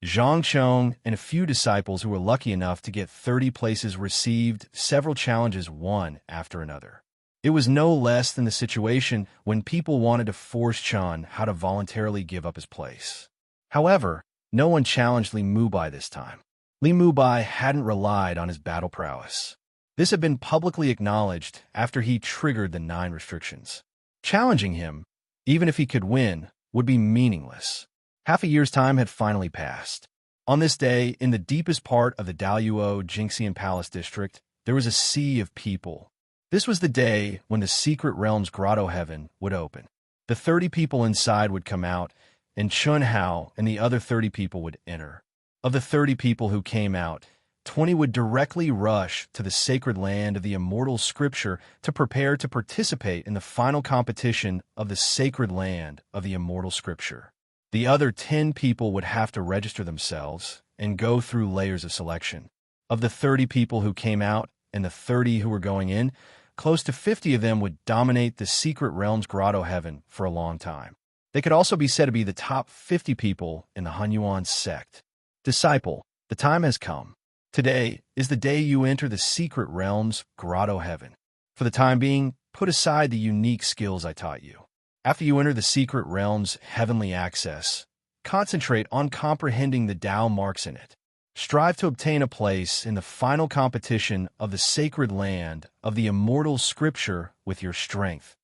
Zhang Chong and a few disciples who were lucky enough to get 30 places received several challenges one after another. It was no less than the situation when people wanted to force Chun how to voluntarily give up his place. However, no one challenged Li Mubai this time. Li Mubai hadn't relied on his battle prowess. This had been publicly acknowledged after he triggered the 9 restrictions. Challenging him, even if he could win, would be meaningless. Half a year's time had finally passed. On this day, in the deepest part of the Daluo Jingxian Palace district, there was a sea of people. This was the day when the secret realm's grotto heaven would open. The 30 people inside would come out, and Chun Hao and the other 30 people would enter. Of the 30 people who came out, 20 would directly rush to the sacred land of the immortal scripture to prepare to participate in the final competition of the sacred land of the immortal scripture. The other 10 people would have to register themselves and go through layers of selection. Of the 30 people who came out and the 30 who were going in, close to 50 of them would dominate the secret realm's grotto heaven for a long time. They could also be said to be the top 50 people in the Hunyuan sect. Disciple, the time has come. Today is the day you enter the secret realm's grotto heaven. For the time being, put aside the unique skills I taught you. After you enter the secret realm's heavenly access, concentrate on comprehending the Tao marks in it. Strive to obtain a place in the final competition of the sacred land of the immortal scripture with your strength,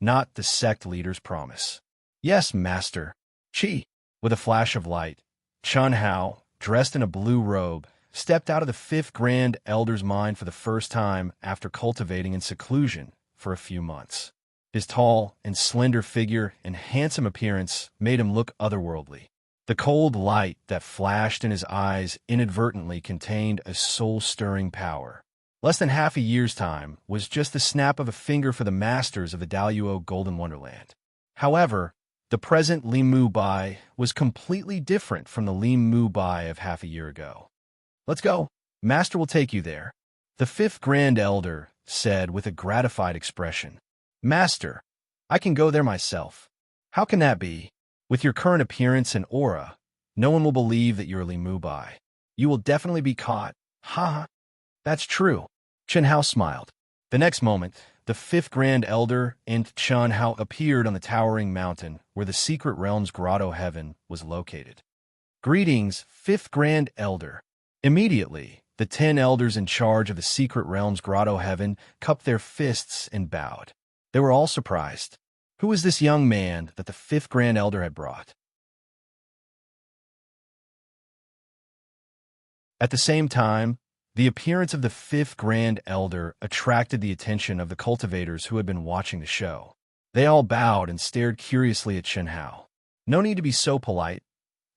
not the sect leader's promise. Yes, Master. Chi. With a flash of light, Chun Hao, dressed in a blue robe, stepped out of the 5th Grand Elder's mind for the first time after cultivating in seclusion for a few months. His tall and slender figure and handsome appearance made him look otherworldly. The cold light that flashed in his eyes inadvertently contained a soul-stirring power. Less than half a year's time was just the snap of a finger for the masters of the Daluo Golden Wonderland. However, the present Li Mubai was completely different from the Li Mubai of half a year ago. Let's go. Master will take you there, the 5th Grand Elder said with a gratified expression. Master, I can go there myself. How can that be? With your current appearance and aura, no one will believe that you're Li Mubai. You will definitely be caught. Ha! That's true. Chun Hao smiled. The next moment, the 5th Grand Elder and Chun Hao appeared on the towering mountain where the secret realm's grotto heaven was located. Greetings, 5th Grand Elder. Immediately, the 10 elders in charge of the secret realm's grotto heaven cupped their fists and bowed. They were all surprised. Who was this young man that the 5th Grand Elder had brought? At the same time, the appearance of the 5th Grand Elder attracted the attention of the cultivators who had been watching the show. They all bowed and stared curiously at Chun Hao. No need to be so polite.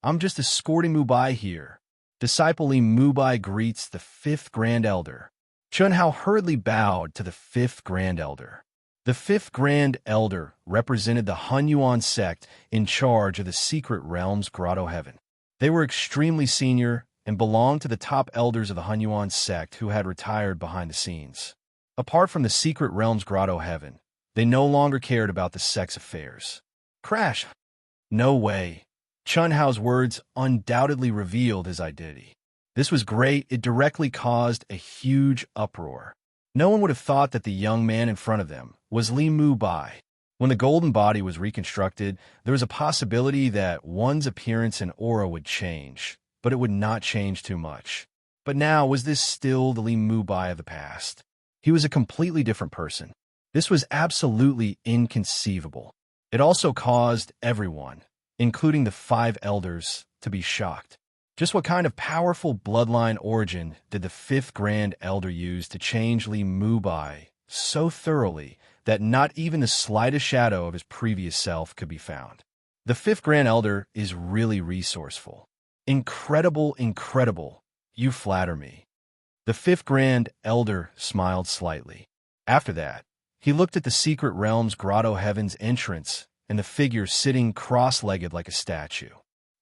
I'm just escorting Mubai here. Disciple Li Mubai greets the 5th Grand Elder. Chun Hao hurriedly bowed to the 5th Grand Elder. The 5th Grand Elder represented the Hunyuan sect in charge of the secret realm's grotto heaven. They were extremely senior and belonged to the top elders of the Hunyuan sect who had retired behind the scenes. Apart from the secret realm's grotto heaven, they no longer cared about the sect's affairs. Crash! No way. Chun Hao's words undoubtedly revealed his identity. This was great. It directly caused a huge uproar. No one would have thought that the young man in front of them was Li Mubai. When the golden body was reconstructed, there was a possibility that one's appearance and aura would change, but it would not change too much. But now, was this still the Li Mubai of the past? He was a completely different person. This was absolutely inconceivable. It also caused everyone, including the 5 elders, to be shocked. Just what kind of powerful bloodline origin did the fifth Grand Elder use to change Li Mubai so thoroughly that not even the slightest shadow of his previous self could be found? The fifth Grand Elder is really resourceful. Incredible, incredible. You flatter me. The fifth Grand Elder smiled slightly. After that, he looked at the secret realm's grotto heaven's entrance and the figure sitting cross-legged like a statue.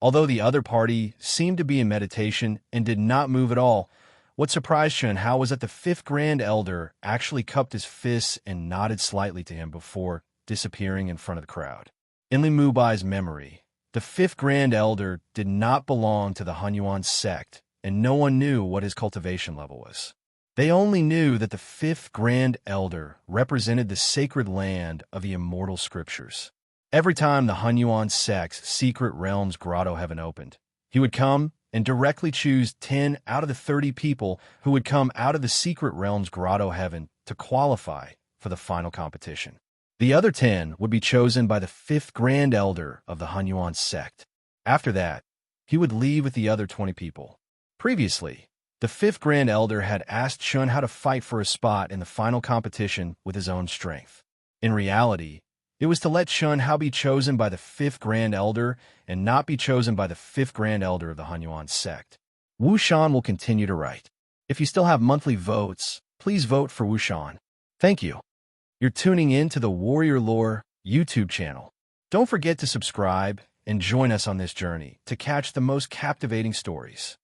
Although the other party seemed to be in meditation and did not move at all, what surprised Chun Hao was that the fifth Grand Elder actually cupped his fists and nodded slightly to him before disappearing in front of the crowd. In Li Mubai's memory, the fifth Grand Elder did not belong to the Hunyuan sect, and no one knew what his cultivation level was. They only knew that the fifth Grand Elder represented the sacred land of the immortal scriptures. Every time the Hunyuan sect's secret realm's grotto heaven opened, he would come and directly choose 10 out of the 30 people who would come out of the secret realm's grotto heaven to qualify for the final competition. The other 10 would be chosen by the fifth Grand Elder of the Hunyuan sect. After that, he would leave with the other 20 people. Previously, the fifth Grand Elder had asked Chun how to fight for a spot in the final competition with his own strength. In reality, it was to let Chun Hao be chosen by the fifth Grand Elder and not be chosen by the fifth Grand Elder of the Hunyuan sect. Wu Shan will continue to write. If you still have monthly votes, please vote for Wu Shan. Thank you. You're tuning in to the Warrior Lore YouTube channel. Don't forget to subscribe and join us on this journey to catch the most captivating stories.